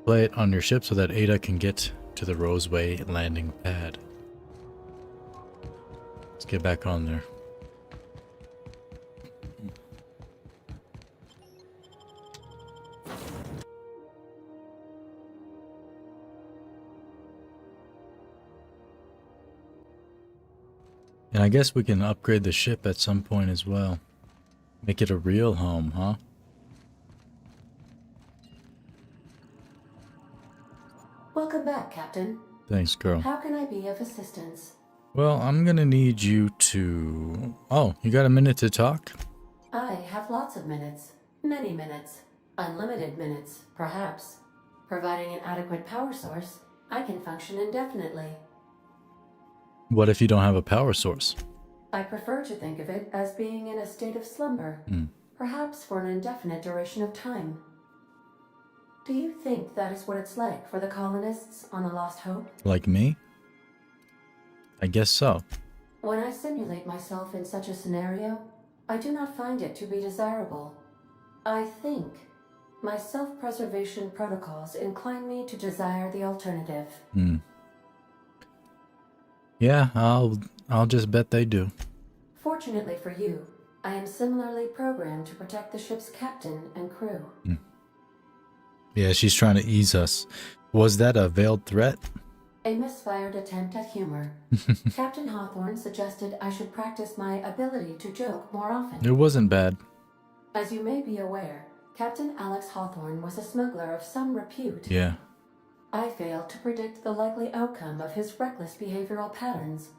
Play it on your ship so that Ada can get to the Roseway landing pad. Let's get back on there. And I guess we can upgrade the ship at some point as well. Make it a real home, huh? Welcome back, Captain. Thanks, girl. How can I be of assistance? Well, I'm gonna need you to... Oh, you got a minute to talk? I have lots of minutes. Many minutes. Unlimited minutes, perhaps. Providing an adequate power source, I can function indefinitely. What if you don't have a power source? I prefer to think of it as being in a state of slumber, perhaps for an indefinite duration of time. Do you think that is what it's like for the colonists on the Lost Hope? Like me? I guess so. When I simulate myself in such a scenario, I do not find it to be desirable. I think my self-preservation protocols incline me to desire the alternative. Yeah, I'll just bet they do. Fortunately for you, I am similarly programmed to protect the ship's captain and crew. Yeah, she's trying to ease us. Was that a veiled threat? A misfired attempt at humor. Captain Hawthorne suggested I should practice my ability to joke more often. It wasn't bad. As you may be aware, Captain Alex Hawthorne was a smuggler of some repute. Yeah. I failed to predict the likely outcome of his reckless behavioral patterns.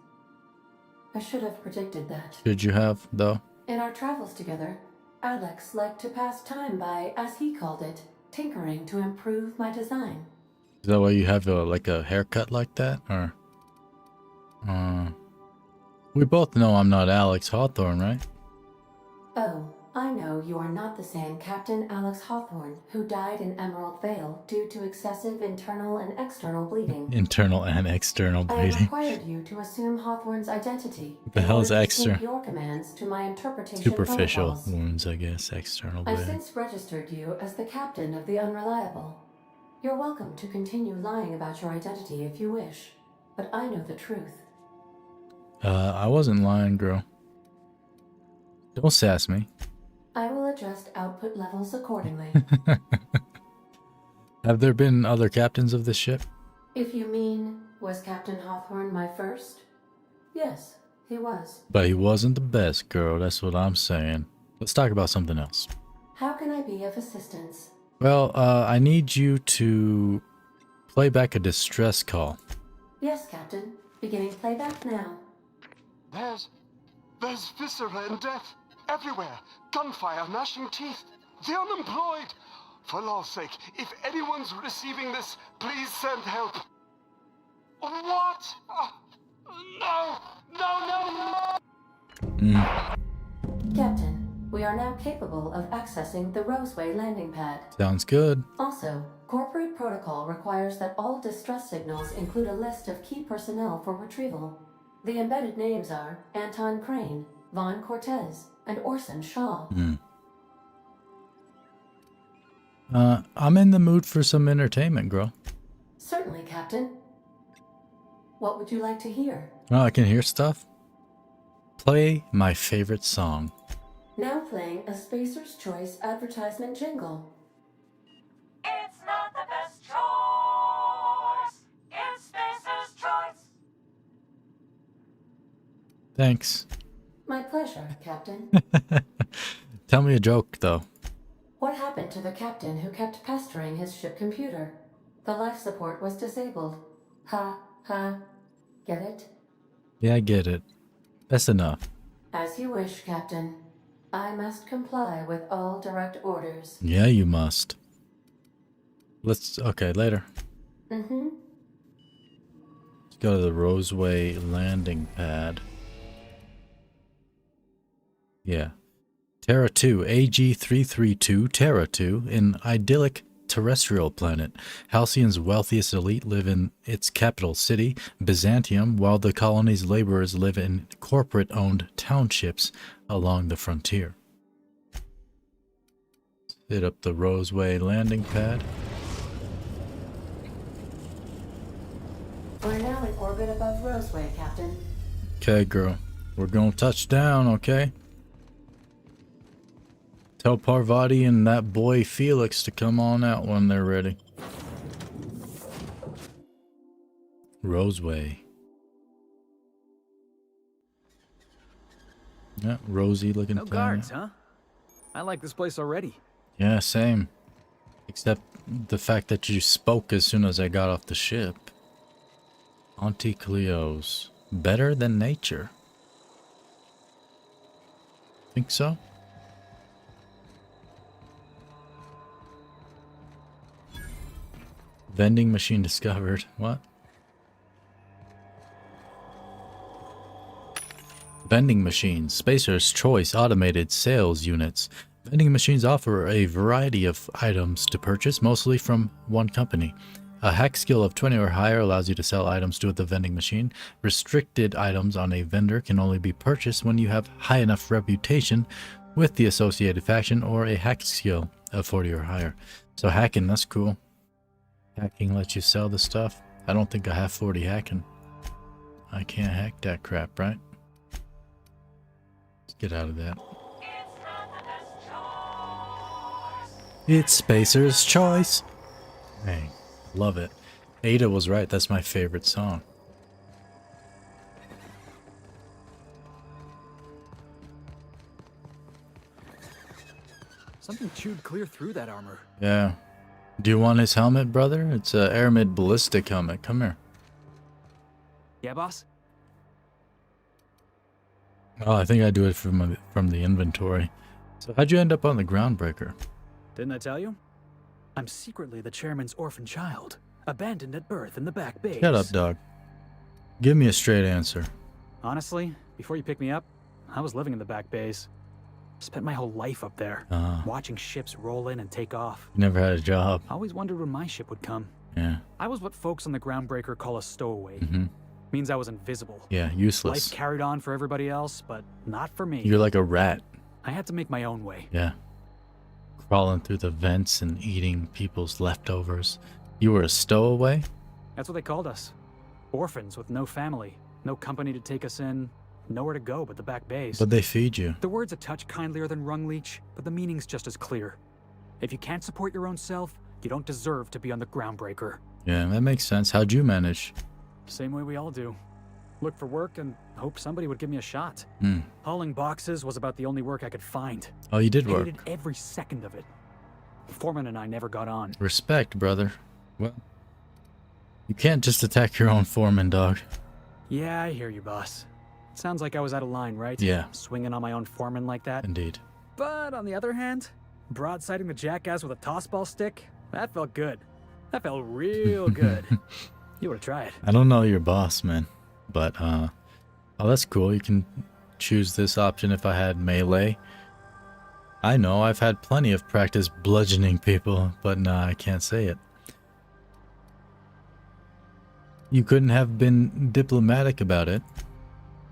I should have predicted that. Should you have, though? In our travels together, Alex liked to pass time by, as he called it, tinkering to improve my design. Is that why you have like a haircut like that? Or we both know I'm not Alex Hawthorne, right? Oh, I know you are not the same Captain Alex Hawthorne who died in Emerald Vale due to excessive internal and external bleeding. Internal and external I bleeding. required you to assume Hawthorne's identity. What the hell is extra? Your commands to my interpretation Superficial protocols. wounds, I guess. External I've bleeding. since registered you as the captain of the Unreliable. You're welcome to continue lying about your identity if you wish, but I know the truth. I wasn't lying, girl. Don't sass me. I will adjust output levels accordingly. Have there been other captains of this ship? If you mean, was Captain Hawthorne my first? Yes, he was. But he wasn't the best, girl. That's what I'm saying. Let's talk about something else. How can I be of assistance? Well, I need you to play back a distress call. Yes, Captain. Beginning playback now. There's viscera and death everywhere. Gunfire, gnashing teeth. The unemployed. For law's sake, if anyone's receiving this, please send help. What? No! Captain, we are now capable of accessing the Roseway landing pad. Sounds good. Also, corporate protocol requires that all distress signals include a list of key personnel for retrieval. The embedded names are Anton Crane, Vaughn Cortez, and Orson Shaw. I'm in the mood for some entertainment, girl. Certainly, Captain. What would you like to hear? Oh, I can hear stuff. Play my favorite song. Now playing a Spacer's Choice advertisement jingle. It's not the best choice. It's Spacer's choice. Thanks. My pleasure, Captain. Tell me a joke, though. What happened to the captain who kept pestering his ship computer? The life support was disabled. Ha, ha. Get it? Yeah, I get it. That's enough. As you wish, Captain. I must comply with all direct orders. Yeah, you must. Okay, later. Mm-hmm. Let's go to the Roseway landing pad. Yeah. Terra 2, AG-332 Terra 2, an idyllic terrestrial planet. Halcyon's wealthiest elite live in its capital city, Byzantium, while the colony's laborers live in corporate-owned townships along the frontier. Hit up the Roseway landing pad. We're now in orbit above Roseway, Captain. Okay, girl. We're gonna touch down, okay? Tell Parvati and that boy Felix to come on out when they're ready. Roseway. Yeah, rosy looking No thing. guards, huh? I like this place already. Yeah, same. Except the fact that you spoke as soon as I got off the ship. Auntie Cleo's. Better than nature. Think so? Vending machine discovered. What? Vending machines. Spacer's Choice automated sales units. Vending machines offer a variety of items to purchase, mostly from one company. A hack skill of 20 or higher allows you to sell items to the vending machine. Restricted items on a vendor can only be purchased when you have high enough reputation with the associated faction or a hack skill of 40 or higher. So hacking, that's cool. Hacking lets you sell the stuff. I don't think I have 40 hacking. I can't hack that crap, right? Let's get out of that. It's Spacer's Choice. Hey, love it. Ada was right. That's my favorite song. Something chewed clear through that armor. Yeah. Do you want his helmet, brother? It's a Aramid ballistic helmet. Come here. Yeah, boss? Oh, I think I do it from the inventory. So how'd you end up on the groundbreaker? Didn't I tell you? I'm secretly the chairman's orphan child, abandoned at birth in the back base. Shut up, dog. Give me a straight answer. Honestly, before you picked me up, I was living in the back base. Spent my whole life up there, watching ships roll in and take off. You never had a job. I always wondered when my ship would come. Yeah. I was what folks on the groundbreaker call a stowaway. Mm-hmm. Means I was invisible. Yeah, useless. Life carried on for everybody else, but not for me. You're like a rat. I had to make my own way. Yeah. Crawling through the vents and eating people's leftovers. You were a stowaway? That's what they called us. Orphans with no family, no company to take us in, nowhere to go but the back base. But they feed you. The word's a touch kindlier than Rungleech, but the meaning's just as clear. If you can't support your own self, you don't deserve to be on the groundbreaker. Yeah, that makes sense. How'd you manage? Same way we all do. Look for work and hope somebody would give me a shot. Hauling boxes was about the only work I could find. Oh, you did work. Hated every second of it. Foreman and I never got on. Respect, brother. Well, you can't just attack your own foreman, dog. Yeah, I hear you, boss. Sounds like I was out of line, right? Yeah. Swinging on my own foreman like that. Indeed. But on the other hand, broadsiding the jackass with a tossball stick, that felt good. That felt real good. You ought to try it. I don't know your boss, man. But, oh, that's cool. You can choose this option if I had melee. I know, I've had plenty of practice bludgeoning people, but nah, I can't say it. You couldn't have been diplomatic about it.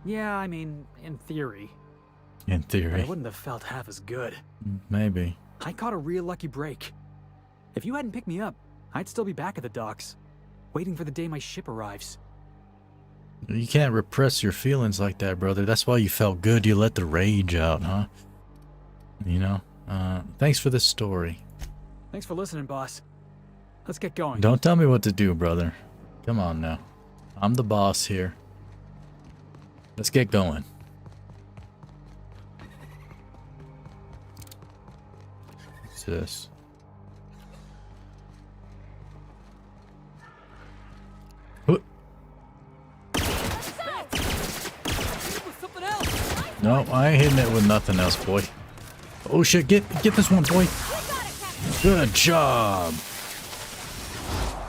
Yeah, I mean, in theory. In But theory. it wouldn't have felt half as good. Maybe. I caught a real lucky break. If you hadn't picked me up, I'd still be back at the docks, waiting for the day my ship arrives. You can't repress your feelings like that, brother. That's why you felt good. You let the rage out, huh? You know? Thanks for this story. Thanks for listening, boss. Let's get going. Don't tell me what to do, brother. Come on now. I'm the boss here. Let's get going. this? No, I ain't hitting it with nothing else, boy. Oh shit, get this one, boy. Good job.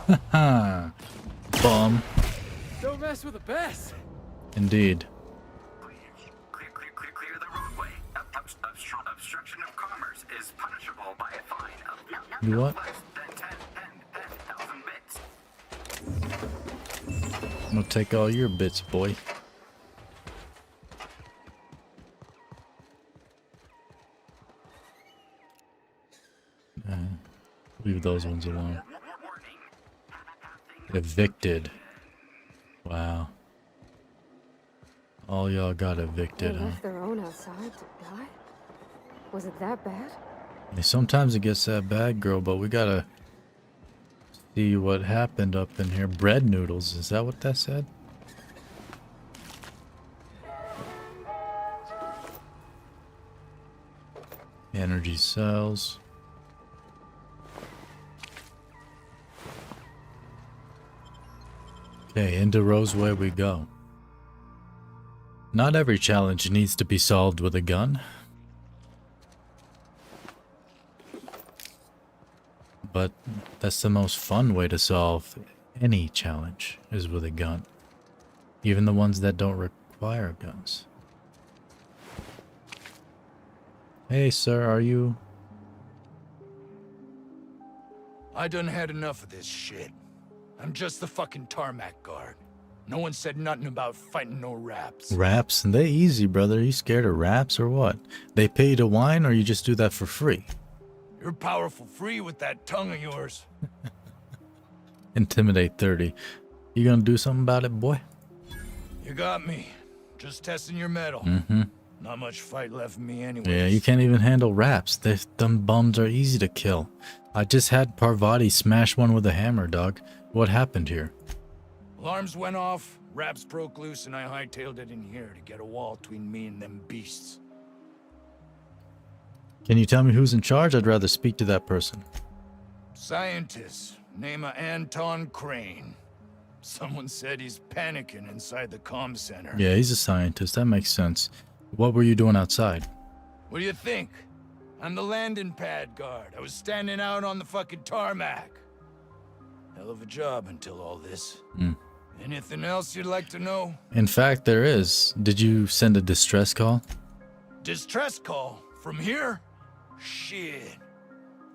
Haha. Bum. Don't mess with the best. Indeed. Clear the roadway. Obstruction of commerce is punishable by a fine of You what? less than 10,000 bits. I'm gonna take all your bits, boy. Leave those ones alone. Evicted. Wow. All y'all got evicted, They huh? left their own outside to die? Was it that bad? Yeah, sometimes it gets that bad, girl, but we gotta see what happened up in here. Bread noodles, is that what that said? Energy cells. Okay, into Roseway we go. Not every challenge needs to be solved with a gun. But that's the most fun way to solve any challenge, is with a gun. Even the ones that don't require guns. Hey sir, are you... I done had enough of this shit. I'm just the fucking tarmac guard. No one said nothing about fighting no raps. Raps? They easy, brother. You scared of raps or what? They pay you to whine or you just do that for free? You're powerful free with that tongue of yours. Intimidate 30. You gonna do something about it, boy? You got me. Just testing your mettle. Mm-hmm. Not much fight left in me anyway. Yeah, you can't even handle raps. Them bums are easy to kill. I just had Parvati smash one with a hammer, dog. What happened here? Alarms went off, raps broke loose, and I hightailed it in here to get a wall between me and them beasts. Can you tell me who's in charge? I'd rather speak to that person. Scientist, name of Anton Crane. Someone said he's panicking inside the comm center. Yeah, he's a scientist. That makes sense. What were you doing outside? What do you think? I'm the landing pad guard. I was standing out on the fucking tarmac. Hell of a job until all this. Anything else you'd like to know? In fact, there is. Did you send a distress call? Distress call? From here? Shit.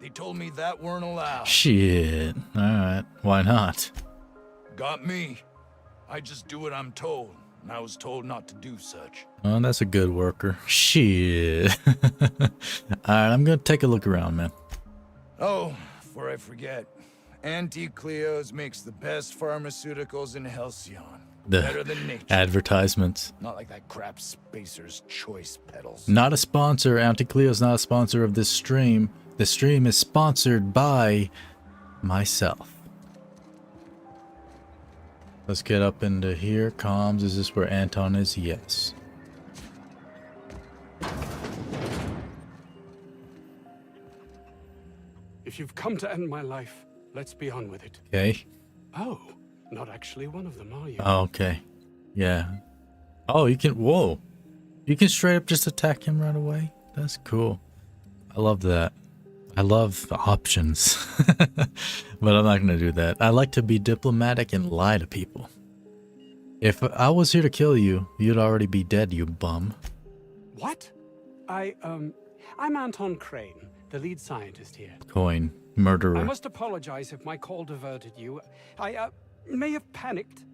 They told me that weren't allowed. Shit. Alright. Why not? Got me. I just do what I'm told, and I was told not to do such. Oh, that's a good worker. Shit. Alright, I'm gonna take a look around, man. Oh, before I forget. Auntie Cleo's makes the best pharmaceuticals in Halcyon. Better than nature. Advertisements. Not like that crap Spacer's Choice pedals. Not a sponsor. Auntie Cleo's not a sponsor of this stream. The stream is sponsored by myself. Let's get up into here. Comms. Is this where Anton is? Yes. If you've come to end my life, let's be on with it. Okay. Oh, not actually one of them, are you? Oh, okay. Yeah. Oh, you can... Whoa. You can straight up just attack him right away? That's cool. I love that. I love options. But I'm not going to do that. I like to be diplomatic and lie to people. If I was here to kill you, you'd already be dead, you bum. What? I'm Anton Crane, the lead scientist here. Coin. Murderer. I must apologize if my call diverted you. I may have panicked.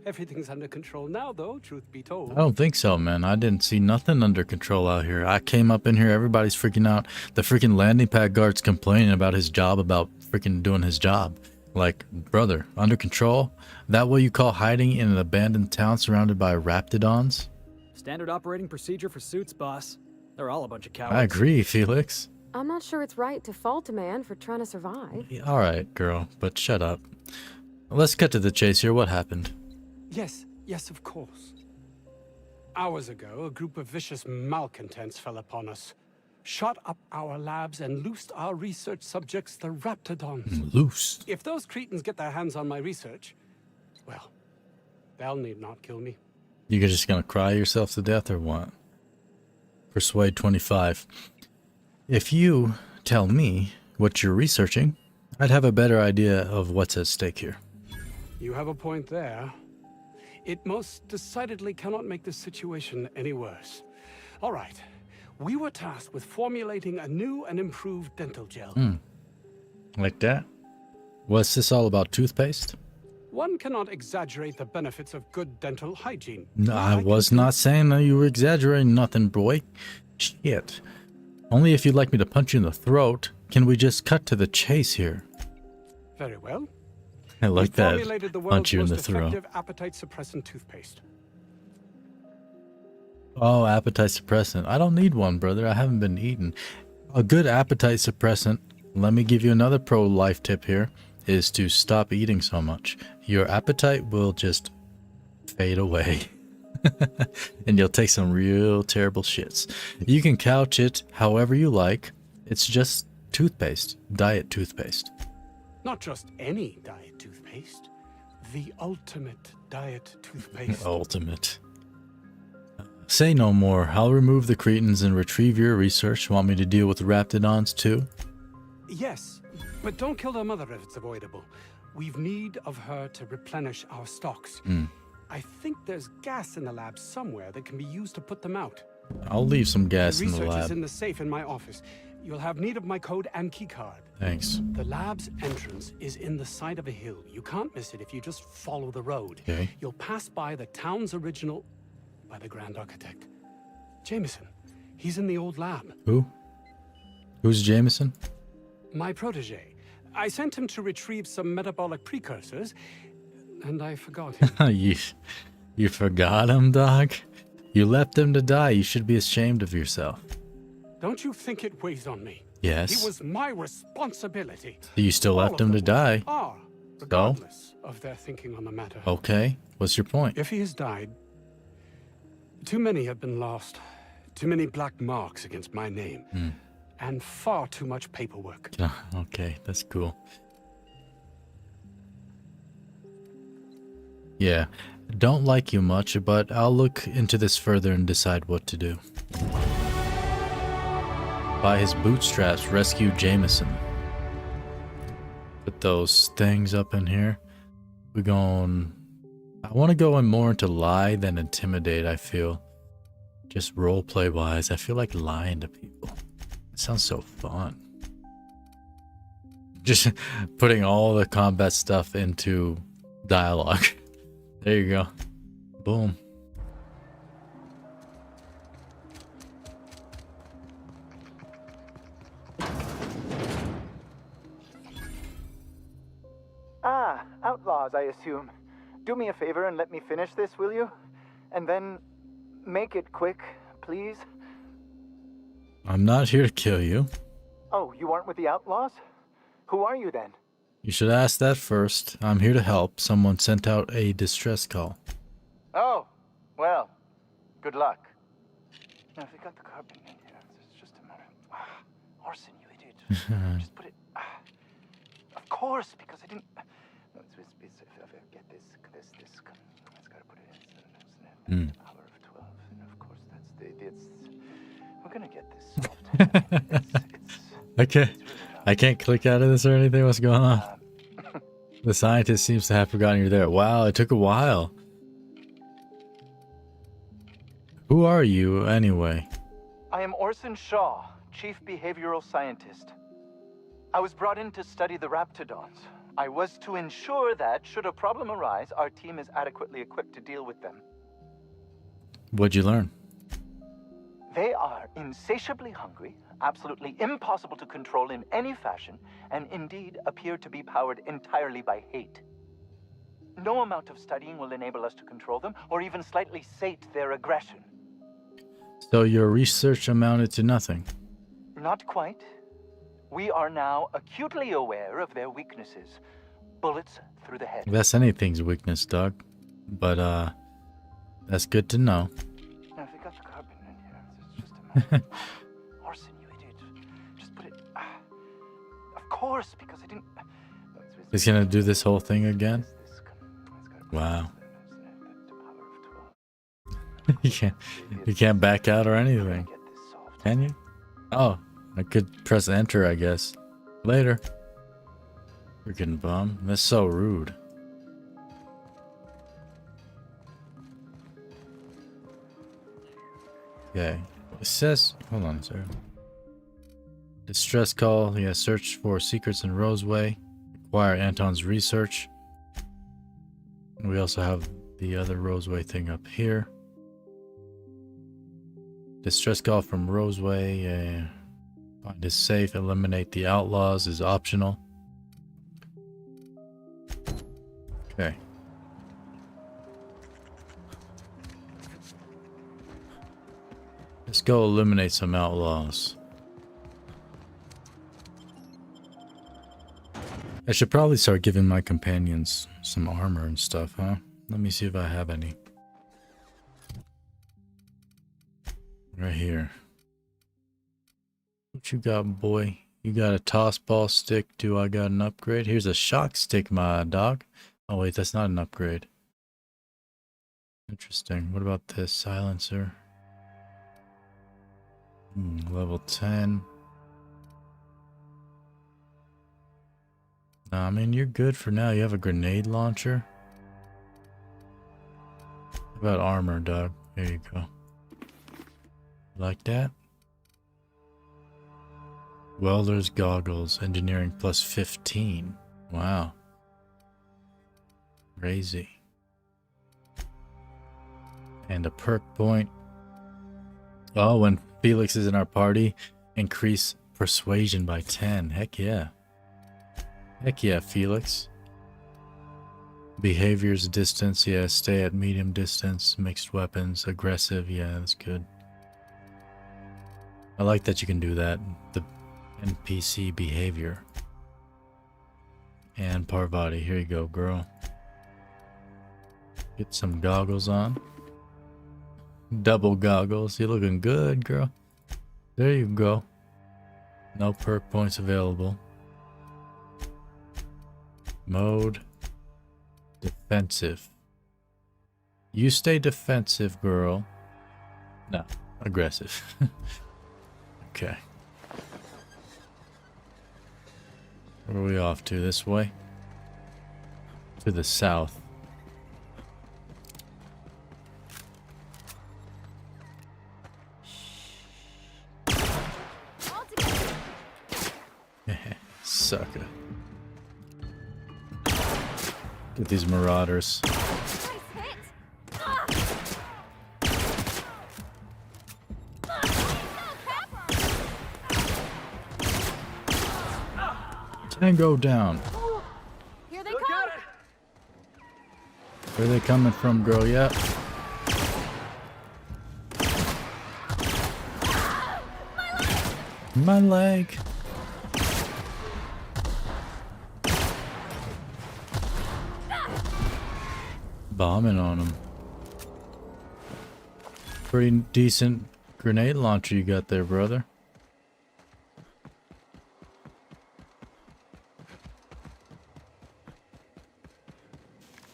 Everything's under control now, though, truth be told. I don't think so, man. I didn't see nothing under control out here. I came up in here, everybody's freaking out. The freaking landing pad guard's complaining about his job, about freaking doing his job. Like, brother, under control? That what you call hiding in an abandoned town surrounded by raptidons? Standard operating procedure for suits, boss. They're all a bunch of cowards. I agree, Felix. I'm not sure it's right to fault a man for trying to survive. Alright, girl, but shut up. Let's cut to the chase here. What happened? Yes, of course. Hours ago, a group of vicious malcontents fell upon us. shot up our labs and loosed our research subjects, the Raptidons. Loose. If those cretins get their hands on my research, well, they'll need not kill me. You're just gonna cry yourself to death or what? Persuade 25. If you tell me what you're researching, I'd have a better idea of what's at stake here. You have a point there. It most decidedly cannot make this situation any worse. All right. We were tasked with formulating a new and improved dental gel. Like that? What's this all about, toothpaste? One cannot exaggerate the benefits of good dental hygiene. No, I was not saying that you were exaggerating nothing, boy. Shit. Only if you'd like me to punch you in the throat. Can we just cut to the chase here? Very well. I like that. Formulated the Punch world's you in the most throat. effective appetite suppressant toothpaste. Oh, appetite suppressant. I don't need one, brother. I haven't been eating. A good appetite suppressant, let me give you another pro-life tip here, is to stop eating so much. Your appetite will just fade away. And you'll take some real terrible shits. You can couch it however you like. It's just toothpaste. Diet toothpaste. Not just any diet toothpaste. The ultimate diet toothpaste. Ultimate. Say no more. I'll remove the cretins and retrieve your research. Want me to deal with the Raptidons too? Yes, but don't kill their mother if it's avoidable. We've need of her to replenish our stocks. I think there's gas in the lab somewhere that can be used to put them out. I'll leave some gas in the Research is lab. in the safe in my office. You'll have need of my code and keycard. Thanks. The lab's entrance is in the side of a hill. You can't miss it if you just follow the road. Okay. You'll pass by the town's original by the Grand Architect. Jameson. He's in the old lab. Who? Who's Jameson? My protege. I sent him to retrieve some metabolic precursors, and I forgot him. You forgot him, dog? You left him to die. You should be ashamed of yourself. Don't you think it weighs on me? Yes. He was my responsibility. You still left him to die. Are, So? regardless of their thinking on the matter. Okay. What's your point? If he has died, too many have been lost. Too many black marks against my name. And far too much paperwork. Okay, that's cool. Yeah, don't like you much, but I'll look into this further and decide what to do. By his bootstraps, rescue Jameson. Put those things up in here. We're going... I want to go in more into lie than intimidate, I feel. Just roleplay wise, I feel like lying to people. It sounds so fun. Just putting all the combat stuff into dialogue. There you go. Boom. Ah, outlaws, I assume. Do me a favor and let me finish this, will you? And then make it quick, please. I'm not here to kill you. Oh, you aren't with the outlaws? Who are you then? You should ask that first. I'm here to help. Someone sent out a distress call. Oh, well, good luck. Now, if we got the carbon in here, it's just a matter of... Orson, you idiot. Just put it... of course, because I didn't... No, if I get this... I just gotta put it in. Power of 12, and of course that's we're gonna get this solved. Okay. I can't click out of this or anything. What's going on? The scientist seems to have forgotten you're there. Wow, it took a while. Who are you, anyway? I am Orson Shaw, Chief Behavioral Scientist. I was brought in to study the Raptidons. I was to ensure that, should a problem arise, our team is adequately equipped to deal with them. What'd you learn? They are insatiably hungry, absolutely impossible to control in any fashion, and indeed appear to be powered entirely by hate. No amount of studying will enable us to control them, or even slightly sate their aggression. So your research amounted to nothing? Not quite. We are now acutely aware of their weaknesses. Bullets through the head. That's anything's weakness, dog. But, that's good to know. Now, if we got the carbon in here, it's just a matter of... Orson, you course, because I didn't... He's gonna do this whole thing again? Wow. You can't back out or anything. Can you? Oh, I could press enter, I guess. Later. Freaking bum. That's so rude. Okay. It says, hold on a second. Distress call. Yeah, search for secrets in Roseway. Acquire Anton's research. And we also have the other Roseway thing up here. Distress call from Roseway. Find his safe. Eliminate the outlaws is optional. Okay. Let's go eliminate some outlaws. I should probably start giving my companions some armor and stuff, huh? Let me see if I have any. Right here. What you got, boy? You got a toss ball stick. Do I got an upgrade? Here's a shock stick, my dog. Oh wait, that's not an upgrade. Interesting. What about this silencer? Level 10. Nah, I mean, you're good for now. You have a grenade launcher. What about armor, dog? There you go. Like that? Welder's goggles. Engineering plus 15. Wow. Crazy. And a perk point. Oh, when Felix is in our party, increase persuasion by 10. Heck yeah. Heck yeah, Felix. Behaviors, distance, yeah, stay at medium distance, mixed weapons, aggressive, yeah, that's good. I like that you can do that, the NPC behavior. And Parvati, here you go, girl. Get some goggles on. Double goggles, you're looking good, girl. There you go. No perk points available. Mode defensive. You stay defensive, girl. No, aggressive. Okay. Where are we off to? This way? To the south. Sucker. Get these marauders. Tango down. Here they come. Where are they coming from, girl? Yep. My leg. Bombing on them. Pretty decent grenade launcher you got there, brother.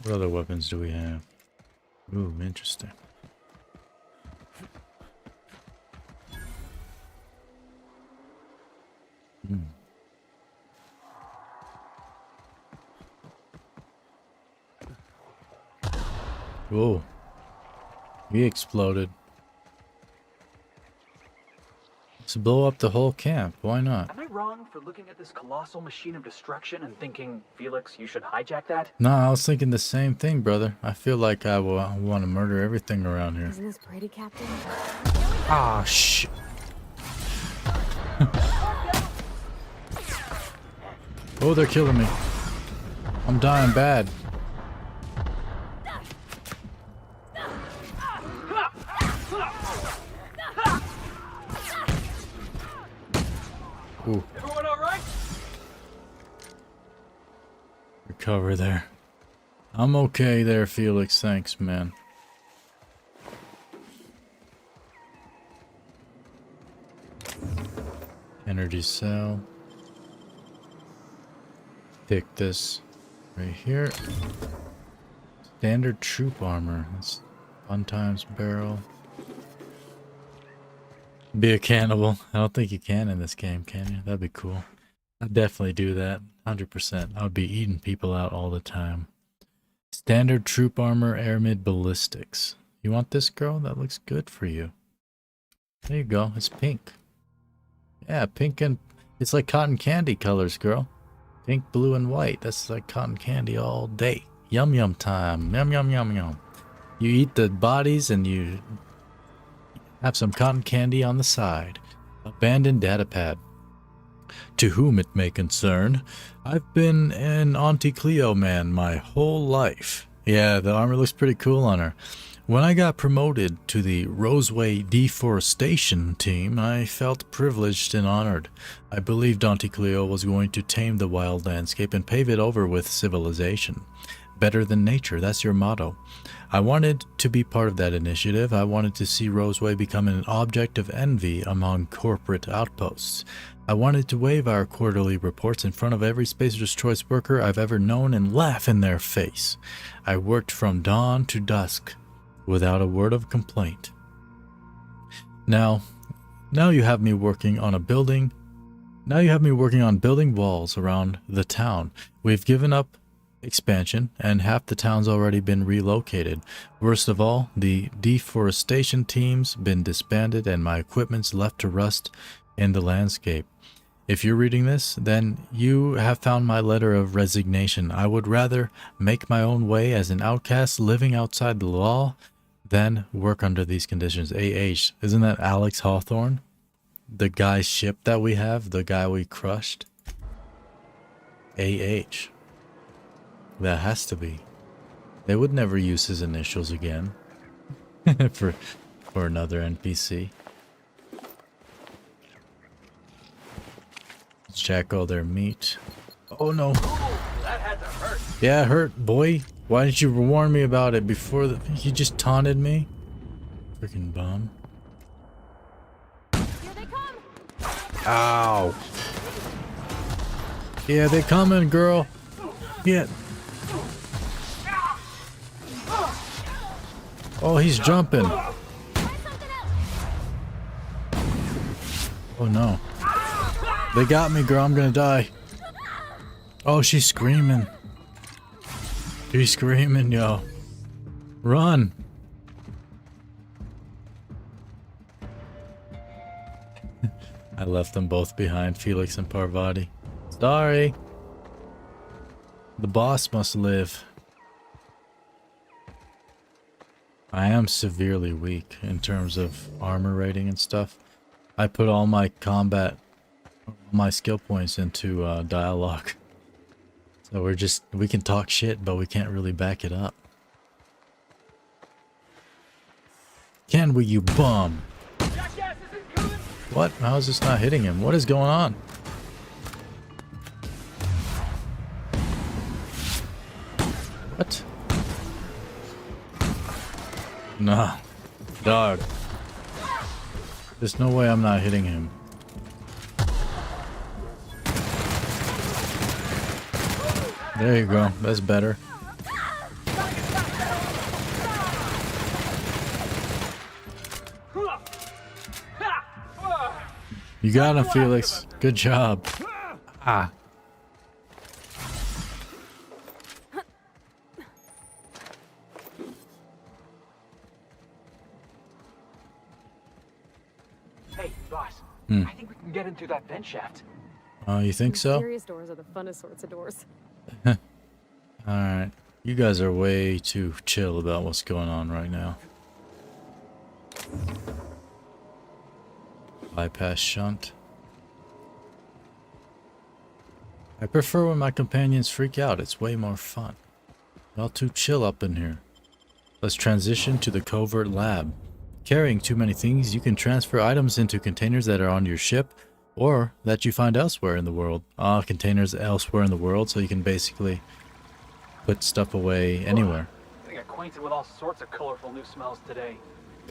What other weapons do we have? Ooh, interesting. Whoa. He exploded. Let's blow up the whole camp. Why not? Am I wrong for looking at this colossal machine of destruction and thinking, Felix, you should hijack that? No, I was thinking the same thing, brother. I feel like I want to murder everything around here. Isn't this pretty, Captain? Ah, shit. Oh, they're killing me. I'm dying bad. Ooh. Everyone all right? Recover there. I'm okay there, Felix. Thanks, man. Energy cell. pick this right here. Standard troop armor. That's fun times barrel. Be a cannibal. I don't think you can in this game, can you? That'd be cool. I'd definitely do that. 100%. I would be eating people out all the time. Standard troop armor, air mid ballistics. You want this, girl? That looks good for you. There you go. It's pink. Yeah, pink and... It's like cotton candy colors, girl. Pink, blue, and white. That's like cotton candy all day. Yum yum time. Yum yum yum yum. You eat the bodies and you have some cotton candy on the side. Abandoned data pad. To whom it may concern, I've been an Auntie Cleo man my whole life. Yeah, the armor looks pretty cool on her. When I got promoted to the Roseway Deforestation team, I felt privileged and honored. I believed Auntie Cleo was going to tame the wild landscape and pave it over with civilization. Better than nature, that's your motto. I wanted to be part of that initiative. I wanted to see Roseway become an object of envy among corporate outposts. I wanted to wave our quarterly reports in front of every Spacer's Choice worker I've ever known and laugh in their face. I worked from dawn to dusk, without a word of complaint. Now you have me working on building walls around the town. We've given up expansion, and half the town's already been relocated. Worst of all, the deforestation team's been disbanded and my equipment's left to rust in the landscape. If you're reading this, then you have found my letter of resignation. I would rather make my own way as an outcast living outside the law than work under these conditions. AH, isn't that Alex Hawthorne? The guy's ship that we have, the guy we crushed? AH. That has to be. They would never use his initials again for another NPC. Let's check all their meat. Oh no. Ooh, that had to hurt. Yeah, it hurt, boy. Why didn't you warn me about it before you just taunted me? Freaking bum. Here they come. Ow. Yeah, they coming, girl. Yeah. Oh, he's jumping. Oh no. They got me, girl. I'm gonna die. Oh, she's screaming. She's screaming, yo. Run. I left them both behind, Felix and Parvati. Sorry. The boss must live. I am severely weak in terms of armor rating and stuff. I put all my my skill points into dialogue. So we can talk shit, but we can't really back it up. Can we, you bum? What? How is this not hitting him? What is going on? What? Nah. Dog. There's no way I'm not hitting him. There you go. That's better. You got him, Felix. Good job. Ah. Hey, boss. Hmm. I think we can get in through that vent shaft. Oh, you think so? Mysterious doors are the funnest sorts of doors. Alright. You guys are way too chill about what's going on right now. Bypass shunt. I prefer when my companions freak out. It's way more fun. Y'all too chill up in here. Let's transition to the covert lab. Carrying too many things, you can transfer items into containers that are on your ship or that you find elsewhere in the world. Containers elsewhere in the world, so you can basically put stuff away anywhere. Getting acquainted with all sorts of colorful new smells today.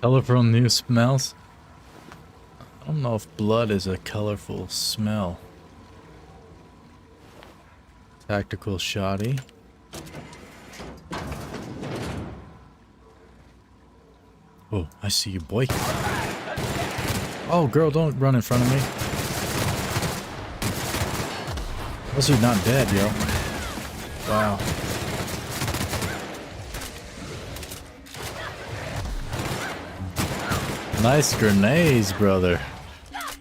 Colorful new smells? I don't know if blood is a colorful smell. Tactical shoddy. Oh, I see you, boy. Oh, girl, don't run in front of me. Was he not dead, yo? Wow. Nice grenades, brother.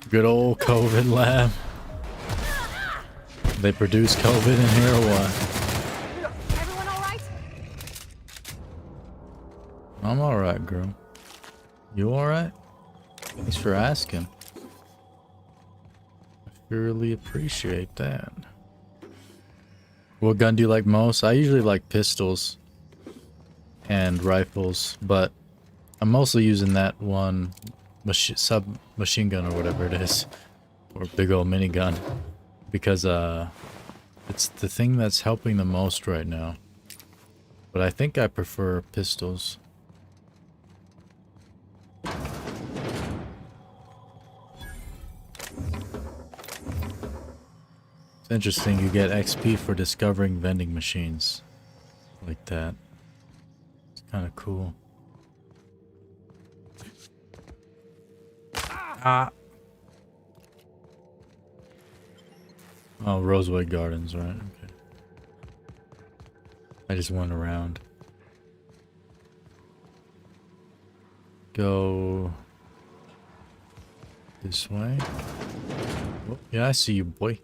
Good old COVID lab. They produce COVID in here or what? Everyone alright? I'm alright, girl. You alright? Thanks for asking. I really appreciate that. What gun do you like most? I usually like pistols and rifles, but I'm mostly using that one submachine gun or whatever it is, or big old minigun, because it's the thing that's helping the most right now. But I think I prefer pistols. It's interesting, you get XP for discovering vending machines like that. It's kind of cool. Ah. Oh, Rosewood Gardens, right? Okay. I just went around. Go this way. Oh, yeah, I see you, boy.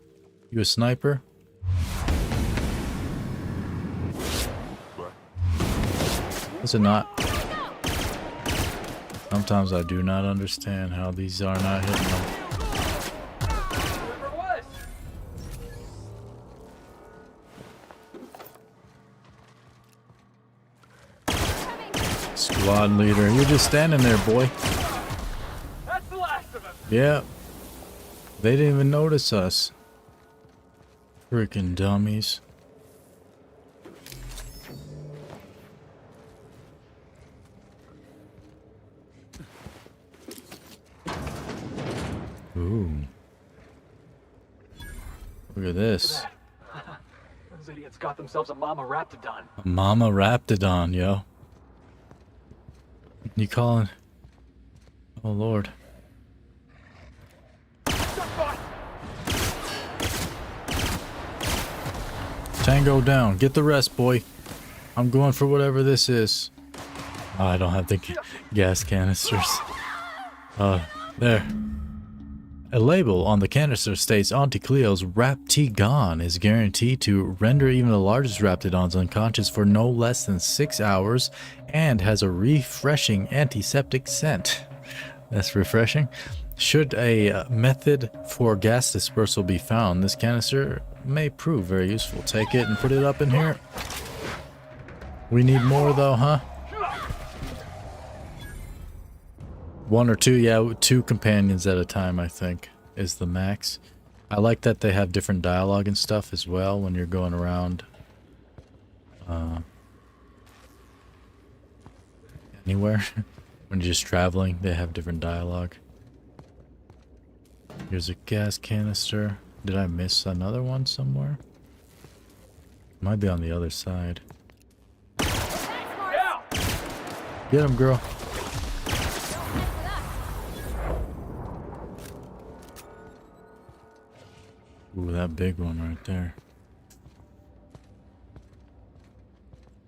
You a sniper? Is it not? Sometimes I do not understand how these are not hitting them. Squad leader, you're just standing there, boy. That's the last of them. Yeah. They didn't even notice us. Freaking dummies. Ooh. Look at this. Those idiots got themselves a mama raptidon. A mama raptidon, yo. You calling? Oh Lord. Tango down. Get the rest, boy. I'm going for whatever this is. Oh, I don't have the gas canisters. There. A label on the canister states Auntie Cleo's Raptigon is guaranteed to render even the largest Raptidons unconscious for no less than 6 hours and has a refreshing antiseptic scent. That's refreshing. Should a method for gas dispersal be found, this canister may prove very useful. Take it and put it up in here. We need more though, huh? 1 or 2, yeah, 2 companions at a time, I think, is the max. I like that they have different dialogue and stuff as well when you're going around anywhere. When you're just traveling, they have different dialogue. Here's a gas canister. Did I miss another one somewhere? Might be on the other side. Get him, girl. Ooh, that big one right there.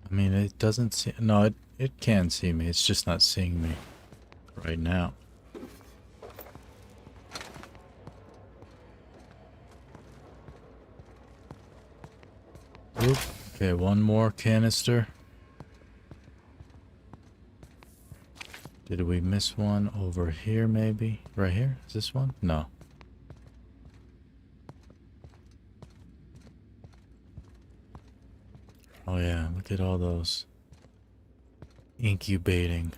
I mean, it doesn't see... No, it can see me. It's just not seeing me right now. Oop. Okay, one more canister. Did we miss one over here maybe? Right here? Is this one? No. Oh yeah, look at all those incubating.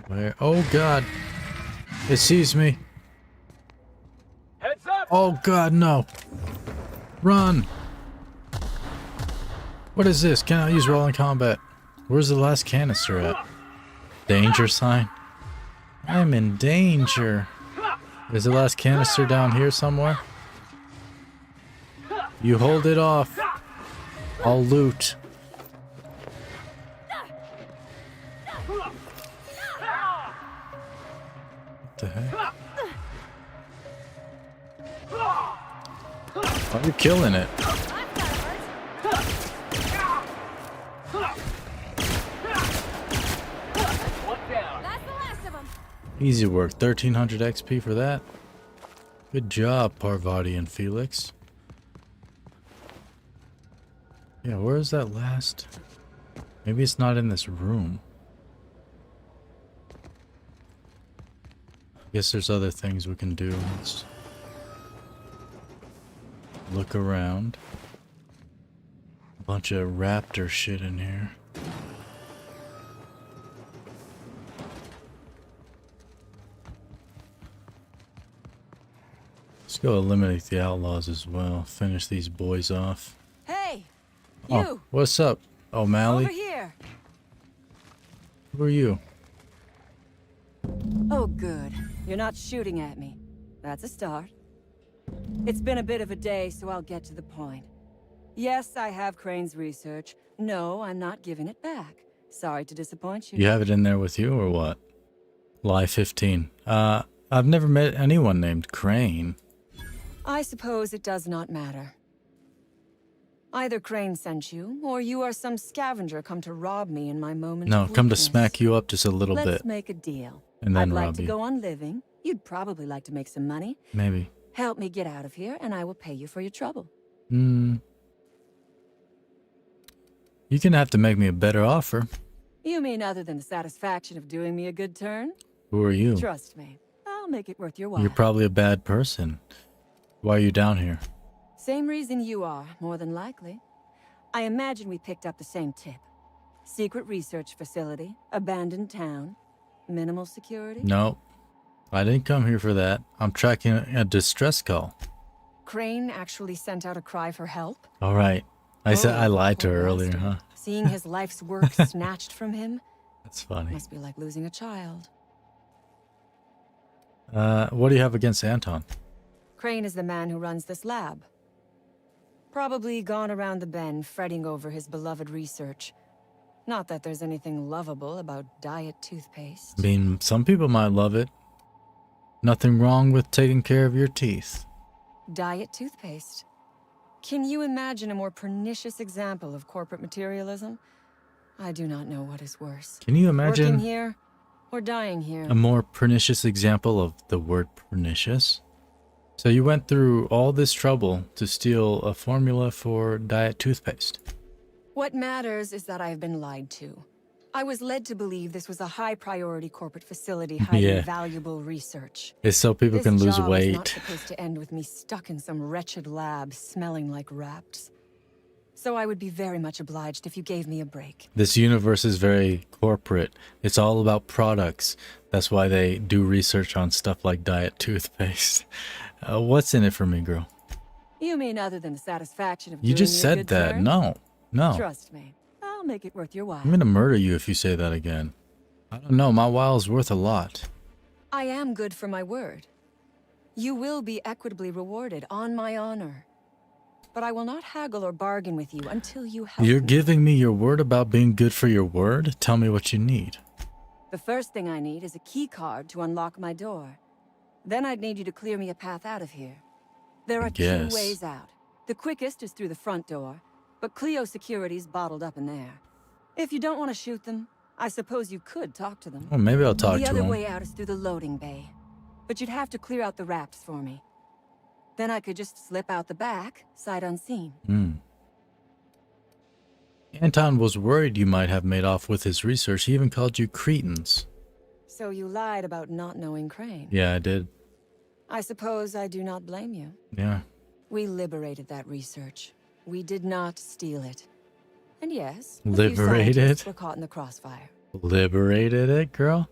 Where? Oh God! It sees me. Heads up! Oh God, no! Run! What is this? Cannot use rolling combat. Where's the last canister at? Danger sign? I'm in danger. Is the last canister down here somewhere? You hold it off. I'll loot. What the heck? Why are you killing it? Easy work. 1300 XP for that. Good job, Parvati and Felix. Yeah, where is that last? Maybe it's not in this room. Guess there's other things we can do. Let's look around. A bunch of raptor shit in here. Let's go eliminate the outlaws as well. Finish these boys off. Hey, Oh, you. what's up, O'Malley? Over here. Who are you? Oh, good. You're not shooting at me. That's a start. It's been a bit of a day, so I'll get to the point. Yes, I have Crane's research. No, I'm not giving it back. Sorry to disappoint you. You have it in there with you or what? Lie 15. I've never met anyone named Crane. I suppose it does not matter. Either Crane sent you, or you are some scavenger come to rob me in my moment No, of come to weakness. smack you up just a little Let's bit. make a deal. And then I'd like rob to you. go on living. You'd probably like to make some money. Maybe. Help me get out of here, and I will pay you for your trouble. You're gonna have to make me a better offer. You mean other than the satisfaction of doing me a good turn? Who are you? Trust me, I'll make it worth your while. You're probably a bad person. Why are you down here? Same reason you are, more than likely. I imagine we picked up the same tip. Secret research facility, abandoned town, minimal security. No, I didn't come here for that. I'm tracking a distress call. Crane actually sent out a cry for help? All right. I said I lied to her poor earlier, bastard. huh? Seeing his life's work snatched from him? That's funny. Must be like losing a child. What do you have against Anton? Crane is the man who runs this lab. Probably gone around the bend fretting over his beloved research. Not that there's anything lovable about diet toothpaste. I mean, some people might love it. Nothing wrong with taking care of your teeth. Diet toothpaste. Can you imagine a more pernicious example of corporate materialism? I do not know what is worse. Can you imagine working here or dying here? a more pernicious example of the word pernicious? So you went through all this trouble to steal a formula for diet toothpaste. What matters is that I have been lied to. I was led to believe this was a high-priority corporate facility hiding Yeah. valuable research. It's so people This can lose job is weight. not supposed to end with me stuck in some wretched lab smelling like rats. So I would be very much obliged if you gave me a break. This universe is very corporate. It's all about products. That's why they do research on stuff like diet toothpaste. What's in it for me, girl? You mean other than the satisfaction of You doing just me a said good that. turn? No. Trust me, I'll make it worth your while. I'm gonna murder you if you say that again. I don't know. My while is worth a lot. I am good for my word. You will be equitably rewarded on my honor. But I will not haggle or bargain with you until you help You're me. giving me your word about being good for your word? Tell me what you need. The first thing I need is a key card to unlock my door. Then I'd need you to clear me a path out of here. There are two guess. ways out. The quickest is through the front door, but Cleo security's bottled up in there. If you don't want to shoot them, I suppose you could talk to them. Well, maybe I'll talk the to other him. way out is through the loading bay. But you'd have to clear out the wraps for me. Then I could just slip out the back, sight unseen. Anton was worried you might have made off with his research. He even called you cretins. So you lied about not knowing Crane. Yeah, I did. I suppose I do not blame you. Yeah. We liberated that research. We did not steal it. And yes, Liberated? We're caught in the crossfire. Liberated it, girl?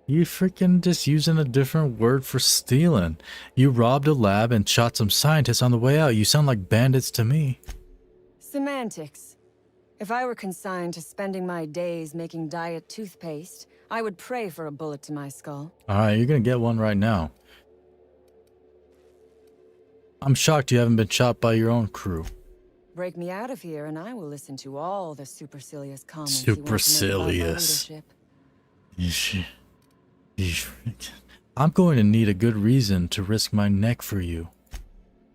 You freaking just using a different word for stealing. You robbed a lab and shot some scientists on the way out. You sound like bandits to me. Semantics. If I were consigned to spending my days making diet toothpaste, I would pray for a bullet to my skull. Alright, you're gonna get one right now. I'm shocked you haven't been shot by your own crew. Break me out of here and I will listen to all the supercilious comments you want to make about my Supercilious. leadership. I'm going to need a good reason to risk my neck for you.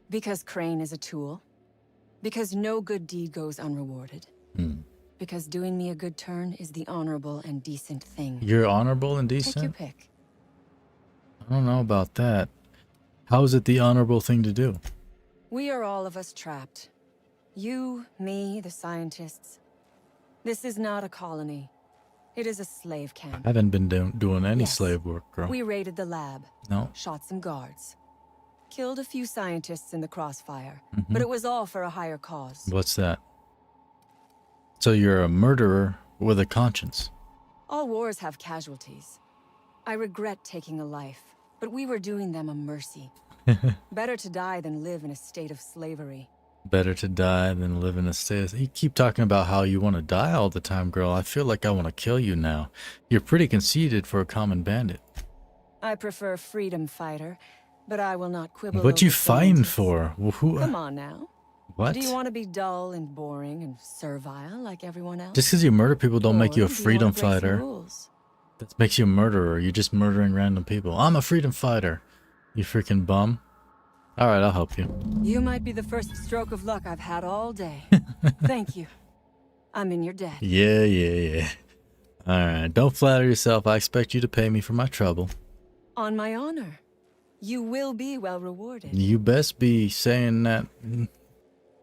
Because Crane is a tool. Because no good deed goes unrewarded. Because doing me a good turn is the honorable and decent thing. You're honorable and decent? Take your pick. I don't know about that. How is it the honorable thing to do? We are all of us trapped. You, me, the scientists. This is not a colony. It is a slave camp. I haven't been doing any Yes. slave work, girl. We raided the lab. No. Shot some guards. Killed a few scientists in the crossfire. Mhm. But it was all for a higher cause. What's that? So you're a murderer with a conscience. All wars have casualties. I regret taking a life, but we were doing them a mercy. Better to die than live in a state of slavery. Better to die than live in a state. You keep talking about how you want to die all the time, girl. I feel like I want to kill you now. You're pretty conceited for a common bandit. I prefer freedom fighter, but I will not quibble. What you over fighting semantics. for? Who? Come on now. What? Do you want to be dull and boring and servile like everyone else? Just because you murder people don't make you a Or do you freedom wanna break some fighter. rules? That makes you a murderer. You're just murdering random people. I'm a freedom fighter. You freaking bum. Alright, I'll help you. You might be the first stroke of luck I've had all day. Thank you. I'm in your debt. Yeah. Alright, don't flatter yourself. I expect you to pay me for my trouble. On my honor. You will be well rewarded. You best be saying that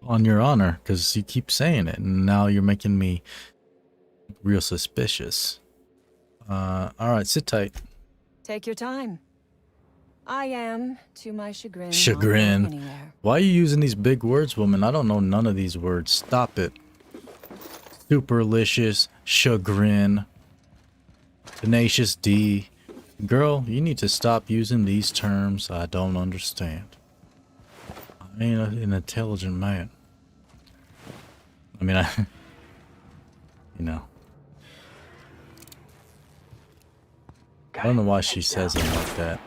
on your honor, because you keep saying it, and now you're making me real suspicious. Alright, sit tight. Take your time. I am, to my chagrin, not going Chagrin. anywhere. Why are you using these big words, woman? I don't know none of these words. Stop it. Superlicious, chagrin, tenacious D. Girl, you need to stop using these terms I don't understand. I ain't an intelligent man. I mean, you know. I don't know why she says it like that.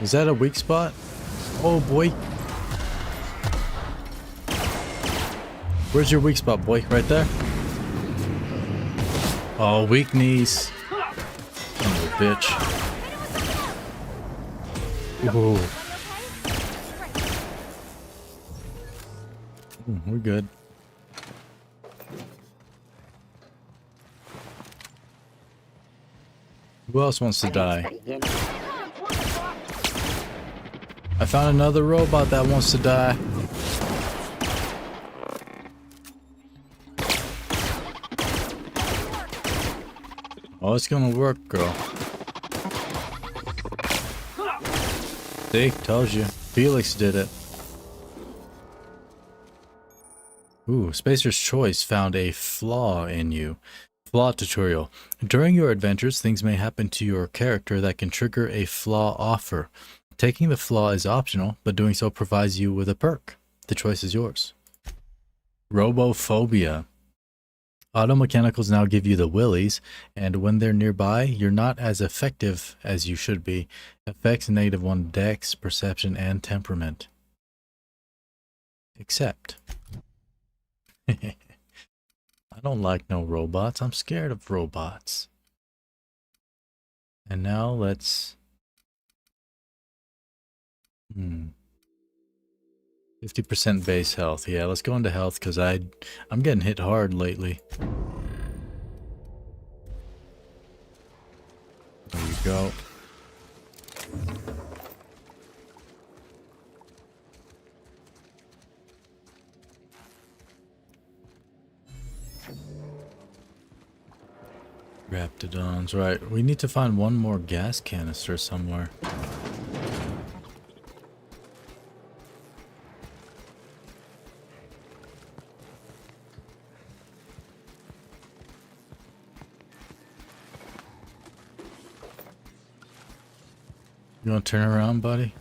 Is that a weak spot? Oh boy. Where's your weak spot, boy? Right there? Oh, weak knees. Son of a bitch. Ooh. We're good. Who else wants to die? I found another robot that wants to die. Oh, it's gonna work, girl. See, told you. Felix did it. Ooh, Spacer's Choice found a flaw in you. Flaw tutorial. During your adventures, things may happen to your character that can trigger a flaw offer. Taking the flaw is optional, but doing so provides you with a perk. The choice is yours. Robophobia. Automechanicals now give you the willies, and when they're nearby, you're not as effective as you should be. Effects -1 dex, perception, and temperament. Except. I don't like no robots. I'm scared of robots. And now let's... 50% base health. Yeah, let's go into health because I'm getting hit hard lately. There we go. Raptidons, right. We need to find one more gas canister somewhere. You want to turn around, buddy?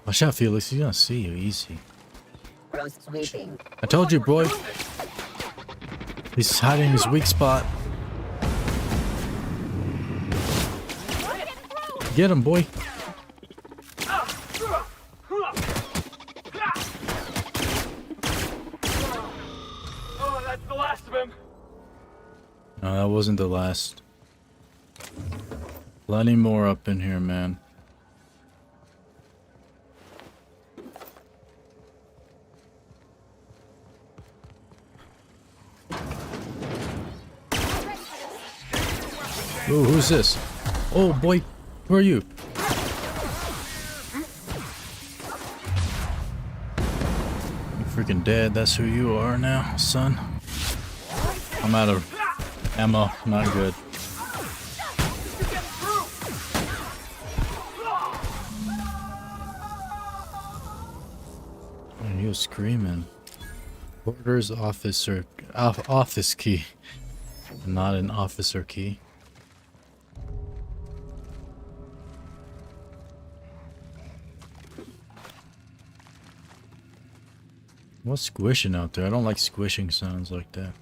Watch out, Felix. He's gonna see you easy. Gross sweeping. I told you, boy. He's hiding his weak spot. Get him, boy. Oh, that's the last of him. No, that wasn't the last. Plenty more up in here, man. Ooh, who's this? Oh boy, who are you? You're freaking dead, that's who you are now, son. I'm out of ammo, not good. And he was screaming. Porter's officer, office key, not an officer key. What's squishing out there? I don't like squishing sounds like that.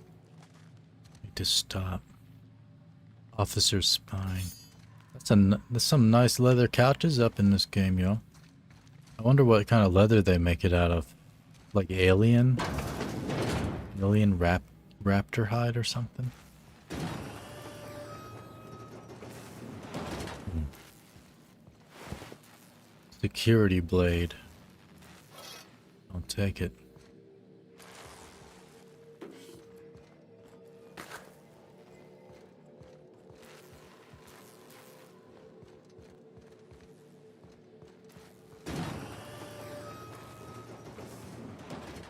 Need to stop. Officer's spine. There's some nice leather couches up in this game, yo. I wonder what kind of leather they make it out of. Like alien raptor hide or something. Security blade. I'll take it.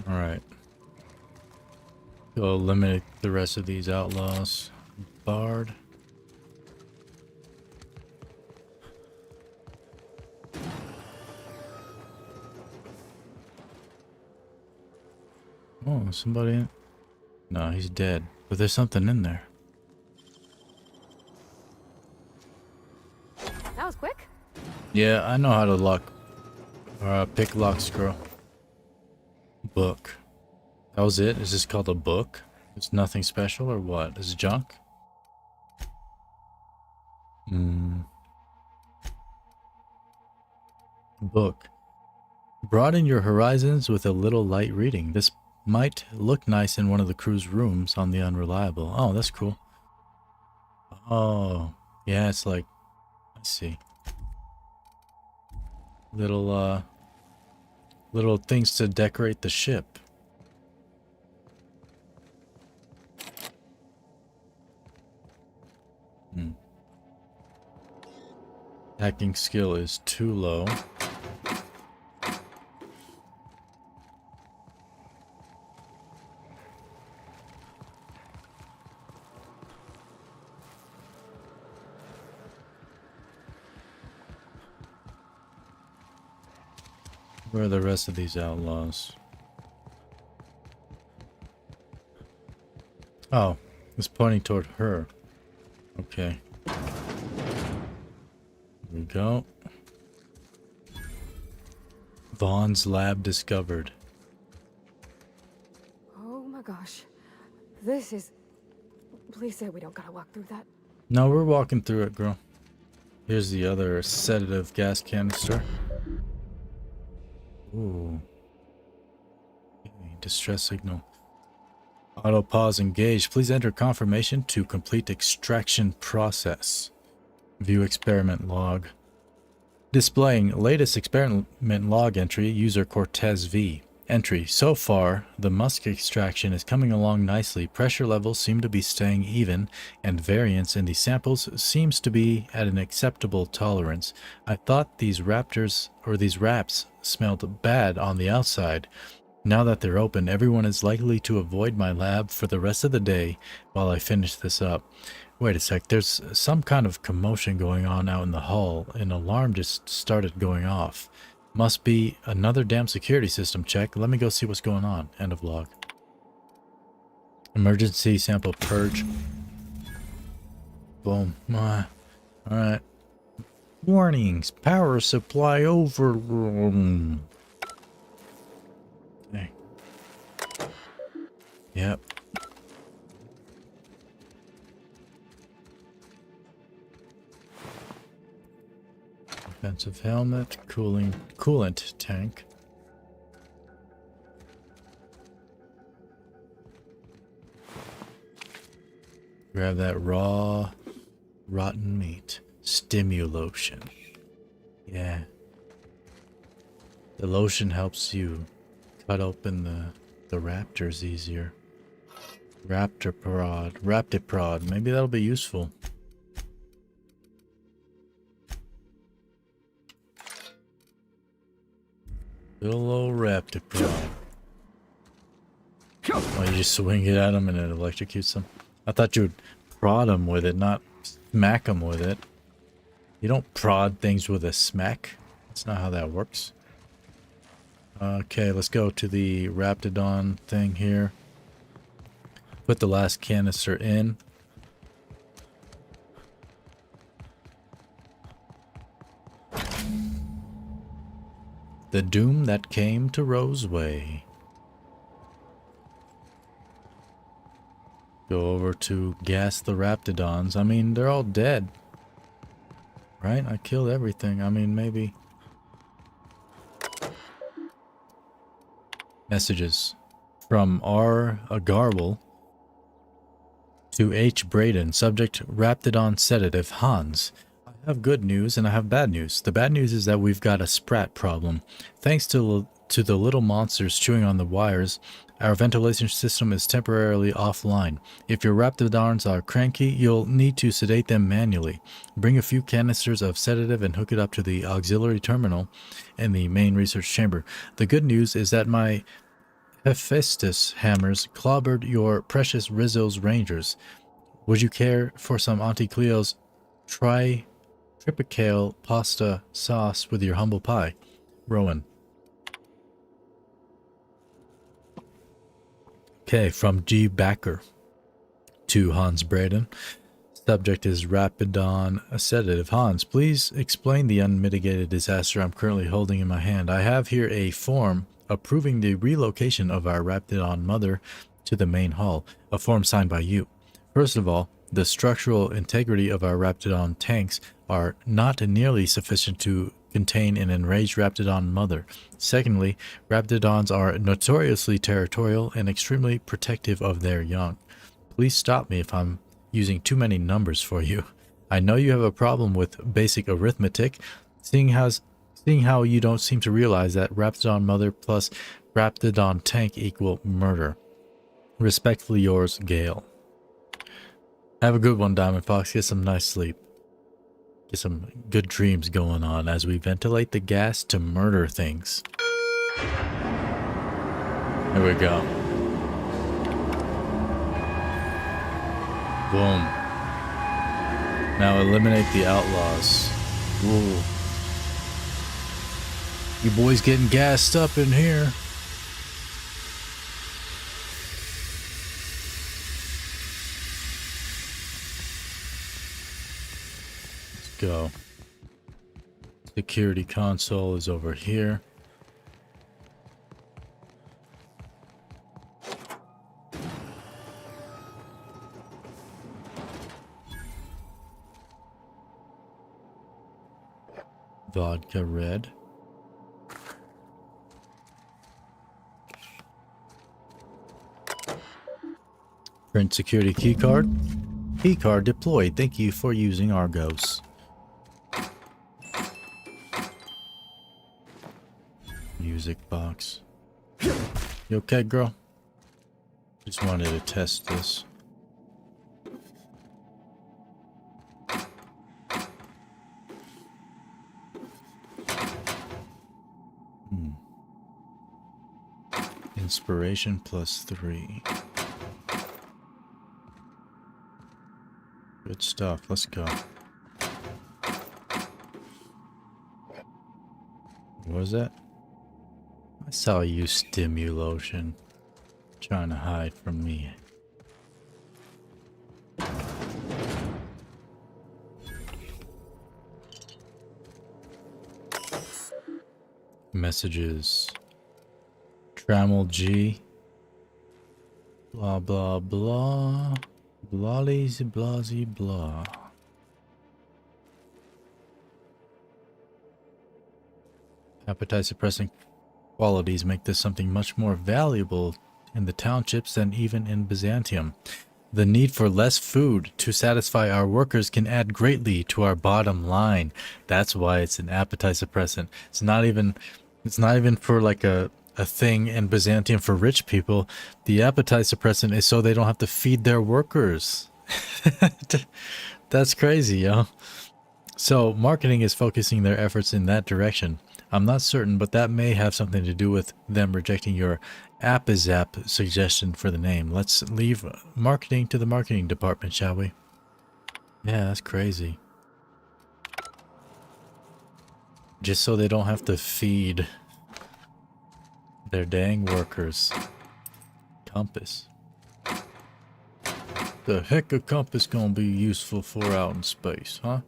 Alright. Go eliminate the rest of these outlaws. Bard. Oh, somebody. No, he's dead. But there's something in there. That was quick. Yeah, I know how to pick lock scroll. Book. That was it? Is this called a book? It's nothing special or what? Is it junk? Book. Broaden your horizons with a little light reading. This might look nice in one of the crew's rooms on the Unreliable. Oh, that's cool. Oh, yeah, it's like, I see. Little things to decorate the ship. Hacking skill is too low. Where are the rest of these outlaws? Oh, it's pointing toward her. Okay. Here we go. Vaughn's lab discovered. Oh my gosh. This is... Please say we don't gotta walk through that. No, we're walking through it, girl. Here's the other sedative gas canister. Ooh. Okay, distress signal. Auto pause engaged. Please enter confirmation to complete extraction process. View experiment log. Displaying latest experiment log entry, user Cortez V. Entry. So far, the musk extraction is coming along nicely. Pressure levels seem to be staying even, and variance in the samples seems to be at an acceptable tolerance. I thought these wraps smelled bad on the outside. Now that they're open, everyone is likely to avoid my lab for the rest of the day while I finish this up. Wait a sec, there's some kind of commotion going on out in the hall. An alarm just started going off. Must be another damn security system check. Let me go see what's going on. End of log. Emergency sample purge. Boom. Alright. Warnings. Power supply over. Okay. Yep. Defensive helmet, coolant tank. Grab that raw, rotten meat. Stimulation. Yeah. The lotion helps you cut open the raptors easier. Raptiprod. Maybe that'll be useful. Little old Raptiprod. Oh, you just swing it at them and it electrocutes them? I thought you would prod them with it, not smack them with it. You don't prod things with a smack. That's not how that works. Okay, let's go to the Raptidon thing here. Put the last canister in. The doom that came to Roseway. Go over to gas the Raptidons. I mean, they're all dead. Right? I killed everything. I mean, maybe. Messages. From R. Agarwal to H. Braden. Subject, Raptidon sedative, Hans. I have good news and I have bad news. The bad news is that we've got a sprat problem. Thanks to the little monsters chewing on the wires, our ventilation system is temporarily offline. If your Raptidons are cranky, you'll need to sedate them manually. Bring a few canisters of sedative and hook it up to the auxiliary terminal in the main research chamber. The good news is that my Hephaestus hammers clobbered your precious Rizzo's Rangers. Would you care for some Auntie Cleo's tripicale pasta sauce with your humble pie? Rowan. Okay, from G. Backer to Hans Braden. Subject is Rapidon sedative. Hans, please explain the unmitigated disaster I'm currently holding in my hand. I have here a form approving the relocation of our Rapidon mother to the main hall, a form signed by you. First of all, the structural integrity of our Raptidon tanks are not nearly sufficient to contain an enraged Raptidon mother. Secondly, Raptidons are notoriously territorial and extremely protective of their young. Please stop me if I'm using too many numbers for you. I know you have a problem with basic arithmetic, seeing how you don't seem to realize that Raptidon mother plus Raptidon tank equal murder. Respectfully yours, Gale. Have a good one, Diamond Fox. Get some nice sleep. Get some good dreams going on as we ventilate the gas to murder things. There we go. Boom. Now eliminate the outlaws. Ooh. You boys getting gassed up in here. Go. Security console is over here. Vodka red. Print security keycard. Keycard deployed. Thank you for using Argos. Music box. You okay, girl? Just wanted to test this. Inspiration +3. Good stuff. Let's go. What was that? I saw you, Stimulotion, trying to hide from me. Messages. Trammel G. Blah, blah, blah. Blahly, blasey, blah. Appetite suppressing qualities make this something much more valuable in the townships than even in Byzantium. The need for less food to satisfy our workers can add greatly to our bottom line. That's why it's an appetite suppressant. It's not even for like a thing in Byzantium for rich people. The appetite suppressant is so they don't have to feed their workers. That's crazy, yo. So marketing is focusing their efforts in that direction. I'm not certain, but that may have something to do with them rejecting your Appizap suggestion for the name. Let's leave marketing to the marketing department, shall we? Yeah, that's crazy. Just so they don't have to feed their dang workers. Compass. The heck a compass gonna be useful for out in space, huh?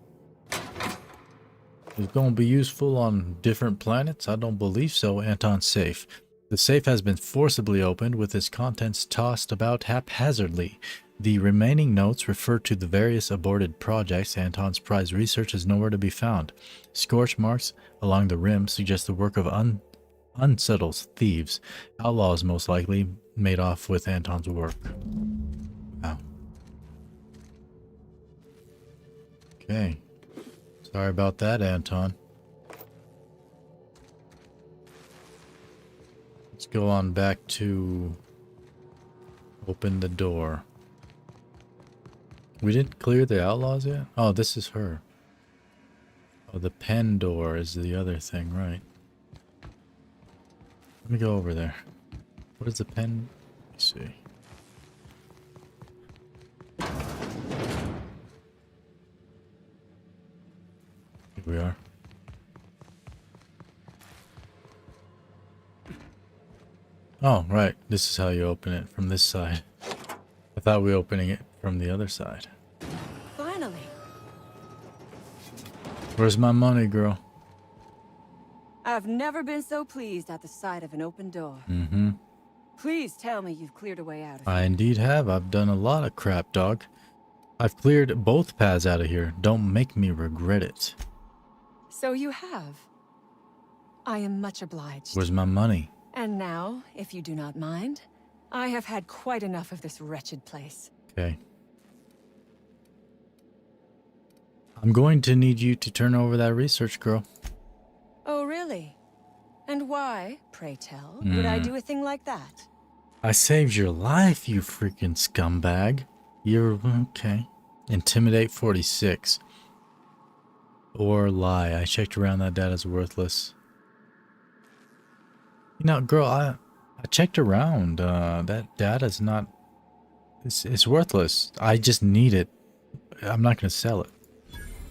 It's gonna be useful on different planets? I don't believe so. Anton's safe. The safe has been forcibly opened with its contents tossed about haphazardly. The remaining notes refer to the various aborted projects. Anton's prize research is nowhere to be found. Scorch marks along the rim suggest the work of unsettled thieves. Outlaws most likely made off with Anton's work. Wow. Okay. Sorry about that, Anton. Let's go on back to open the door. We didn't clear the outlaws yet? Oh, this is her. Oh, the pen door is the other thing, right? Let me go over there. What is the pen? Let me see. Here we are. Oh, right. This is how you open it from this side. I thought we were opening it from the other side. Finally. Where's my money, girl? I've never been so pleased at the sight of an open door. Mm-hmm. Please tell me you've cleared a way out of I indeed have. I've done a lot of crap, dog. I've cleared both paths out of here. Don't make me regret it. So you have. I am much obliged. Where's my money? And now, if you do not mind, I have had quite enough of this wretched place. Okay. I'm going to need you to turn over that research, girl. Oh, really? And why, pray tell, would I do a thing like that? I saved your life, you freaking scumbag. You're okay. Intimidate 46. Or lie. I checked around, that data's worthless. You know, girl, I checked around. That data's not... It's worthless. I just need it. I'm not going to sell it.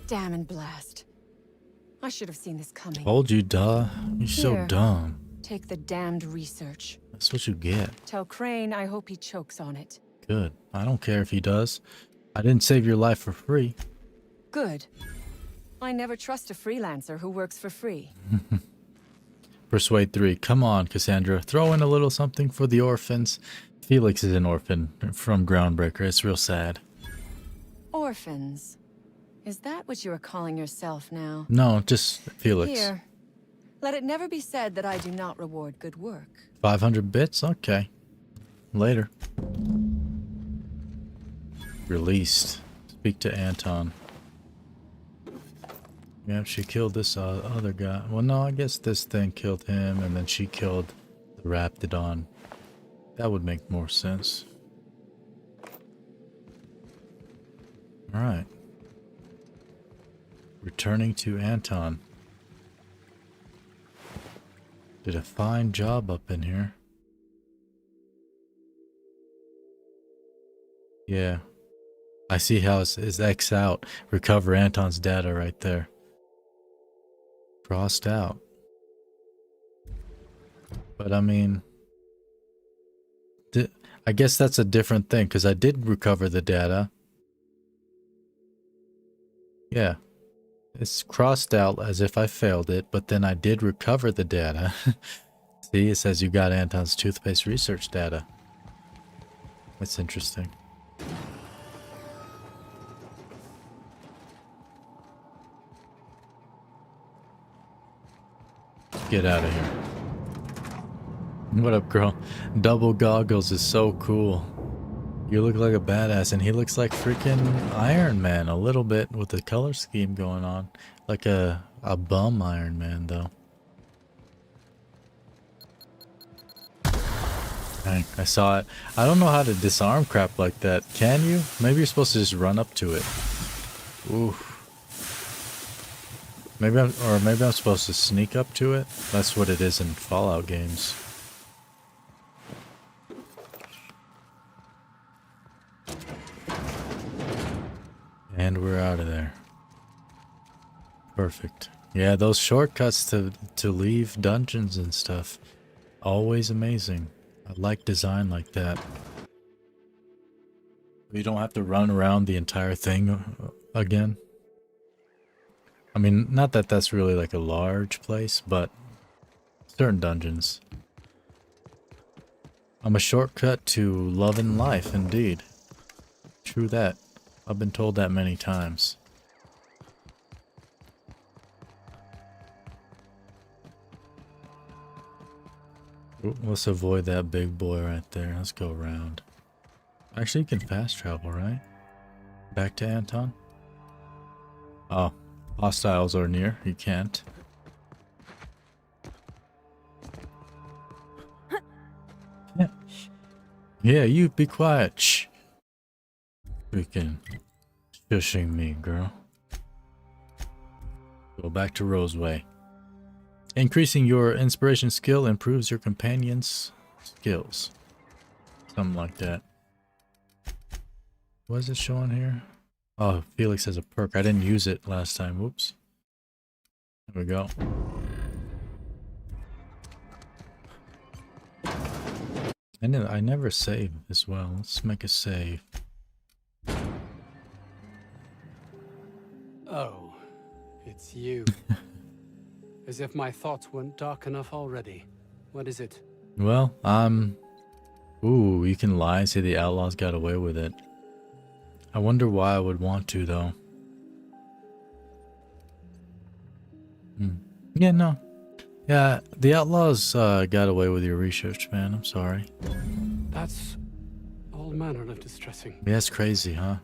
Damn and blast. I should have seen this coming. Told you, duh. You're so dumb. Take the damned research. That's what you get. Tell Crane I hope he chokes on it. Good. I don't care if he does. I didn't save your life for free. Good. I never trust a freelancer who works for free. Persuade 3. Come on, Cassandra. Throw in a little something for the orphans. Felix is an orphan from Groundbreaker. It's real sad. Orphans. Is that what you are calling yourself now? No, just Felix. Here. Let it never be said that I do not reward good work. 500 bits? Okay. Later. Released. Speak to Anton. Yeah, she killed this other guy. Well, no, I guess this thing killed him, and then she killed the Raptidon. That would make more sense. Alright. Returning to Anton. Did a fine job up in here. Yeah. I see how it's X out. Recover Anton's data right there. Crossed out. But I mean, I guess that's a different thing, because I did recover the data. Yeah. It's crossed out as if I failed it, but then I did recover the data. See, it says you got Anton's toothpaste research data. That's interesting. Get out of here. What up, girl? Double goggles is so cool. You look like a badass, and he looks like freaking Iron Man a little bit with the color scheme going on. Like a bum Iron Man, though. Dang, I saw it. I don't know how to disarm crap like that. Can you? Maybe you're supposed to just run up to it. Ooh. Maybe I'm supposed to sneak up to it. That's what it is in Fallout games. And we're out of there. Perfect. Yeah, those shortcuts to leave dungeons and stuff. Always amazing. I like design like that. You don't have to run around the entire thing again. I mean, not that that's really like a large place, but certain dungeons. I'm a shortcut to love and life, indeed. True that. I've been told that many times. Ooh, let's avoid that big boy right there. Let's go around. Actually, you can fast travel, right? Back to Anton? Oh, hostiles are near. You can't. Yeah, yeah, you be quiet. Shh. Freaking shushing me, girl. Go back to Roseway. Increasing your inspiration skill improves your companion's skills. Something like that. What is it showing here? Oh, Felix has a perk. I didn't use it last time. Whoops. There we go. I never save as well. Let's make a save. Oh, it's you. As if my thoughts weren't dark enough already. What is it? Well, ooh, you can lie and say the outlaws got away with it. I wonder why I would want to, though. Yeah, no. Yeah, the outlaws got away with your research, man. I'm sorry. That's all manner of distressing. Yeah, it's crazy, huh?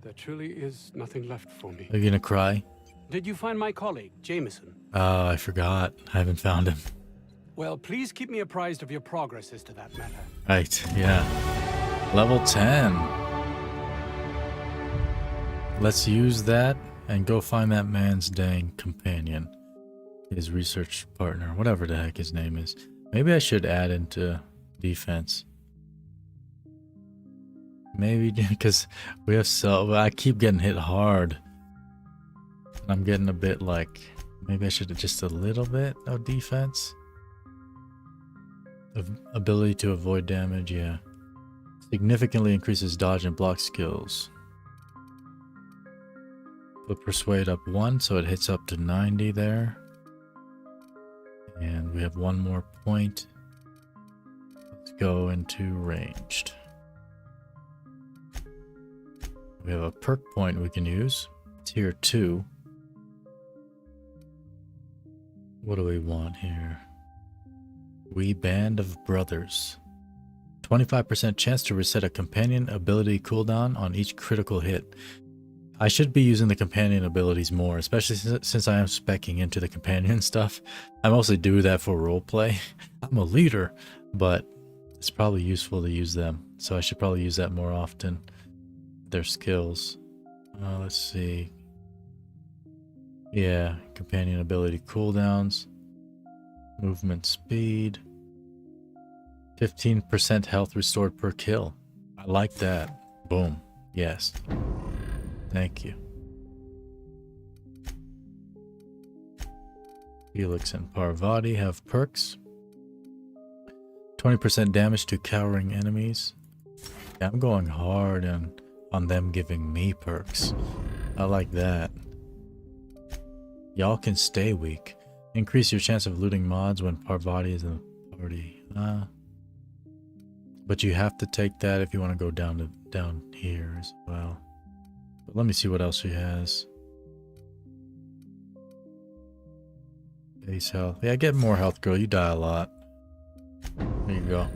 There truly is nothing left for me. Are you gonna cry? Did you find my colleague, Jameson? Oh, I forgot. I haven't found him. Well, please keep me apprised of your progress as to that matter. Right, yeah. Level 10. Let's use that and go find that man's dang companion. His research partner, whatever the heck his name is. Maybe I should add into defense. Maybe because we have I keep getting hit hard. I'm getting a bit like, maybe I should have just a little bit of defense. Ability to avoid damage, yeah. Significantly increases dodge and block skills. Put persuade up 1, so it hits up to 90 there. And we have one more point. Let's go into ranged. We have a perk point we can use. Tier 2. What do we want here? We Band of Brothers. 25% chance to reset a companion ability cooldown on each critical hit. I should be using the companion abilities more, especially since I am speccing into the companion stuff. I mostly do that for roleplay. I'm a leader, but it's probably useful to use them. So I should probably use that more often. Their skills. Let's see. Yeah, companion ability cooldowns. Movement speed. 15% health restored per kill. I like that. Boom. Yes. Thank you. Felix and Parvati have perks. 20% damage to cowering enemies. Yeah, I'm going hard on them giving me perks. I like that. Y'all can stay weak. Increase your chance of looting mods when Parvati is in the party. But you have to take that if you want to go down here as well. But let me see what else she has. Base health. Yeah, get more health, girl. You die a lot. There you go.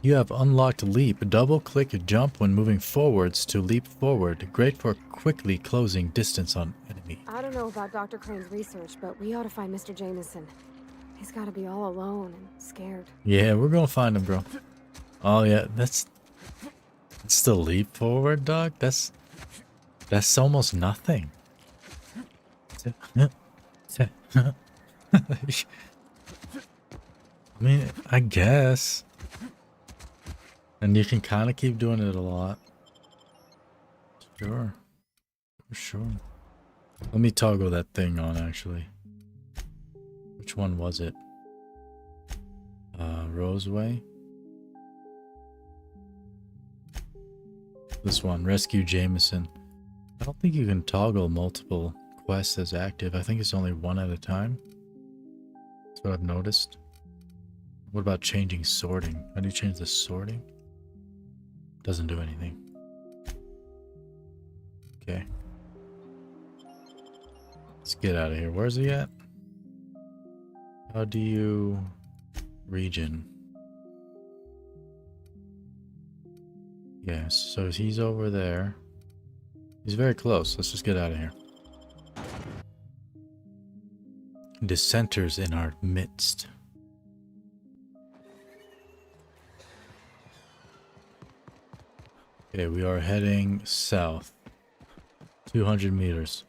You have unlocked leap. Double click jump when moving forwards to leap forward. Great for quickly closing distance on enemy. I don't know about Dr. Crane's research, but we ought to find Mr. Jameson. He's got to be all alone and scared. Yeah, we're gonna find him, girl. Oh yeah, that's the leap forward, dog. That's almost nothing. I mean, I guess. And you can kind of keep doing it a lot. Sure. For sure. Let me toggle that thing on, actually. Which one was it? Roseway? This one, Rescue Jameson. I don't think you can toggle multiple quests as active. I think it's only one at a time. That's what I've noticed. What about changing sorting? How do you change the sorting? Doesn't do anything. Okay. Let's get out of here. Where's he at? How do you... region? Yes, so he's over there. He's very close. Let's just get out of here. Dissenters in our midst. Okay, we are heading south. 200 meters.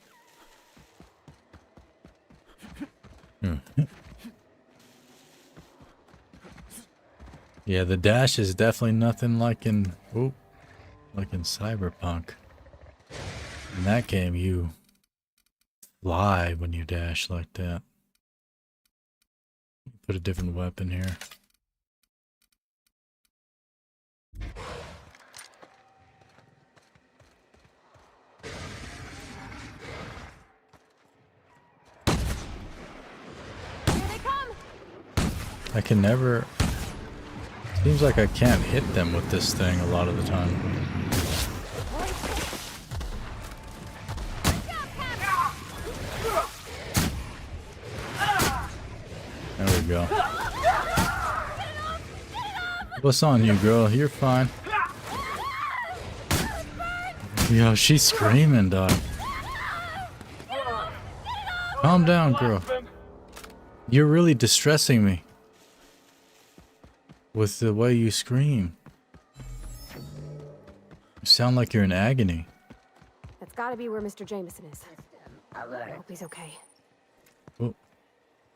Yeah, the dash is definitely nothing like in Cyberpunk. In that game, you fly when you dash like that. Put a different weapon here. I can never... Seems like I can't hit them with this thing a lot of the time. There we go. What's on you, girl? You're fine. Yo, she's screaming, dog. Calm down, girl. You're really distressing me with the way you scream. You sound like you're in agony. That's gotta be where Mr. Jameson is. I hope he's okay. Oh.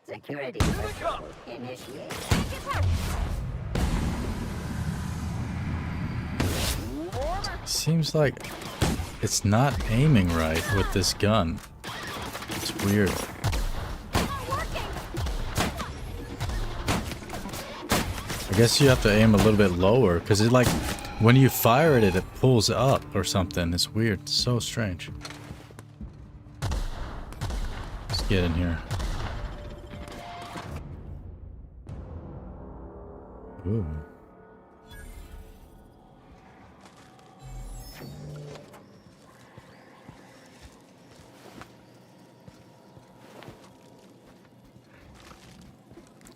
Security initiate. Seems like it's not aiming right with this gun. It's weird. I guess you have to aim a little bit lower because it like when you fire it, it pulls up or something. It's weird. It's so strange. Let's get in here. Ooh.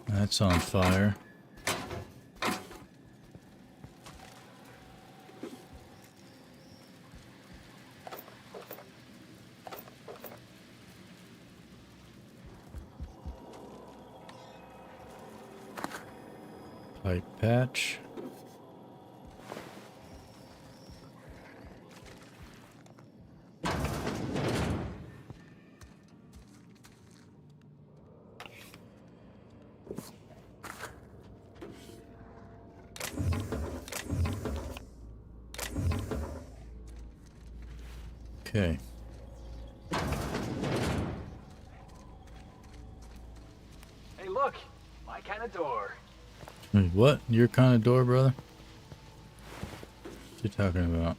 That's on fire. Pipe patch. Okay. Hey, look! My kind of door. Wait, what? Your kind of door, brother? What you talking about?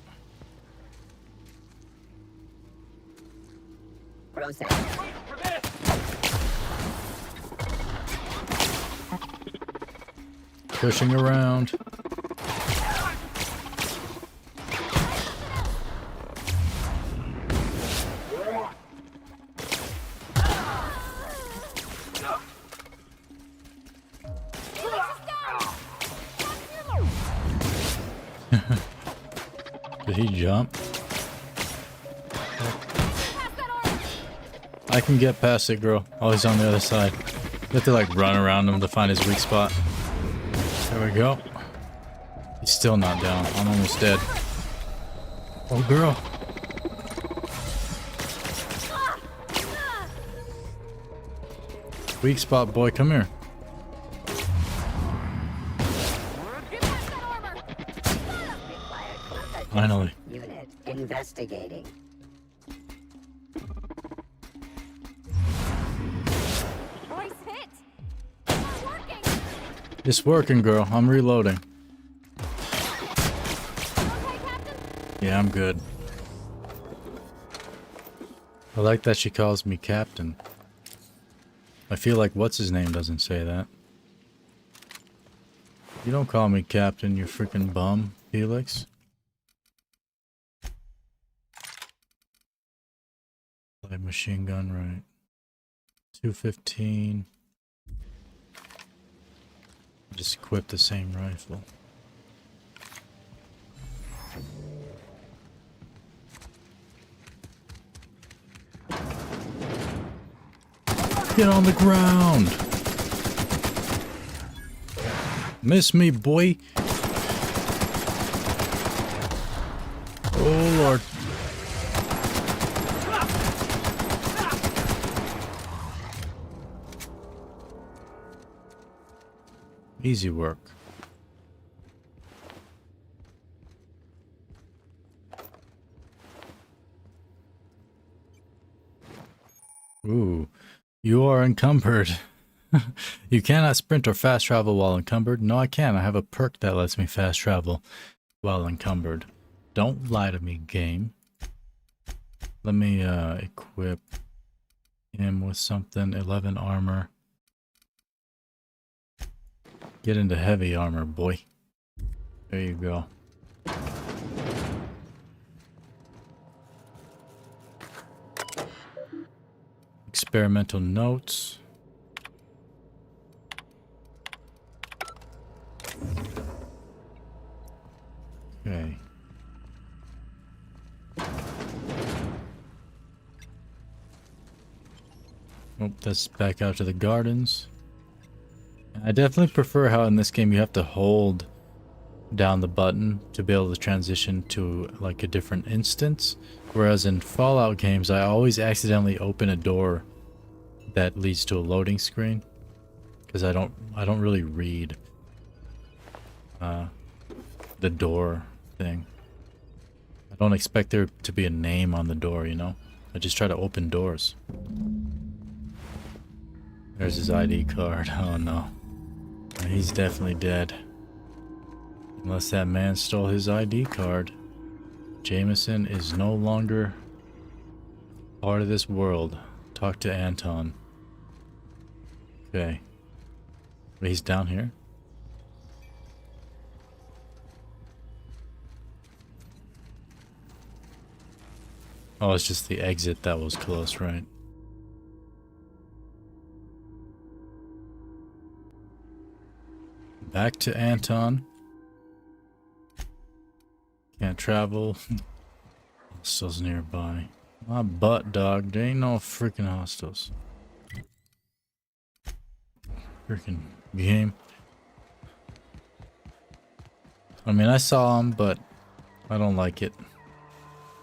pushing around. Did he jump? I can get past it, girl. Oh, he's on the other side. You have to like run around him to find his weak spot. There we go. He's still not down. I'm almost dead. Oh, girl. Weak spot, boy. Come here. Finally. Unit investigating. Voice hit. Not working. It's working, girl. I'm reloading. Yeah, I'm good. I like that she calls me Captain. I feel like what's his name doesn't say that. You don't call me Captain, you freaking bum, Felix. Light machine gun, right. 215. Just equip the same rifle. Get on the ground! Miss me, boy! Oh, Lord. Easy work. Ooh. You are encumbered. You cannot sprint or fast travel while encumbered. No, I can. I have a perk that lets me fast travel while encumbered. Don't lie to me, game. Let me equip him with something. 11 armor. Get into heavy armor, boy. There you go. Experimental notes. Okay. Oh, that's back out to the gardens. I definitely prefer how in this game you have to hold down the button to be able to transition to like a different instance. Whereas in Fallout games, I always accidentally open a door that leads to a loading screen because I don't really read the door thing. I don't expect there to be a name on the door, you know? I just try to open doors. There's his ID card. Oh no. He's definitely dead. Unless that man stole his ID card. Jameson is no longer part of this world. Talk to Anton. Okay. But he's down here. Oh, it's just the exit that was close, right? Back to Anton. Can't travel. Hostels nearby. My butt, dog. There ain't no freaking hostels. Freaking game. I mean, I saw them, but I don't like it.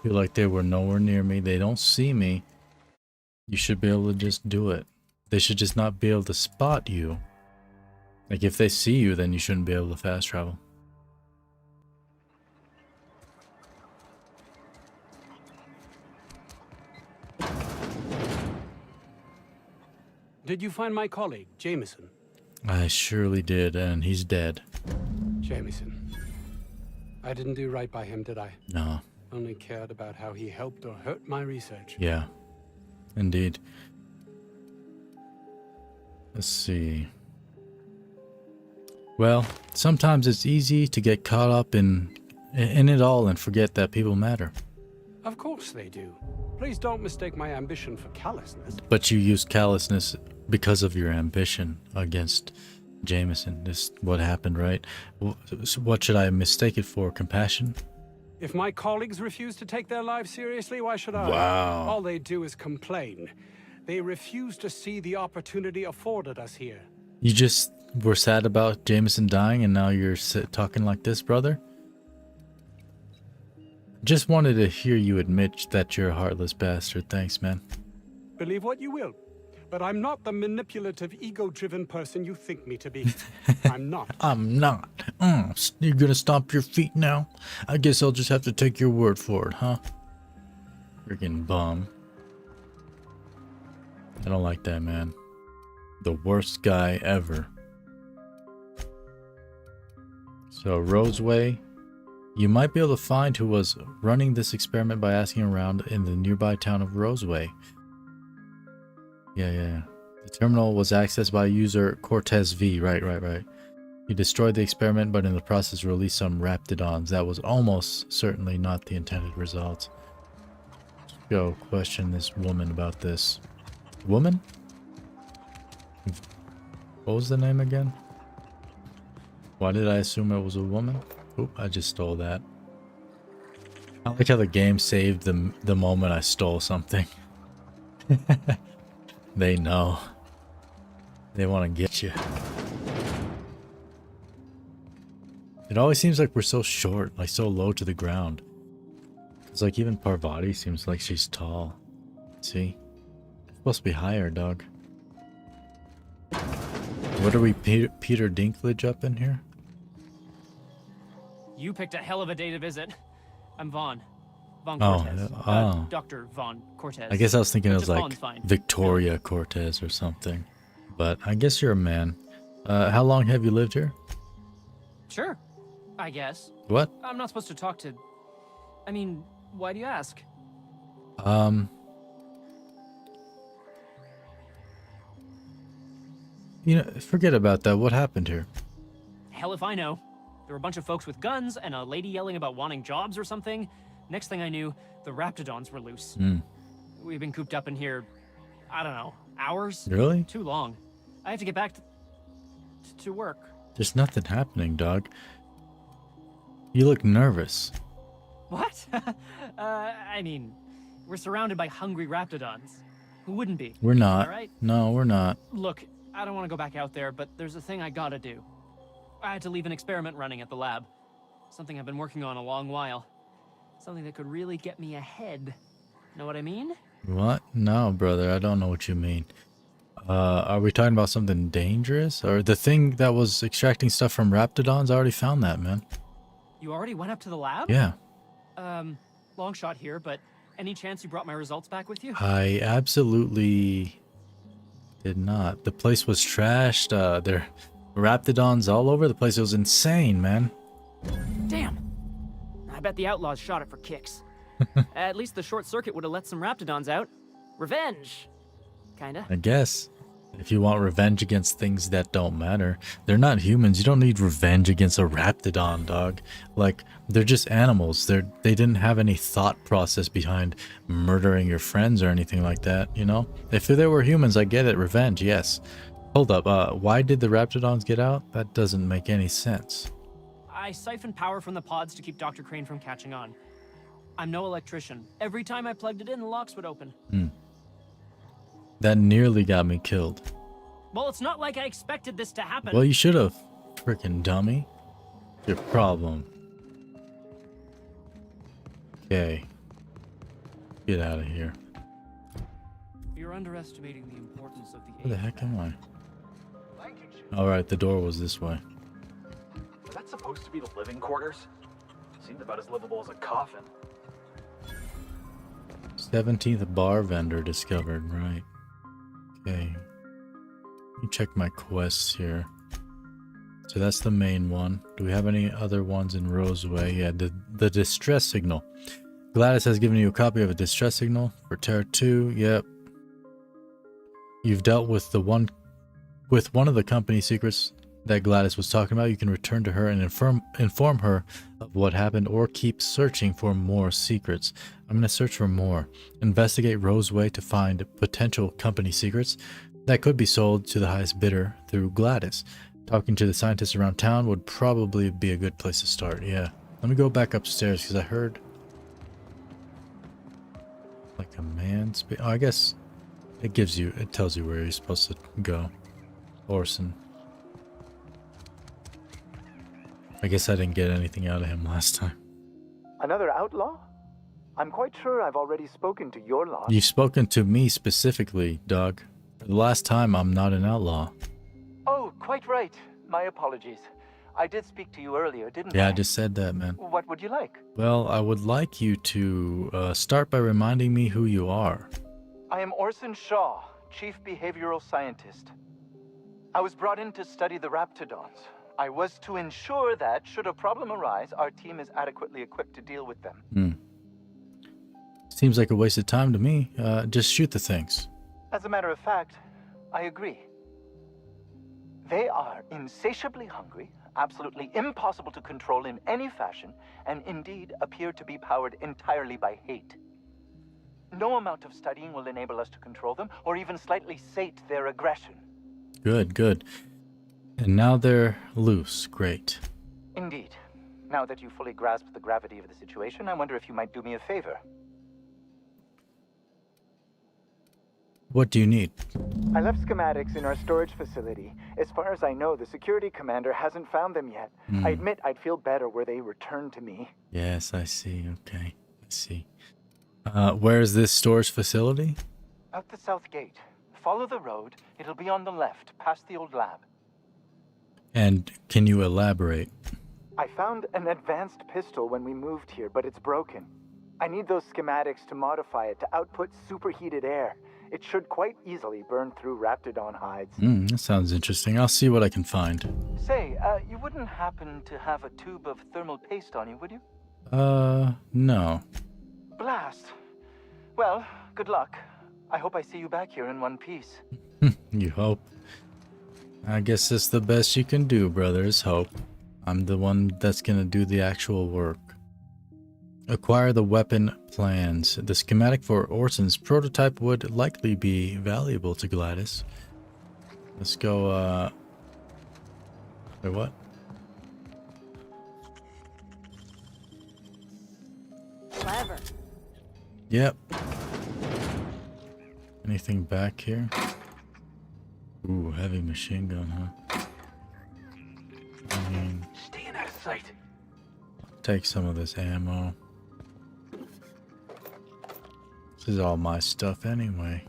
Feel like they were nowhere near me. They don't see me. You should be able to just do it. They should just not be able to spot you. Like, if they see you, then you shouldn't be able to fast travel. Did you find my colleague, Jameson? I surely did, and he's dead. Jameson. I didn't do right by him, did I? No. Only cared about how he helped or hurt my research. Yeah. Indeed. Let's see. Well, sometimes it's easy to get caught up in it all and forget that people matter. Of course they do. Please don't mistake my ambition for callousness. But you used callousness because of your ambition against Jameson. This what happened, right? What should I mistake it for? Compassion? If my colleagues refuse to take their lives seriously, why should I? Wow. All they do is complain. They refuse to see the opportunity afforded us here. You just were sad about Jameson dying and now you're talking like this, brother? Just wanted to hear you admit that you're a heartless bastard. Thanks, man. Believe what you will, but I'm not the manipulative, ego-driven person you think me to be. I'm not. I'm not. You're gonna stomp your feet now? I guess I'll just have to take your word for it, huh? Freaking bum. I don't like that, man. The worst guy ever. So, Roseway. You might be able to find who was running this experiment by asking around in the nearby town of Roseway. Yeah. The terminal was accessed by user Cortez V. Right. You destroyed the experiment, but in the process released some raptidons. That was almost certainly not the intended result. Let's go question this woman about this. Woman? What was the name again? Why did I assume it was a woman? Oop, I just stole that. I like how the game saved the moment I stole something. They know. They want to get you. It always seems like we're so short, like so low to the ground. It's like even Parvati seems like she's tall. See? Supposed to be higher, dog. What are we, Peter Dinklage up in here? You picked a hell of a day to visit. I'm Vaughn. Vaughn Oh, Cortez. Dr. Vaughn Cortez. I guess I was thinking it was Just like Vaughn's fine. Victoria Cortez or something. But I guess you're a man. How long have you lived here? Sure, I guess. What? I'm not supposed to talk to... I mean, why do you ask? You know, forget about that. What happened here? Hell if I know. There were a bunch of folks with guns and a lady yelling about wanting jobs or something. Next thing I knew, the raptidons were loose. We've been cooped up in here, I don't know, hours? Really? Too long. I have to get back to work. There's nothing happening, dog. You look nervous. What? I mean, we're surrounded by hungry raptidons. Who wouldn't be? We're not. All right? No, we're not. Look, I don't want to go back out there, but there's a thing I gotta do. I had to leave an experiment running at the lab. Something I've been working on a long while. Something that could really get me ahead. Know what I mean? What? No, brother, I don't know what you mean. Are we talking about something dangerous? Or the thing that was extracting stuff from raptidons? I already found that, man. You already went up to the lab? Yeah. Long shot here, but any chance you brought my results back with you? I absolutely did not. The place was trashed. There were raptidons all over the place. It was insane, man. Damn. I bet the outlaws shot it for kicks. At least the short circuit would have let some raptidons out. Revenge. Kinda. I guess. If you want revenge against things that don't matter. They're not humans. You don't need revenge against a raptidon, dog. Like, they're just animals. They didn't have any thought process behind murdering your friends or anything like that, you know? If they were humans, I get it. Revenge, yes. Hold up. Why did the raptidons get out? That doesn't make any sense. I siphoned power from the pods to keep Dr. Crane from catching on. I'm no electrician. Every time I plugged it in, the locks would open. That nearly got me killed. Well, it's not like I expected this to happen. Well, you should have. Freaking dummy. Your problem. Okay. Get out of here. You're underestimating the importance of the... Where the heck am I? Alright, the door was this way. Is that supposed to be the living quarters? Seemed about as livable as a coffin. 17th bar vendor discovered, right. Okay. Let me check my quests here. So that's the main one. Do we have any other ones in Roseway? Yeah, the distress signal. Gladys has given you a copy of a distress signal for Terra 2. Yep. You've dealt with one of the company secrets that Gladys was talking about, you can return to her and inform her of what happened, or keep searching for more secrets. I'm going to search for more. Investigate Roseway to find potential company secrets that could be sold to the highest bidder through Gladys. Talking to the scientists around town would probably be a good place to start. Yeah. Let me go back upstairs because I heard like a man's... Oh, I guess it tells you where you're supposed to go. Orson. I guess I didn't get anything out of him last time. Another outlaw? I'm quite sure I've already spoken to your lot. You've spoken to me specifically, Doug. For the last time, I'm not an outlaw. Oh, quite right. My apologies. I did speak to you earlier, didn't I? Yeah, I just said that, man. What would you like? Well, I would like you to start by reminding me who you are. I am Orson Shaw, Chief Behavioral Scientist. I was brought in to study the Raptidons. I was to ensure that, should a problem arise, our team is adequately equipped to deal with them. Seems like a waste of time to me. Just shoot the things. As a matter of fact, I agree. They are insatiably hungry, absolutely impossible to control in any fashion, and indeed appear to be powered entirely by hate. No amount of studying will enable us to control them, or even slightly sate their aggression. Good, good. And now they're loose. Great. Indeed. Now that you fully grasp the gravity of the situation, I wonder if you might do me a favor. What do you need? I left schematics in our storage facility. As far as I know, the security commander hasn't found them yet. I admit I'd feel better were they returned to me. Yes, I see. Okay, I see. Where is this storage facility? Out the south gate. Follow the road. It'll be on the left, past the old lab. And can you elaborate? I found an advanced pistol when we moved here, but it's broken. I need those schematics to modify it to output superheated air. It should quite easily burn through Raptidon hides. That sounds interesting. I'll see what I can find. Say, you wouldn't happen to have a tube of thermal paste on you, would you? No. Blast. Well, good luck. I hope I see you back here in one piece. You hope. I guess that's the best you can do, brother, is hope. I'm the one that's gonna do the actual work. Acquire the weapon plans. The schematic for Orson's prototype would likely be valuable to Gladys. Let's go, wait, what? Clever. Yep. Anything back here? Ooh, heavy machine gun, huh? Staying out of sight. Take some of this ammo. This is all my stuff anyway.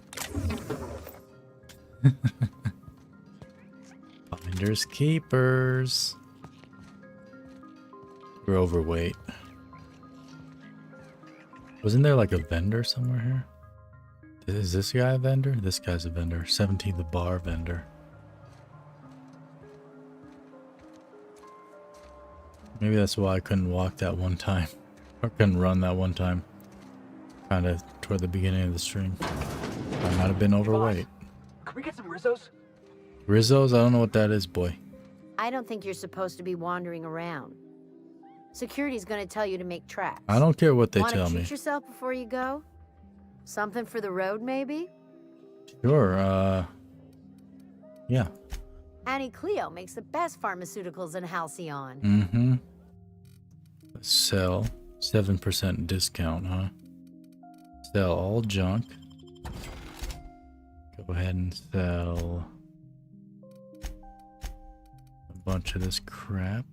Finders keepers. We're overweight. Wasn't there like a vendor somewhere here? Is this guy a vendor? This guy's a vendor. 17 the bar vendor. Maybe that's why I couldn't walk that one time. Or couldn't run that one time. Kind of toward the beginning of the stream. I might have been overweight. Could we get some Rizzos? Rizzo's? I don't know what that is, boy. I don't think you're supposed to be wandering around. Security's gonna tell you to make tracks. I don't care what they tell me. Wanna treat yourself before you go? Something for the road, maybe? Sure, yeah. Annie Cleo makes the best pharmaceuticals in Halcyon. Mm-hmm. Sell. 7% discount, huh? Sell all junk. Go ahead and sell a bunch of this crap.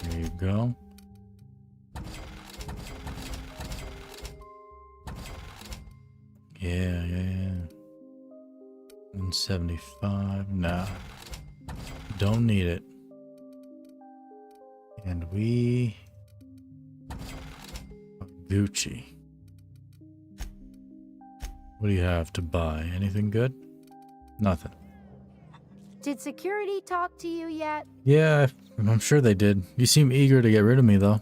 There you go. Yeah. 175. Nah. Don't need it. And we... Gucci. What do you have to buy? Anything good? Nothing. Did security talk to you yet? Yeah, I'm sure they did. You seem eager to get rid of me, though.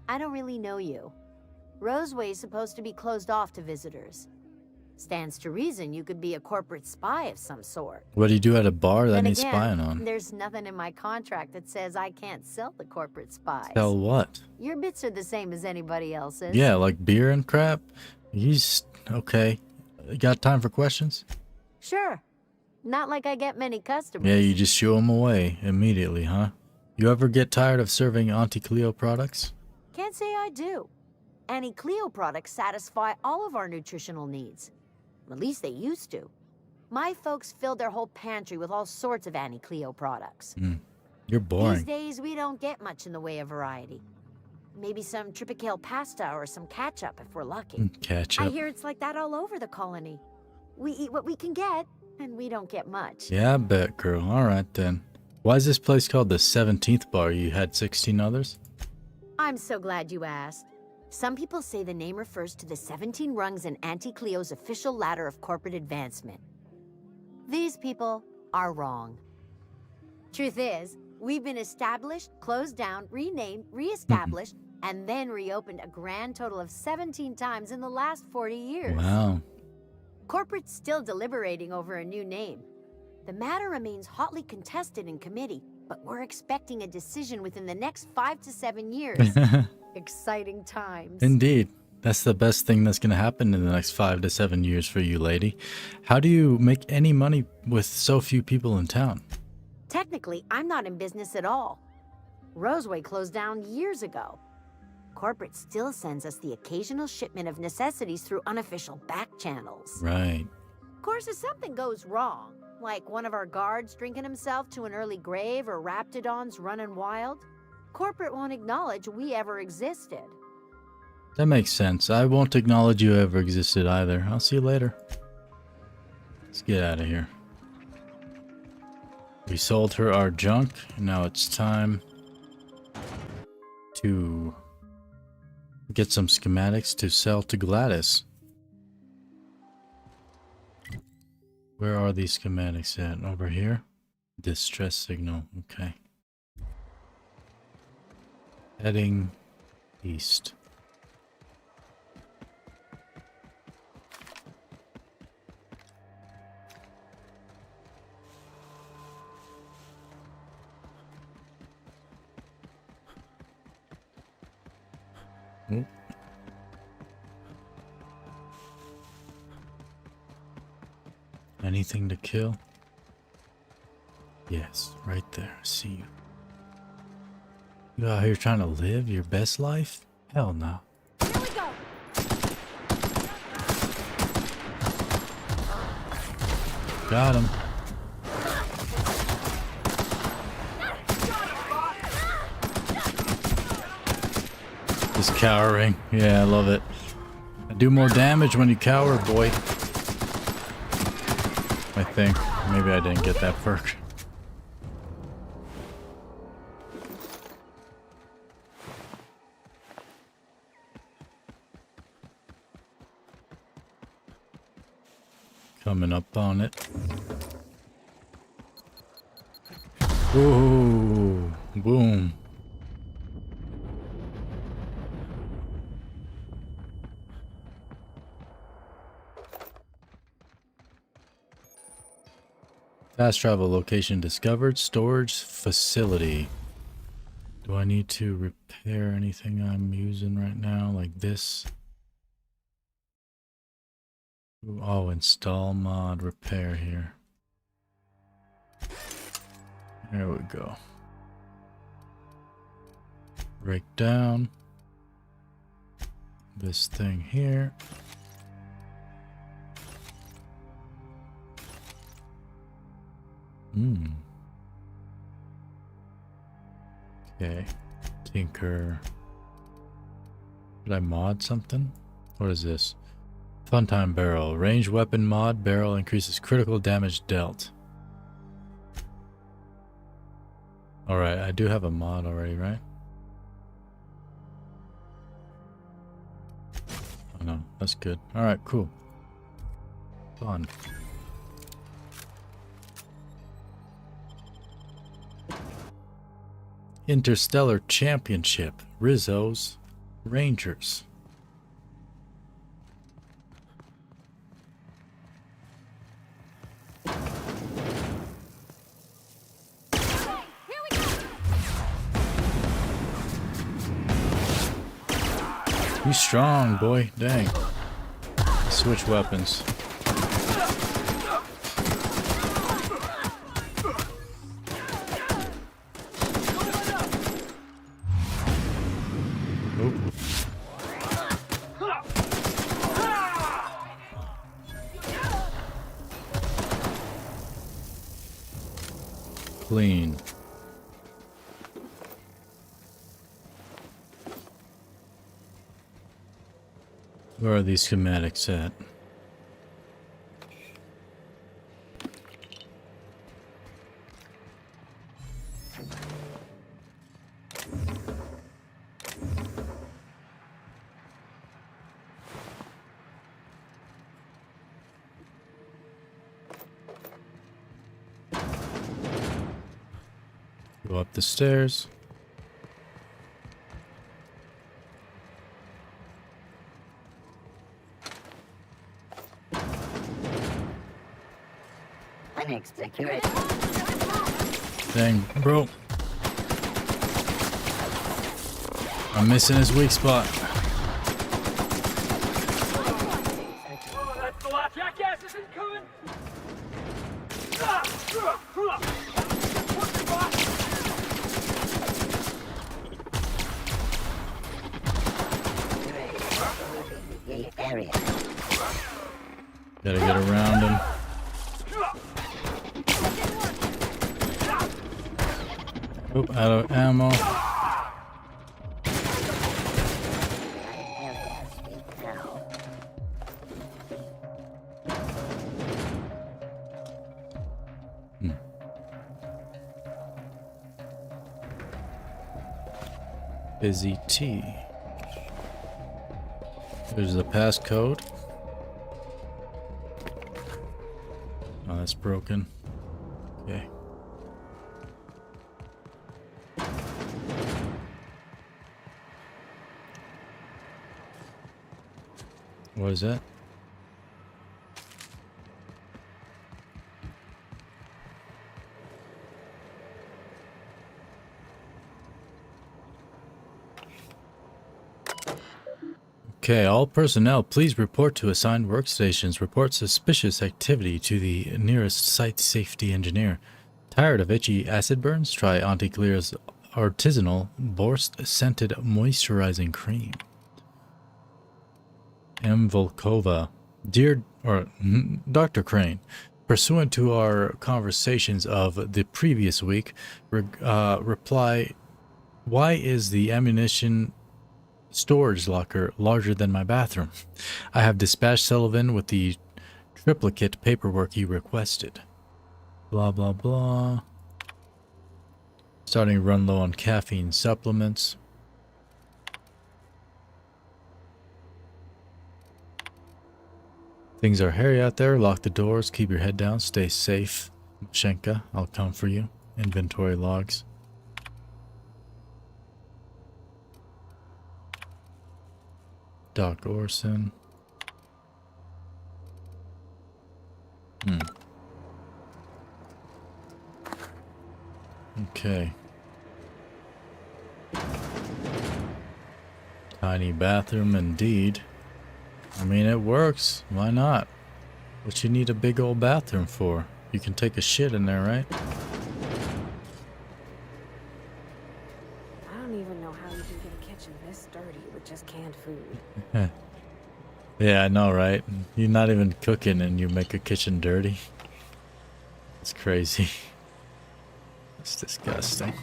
I don't really know you. Roseway's supposed to be closed off to visitors. Stands to reason you could be a corporate spy of some sort. What do you do at a bar that Then needs again, spying on? there's nothing in my contract that says I can't sell the corporate spies. Sell what? Your bits are the same as anybody else's. Yeah, like beer and crap? He's... okay. You got time for questions? Sure. Not like I get many customers. Yeah, you just shoo them away immediately, huh? You ever get tired of serving Auntie Cleo products? Can't say I do. Annie Cleo products satisfy all of our nutritional needs. At least they used to. My folks filled their whole pantry with all sorts of Annie Cleo products. You're boring. These days, we don't get much in the way of variety. Maybe some tripicale pasta or some ketchup if we're lucky. Ketchup. I hear it's like that all over the colony. We eat what we can get, and we don't get much. Yeah, I bet, girl. Alright then. Why is this place called the 17th Bar? You had 16 others? I'm so glad you asked. Some people say the name refers to the 17 rungs in Auntie Cleo's official ladder of corporate advancement. These people are wrong. Truth is, we've been established, closed down, renamed, reestablished, and then reopened a grand total of 17 times in the last 40 years. Wow. Corporate's still deliberating over a new name. The matter remains hotly contested in committee, but we're expecting a decision within the next 5 to 7 years. Exciting times. Indeed. That's the best thing that's going to happen in the next 5 to 7 years for you, lady. How do you make any money with so few people in town? Technically, I'm not in business at all. Roseway closed down years ago. Corporate still sends us the occasional shipment of necessities through unofficial back channels. Right. Of course, if something goes wrong, like one of our guards drinking himself to an early grave or raptidons running wild, corporate won't acknowledge we ever existed. That makes sense. I won't acknowledge you ever existed either. I'll see you later. Let's get out of here. We sold her our junk. Now it's time to get some schematics to sell to Gladys. Where are these schematics at? Over here? Distress signal. Okay. Heading east. Oop. Anything to kill? Yes, right there. I see you. You out here trying to live your best life? Hell no. Here we go. Got him. Just cowering. Yeah, I love it. I do more damage when you cower, boy. I think. Maybe I didn't get that perk. Coming up on it. Ooh, boom. Fast travel location discovered. Storage facility. Do I need to repair anything I'm using right now? Like this? Ooh, oh, install mod repair here. There we go. Break down this thing here. Okay. Tinker. Did I mod something? What is this? Funtime barrel. Ranged weapon mod. Barrel increases critical damage dealt. Alright, I do have a mod already, right? Oh no, that's good. Alright, cool. Fun. Interstellar Championship. Rizzo's Rangers. Too strong, boy. Dang. Switch weapons. Oop. Clean. Where are these schematics at? Go up the stairs. Coinecc security. Dang, bro. I'm missing his weak spot. Oh, that's the last jackass isn't coming. Area. Gotta get around him. Oop, out of ammo. Busy T. There's the passcode. Oh, that's broken. Okay. What is that? Okay, all personnel, please report to assigned workstations. Report suspicious activity to the nearest site safety engineer. Tired of itchy acid burns? Try Auntie Clear's artisanal Borst-scented moisturizing cream. M. Volkova. Dr. Crane, pursuant to our conversations of the previous week, reply, why is the ammunition storage locker larger than my bathroom? I have dispatched Sullivan with the triplicate paperwork he requested. Blah, blah, blah. Starting to run low on caffeine supplements. Things are hairy out there. Lock the doors. Keep your head down. Stay safe. Shenka, I'll come for you. Inventory logs. Doc Orson. Okay. Tiny bathroom indeed. I mean, it works. Why not? What you need a big old bathroom for? You can take a shit in there, right? I don't even know how you can get a kitchen this dirty with just canned food. Yeah, I know, right? You're not even cooking and you make a kitchen dirty. It's crazy. It's disgusting.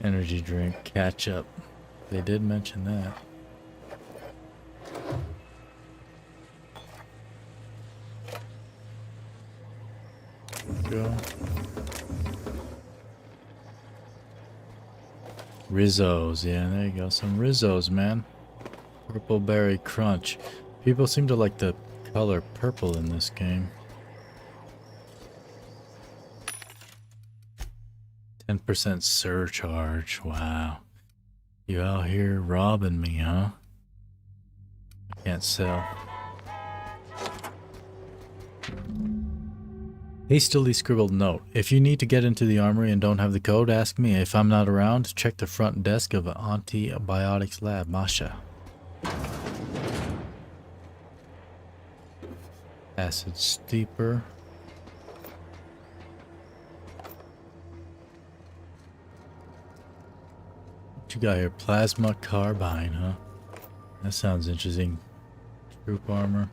Energy drink, catch up. They did mention that. Go. Rizzos, yeah, there you go. Some Rizzos, man. Purple berry crunch. People seem to like the color purple in this game. 10% surcharge. Wow. You out here robbing me, huh? I can't sell. Hastily scribbled note. If you need to get into the armory and don't have the code, ask me. If I'm not around, check the front desk of Antibiotics Lab. Masha. Acid steeper. What you got here? Plasma carbine, huh? That sounds interesting. Troop armor.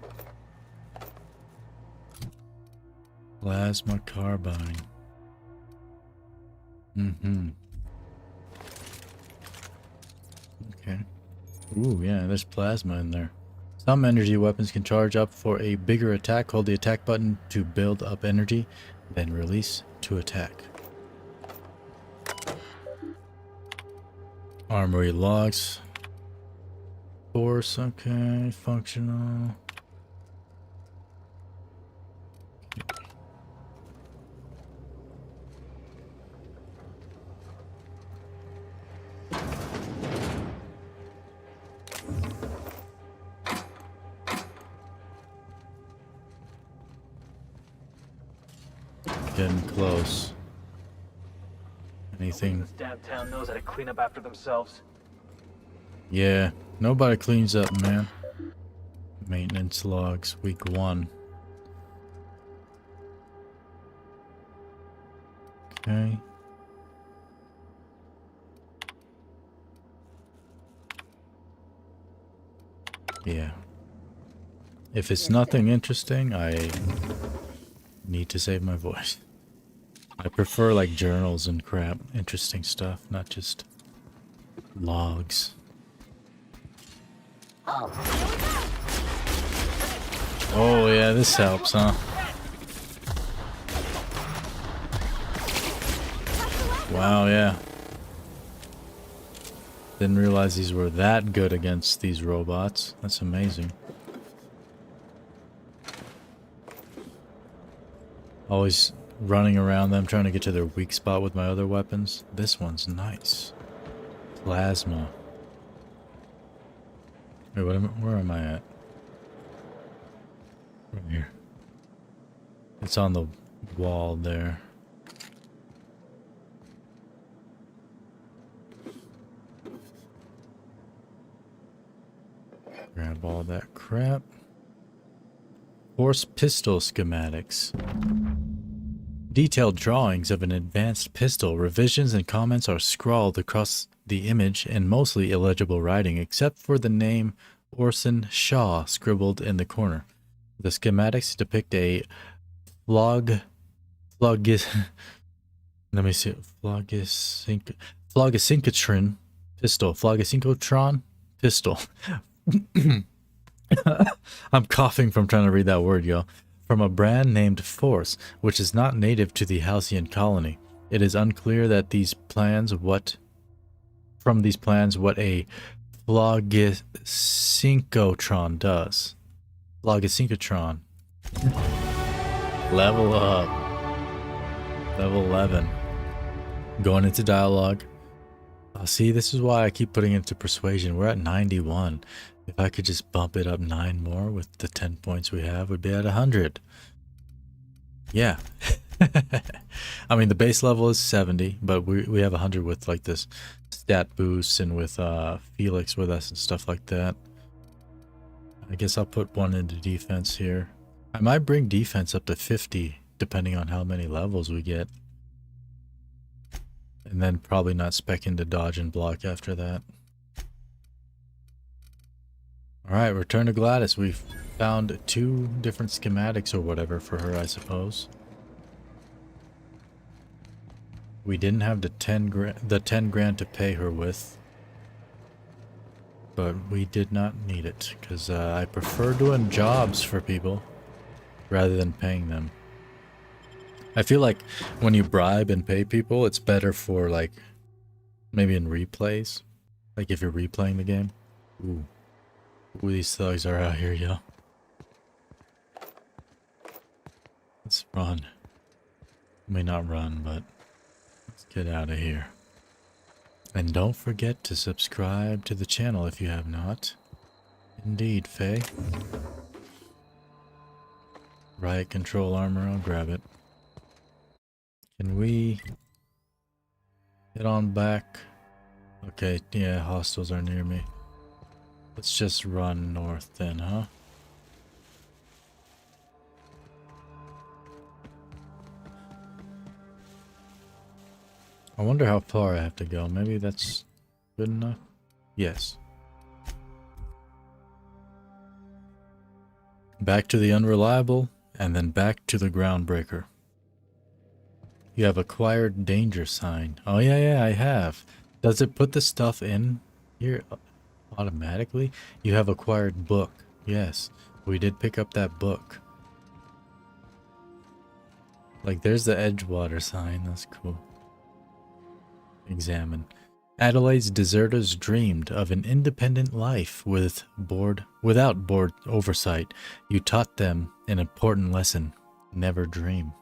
Plasma carbine. Okay. Ooh, yeah, there's plasma in there. Some energy weapons can charge up for a bigger attack. Hold the attack button to build up energy, then release to attack. Armory logs. Force, okay. Functional. Getting close. Anything? This damn town knows how to clean up after themselves. Yeah, nobody cleans up, man. Maintenance logs, week 1. Okay. Yeah. If it's nothing interesting, I need to save my voice. I prefer like journals and crap, interesting stuff, not just logs. Oh yeah, this helps, huh? Wow, yeah. Didn't realize these were that good against these robots. That's amazing. Always running around them trying to get to their weak spot with my other weapons. This one's nice. Plasma. Wait, where am I at? Right here. It's on the wall there. Grab all that crap. Horse pistol schematics. Detailed drawings of an advanced pistol. Revisions and comments are scrawled across the image in mostly illegible writing, except for the name Orson Shaw scribbled in the corner. The schematics depict a phlogisyncotron pistol. I'm coughing from trying to read that word, yo. From a brand named Force, which is not native to the Halcyon colony. It is unclear that from these plans what a phlogisyncotron does. Phlogisyncotron. Level up. Level 11. Going into dialogue. See, this is why I keep putting it into persuasion. We're at 91. If I could just bump it up 9 more with the 10 points we have, we'd be at 100. Yeah. I mean, the base level is 70, but we have 100 with like this stat boost and with Felix with us and stuff like that. I guess I'll put 1 into defense here. I might bring defense up to 50, depending on how many levels we get. And then probably not spec into dodge and block after that. Alright, return to Gladys. We've found 2 different schematics or whatever for her, I suppose. We didn't have the 10 grand to pay her with. But we did not need it, because I prefer doing jobs for people rather than paying them. I feel like when you bribe and pay people, it's better for like, maybe in replays. Like if you're replaying the game. Ooh. Ooh, these thugs are out here, yo. Let's run. I may not run, but let's get out of here. And don't forget to subscribe to the channel if you have not. Indeed, Faye. Riot control armor, I'll grab it. Can we get on back? Okay, yeah, hostiles are near me. Let's just run north then, huh? I wonder how far I have to go. Maybe that's good enough? Yes. Back to the unreliable, and then back to the groundbreaker. You have acquired danger sign. Oh yeah, I have. Does it put the stuff in here automatically? You have acquired book. Yes, we did pick up that book. Like, there's the Edgewater sign. That's cool. Examine. Adelaide's deserters dreamed of an independent life without board oversight. You taught them an important lesson. Never dream.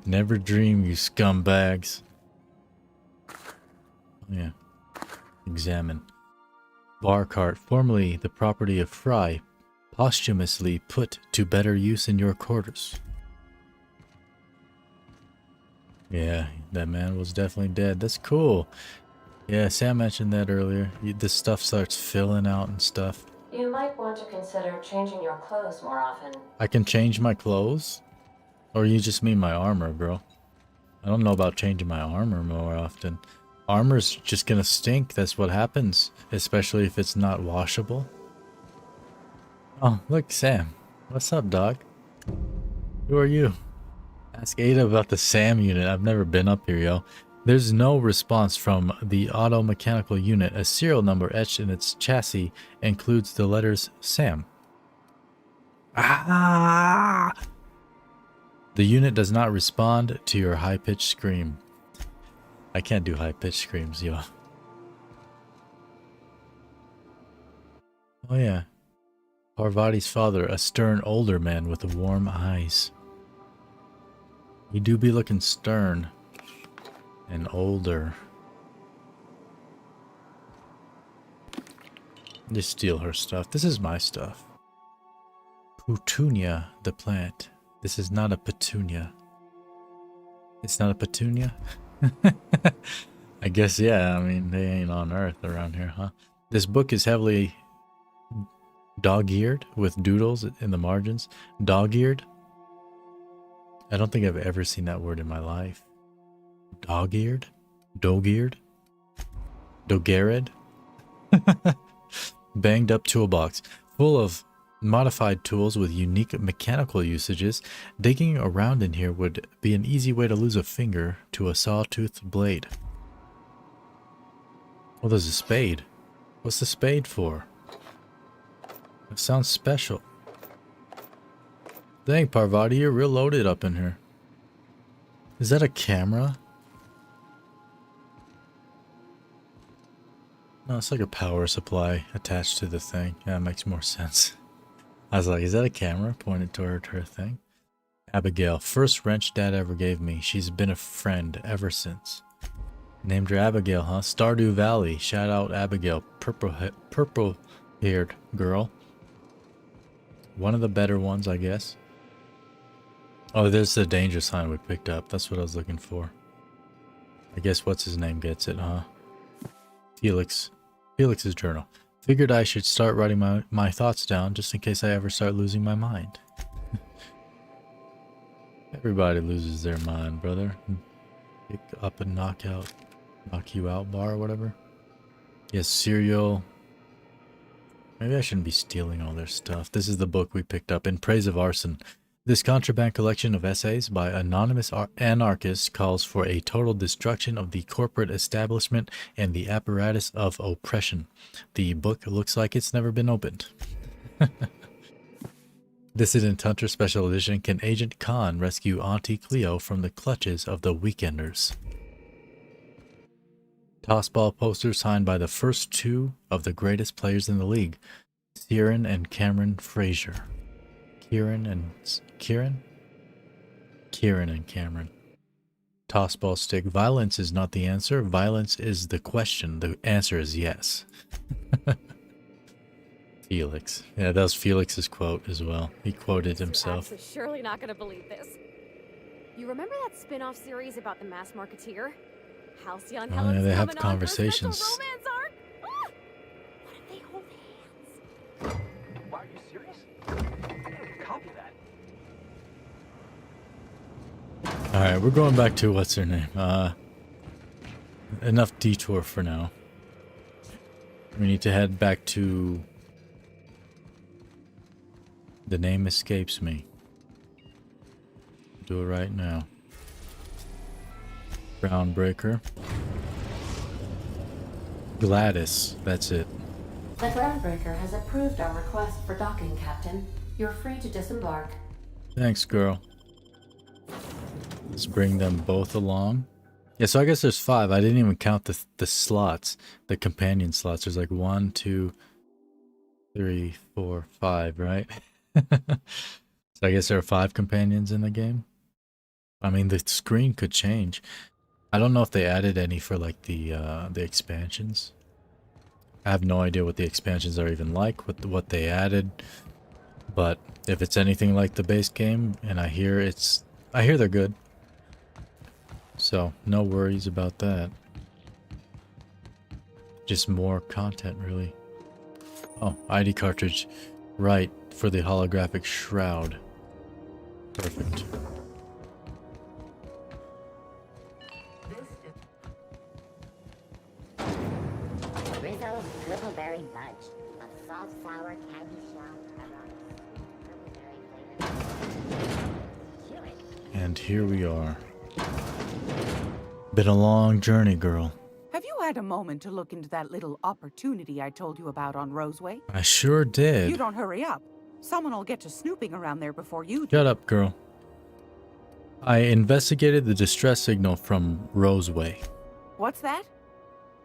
Never dream, you scumbags. Yeah. Examine. Bar cart, formerly the property of Fry, posthumously put to better use in your quarters. Yeah, that man was definitely dead. That's cool. Yeah, Sam mentioned that earlier. This stuff starts filling out and stuff. You might want to consider changing your clothes more often. I can change my clothes? Or you just mean my armor, bro? I don't know about changing my armor more often. Armor's just gonna stink. That's what happens. Especially if it's not washable. Oh, look, Sam. What's up, dog? Who are you? Ask Ada about the SAM unit. I've never been up here, yo. There's no response from the auto-mechanical unit. A serial number etched in its chassis includes the letters SAM. Ah! The unit does not respond to your high-pitched scream. I can't do high-pitched screams, yo. Oh yeah. Parvati's father, a stern older man with warm eyes. You do be looking stern and older. Just steal her stuff. This is my stuff. Petunia, the plant. This is not a petunia. It's not a petunia? I guess, yeah. I mean, they ain't on Earth around here, huh? This book is heavily dog-eared with doodles in the margins. Dog-eared? I don't think I've ever seen that word in my life. Dog-eared? Dog-eared? Dogared? Banged up toolbox. Full of modified tools with unique mechanical usages. Digging around in here would be an easy way to lose a finger to a sawtooth blade. Oh, there's a spade. What's the spade for? It sounds special. Dang, Parvati, you're real loaded up in here. Is that a camera? No, it's like a power supply attached to the thing. Yeah, it makes more sense. I was like, is that a camera pointed toward her thing? Abigail, first wrench Dad ever gave me. She's been a friend ever since. Named her Abigail, huh? Stardew Valley. Shout out Abigail. Purple-haired girl. One of the better ones, I guess. Oh, there's the danger sign we picked up. That's what I was looking for. I guess what's his name gets it, huh? Felix. Felix's journal. Figured I should start writing my thoughts down just in case I ever start losing my mind. Everybody loses their mind, brother. Pick up and knock you out bar or whatever. Yes, cereal. Maybe I shouldn't be stealing all their stuff. This is the book we picked up, In Praise of Arson. This contraband collection of essays by anonymous anarchists calls for a total destruction of the corporate establishment and the apparatus of oppression. The book looks like it's never been opened. Dissident Hunter Special Edition. Can Agent Khan rescue Auntie Cleo from the clutches of the Weekenders? Tossball poster signed by the first two of the greatest players in the league, Kieran and Cameron Frazier. Kieran and Cameron. Tossball stick. Violence is not the answer. Violence is the question. The answer is yes. Felix. Yeah, that was Felix's quote as well. He quoted himself. Surely not gonna believe this. You remember that spin-off series about the mass marketeer? Halcyon Oh, Helen's yeah, they have coming on for a special conversations. romance arc? Ah! What if they hold hands? Wow, are you serious? I didn't copy that. Alright, we're going back to what's her name. Enough detour for now. We need to head back to... The name escapes me. Do it right now. Groundbreaker. Gladys, that's it. The Groundbreaker has approved our request for docking, Captain. You're free to disembark. Thanks, girl. Let's bring them both along. Yeah, so I guess there's 5. I didn't even count the slots, the companion slots. There's like 1, 2, 3, 4, 5, right? So I guess there are 5 companions in the game. I mean, the screen could change. I don't know if they added any for like the expansions. I have no idea what the expansions are even like, what they added. But if it's anything like the base game, and I hear they're good. So no worries about that. Just more content, really. Oh, ID cartridge, right, for the holographic shroud. Perfect. Rizzo's Dribbleberry Budge, a soft, sour candy shell around And here we are. Been a long journey, girl. Have you had a moment to look into that little opportunity I told you about on Roseway? I sure did. You don't hurry up. Someone will get to snooping around there before you do. Shut up, girl. I investigated the distress signal from Roseway. What's that?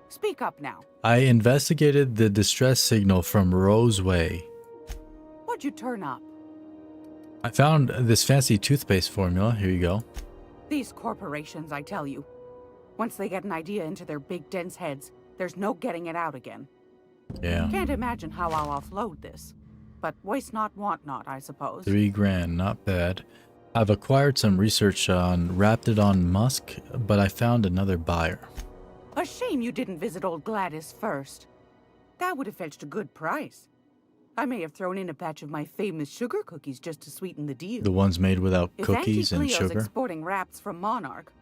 Speak up now. I investigated the distress signal from Roseway. What'd you turn up? I found this fancy toothpaste formula. Here you go. These corporations, I tell you. Once they get an idea into their big dense heads, there's no getting it out again. Yeah. Can't imagine how I'll offload this. But waste not, want not, I suppose. $3 grand, not bad. I've acquired some research on Raptidon Musk, but I found another buyer. A shame you didn't visit old Gladys first. That would have fetched a good price. I may have thrown in a batch of my famous sugar cookies just to sweeten the deal. The ones made without If cookies and Auntie Cleo's sugar. exporting wraps from Monarch,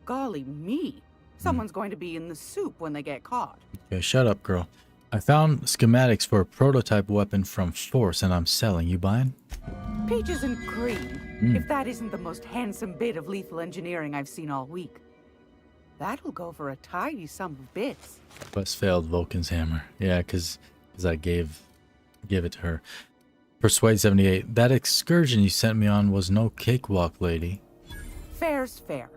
golly me, someone's going to be in the soup when they get caught. Okay, shut up, girl. I found schematics for a prototype weapon from Force, and I'm selling. You buying? Peaches and cream, if that isn't the most handsome bit of lethal engineering I've seen all week. That'll go for a tidy sum of bits. Quest failed Vulcan's hammer. Yeah, because I gave it to her. Persuade 78. That excursion you sent me on was no cakewalk, lady. Fair's fair.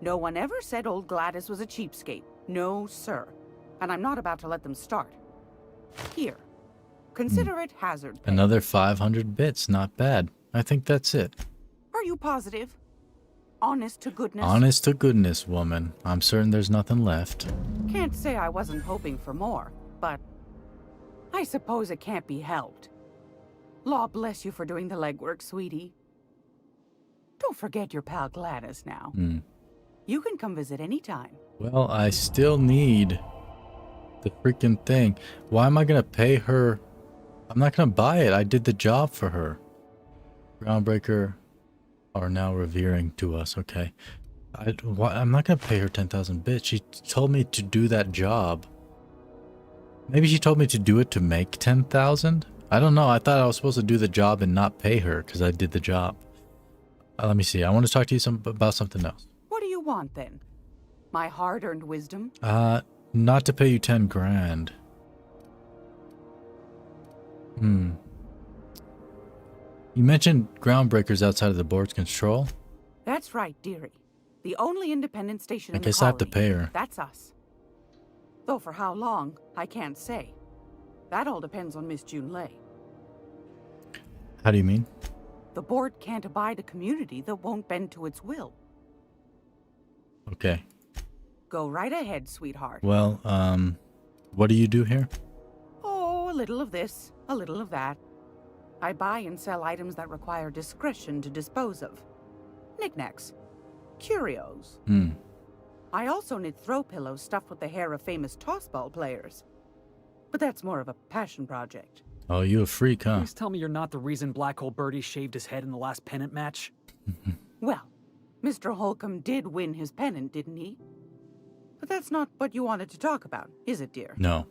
No one ever said old Gladys was a cheapskate. No, sir. And I'm not about to let them start. Here. Consider it hazard pay. Another 500 bits. Not bad. I think that's it. Are you positive? Honest to goodness? Honest to goodness, woman. I'm certain there's nothing left. Can't say I wasn't hoping for more, but I suppose it can't be helped. Law bless you for doing the legwork, sweetie. Don't forget your pal Gladys now. You can come visit anytime. Well, I still need the freaking thing. Why am I going to pay her? I'm not going to buy it. I did the job for her. Groundbreaker are now revering to us. Okay. I'm not going to pay her 10,000 bits. She told me to do that job. Maybe she told me to do it to make 10,000? I don't know. I thought I was supposed to do the job and not pay her because I did the job. Let me see. I want to talk to you about something else. What do you want then? My hard-earned wisdom? Not to pay you 10 grand. You mentioned Groundbreakers outside of the board's control? That's right, dearie. The only independent station in the guess I have to colony. pay her. That's us. Though for how long, I can't say. That all depends on Miss June Lay. How do you mean? The board can't abide a community that won't bend to its will. Okay. Go right ahead, sweetheart. Well, what do you do here? Oh, a little of this, a little of that. I buy and sell items that require discretion to dispose of. Knickknacks. curios. I also knit throw pillows stuffed with the hair of famous tossball players. But that's more of a passion project. Oh, you a freak, huh? Please tell me you're not the reason Black Hole Birdie shaved his head in the last pennant match. Well, Mr. Holcomb did win his pennant, didn't he? But that's not what you wanted to talk about, is it, dear? No.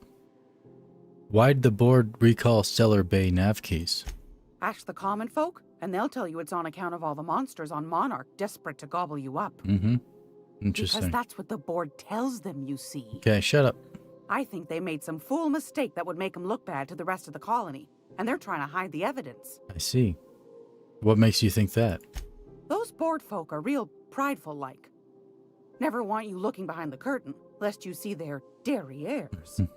Why'd the board recall Stellar Bay nav keys? Ask the common folk, and they'll tell you it's on account of all the monsters on Monarch desperate to gobble you up. Interesting. Because that's what the board tells them, you see. Okay, shut up. I think they made some fool mistake that would make them look bad to the rest of the colony, and they're trying to hide the evidence. I see. What makes you think that? Those board folk are real prideful-like. Never want you looking behind the curtain, lest you see their derrieres.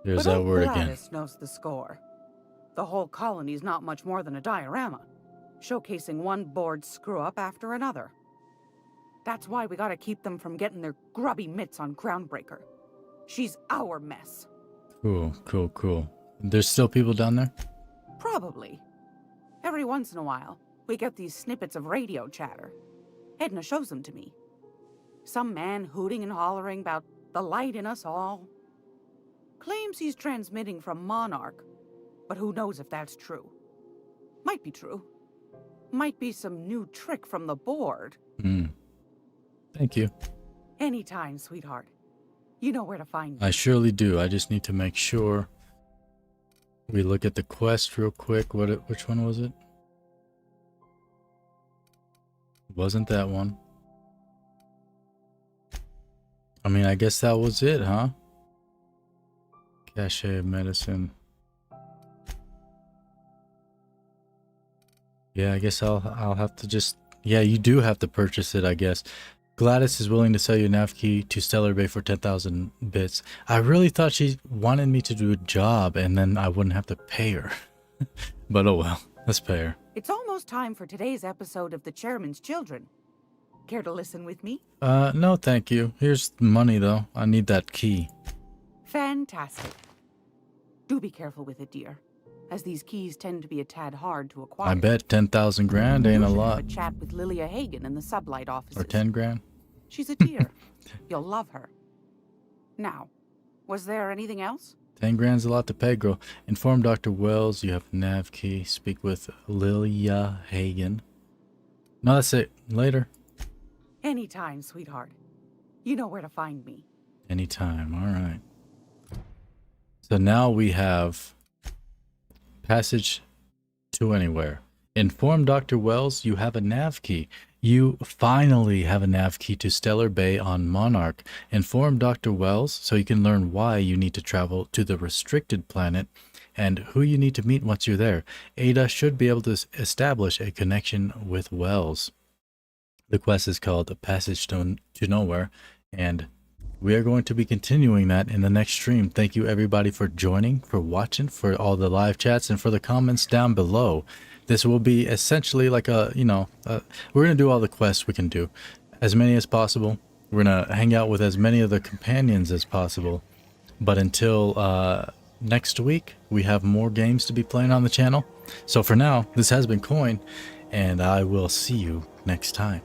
There's But that old word again. Gladys knows the score. The whole colony's not much more than a diorama, showcasing one board screw-up after another. That's why we gotta keep them from getting their grubby mitts on Groundbreaker. She's our mess. Cool. There's still people down there? Probably. Every once in a while, we get these snippets of radio chatter. Edna shows them to me. Some man hooting and hollering about the light in us all. Claims he's transmitting from Monarch, but who knows if that's true. Might be true. Might be some new trick from the board. Thank you. Anytime, sweetheart. You know where to find me. I surely do. I just need to make sure we look at the quest real quick. Which one was it? Wasn't that one? I mean, I guess that was it, huh? Cache of medicine. Yeah, I guess I'll have to just... Yeah, you do have to purchase it, I guess. Gladys is willing to sell you a nav key to Stellar Bay for 10,000 bits. I really thought she wanted me to do a job and then I wouldn't have to pay her. But oh well, let's pay her. It's almost time for today's episode of The Chairman's Children. Care to listen with me? No thank you. Here's the money though. I need that key. Fantastic. Do be careful with it, dear, as these keys tend to be a tad hard to acquire. I bet 10,000 grand ain't a lot. Have a chat with Lilia Hagen in the sublight offices. Or 10 grand. She's a dear. You'll love her. Now, was there anything else? 10 grand's a lot to pay, girl. Inform Dr. Wells you have nav key. Speak with Lilia Hagen. No, that's it. Later. Anytime, sweetheart. You know where to find me. Anytime. All right. So now we have passage to anywhere. Inform Dr. Wells you have a nav key. You finally have a nav key to Stellar Bay on Monarch. Inform Dr. Wells so you can learn why you need to travel to the restricted planet and who you need to meet once you're there. Ada should be able to establish a connection with Wells. The quest is called Passage to Nowhere, and we are going to be continuing that in the next stream. Thank you everybody for joining, for watching, for all the live chats, and for the comments down below. This will be essentially like a, we're going to do all the quests we can do. As many as possible. We're going to hang out with as many of the companions as possible. But until next week, we have more games to be playing on the channel. So for now, this has been Coin, and I will see you next time.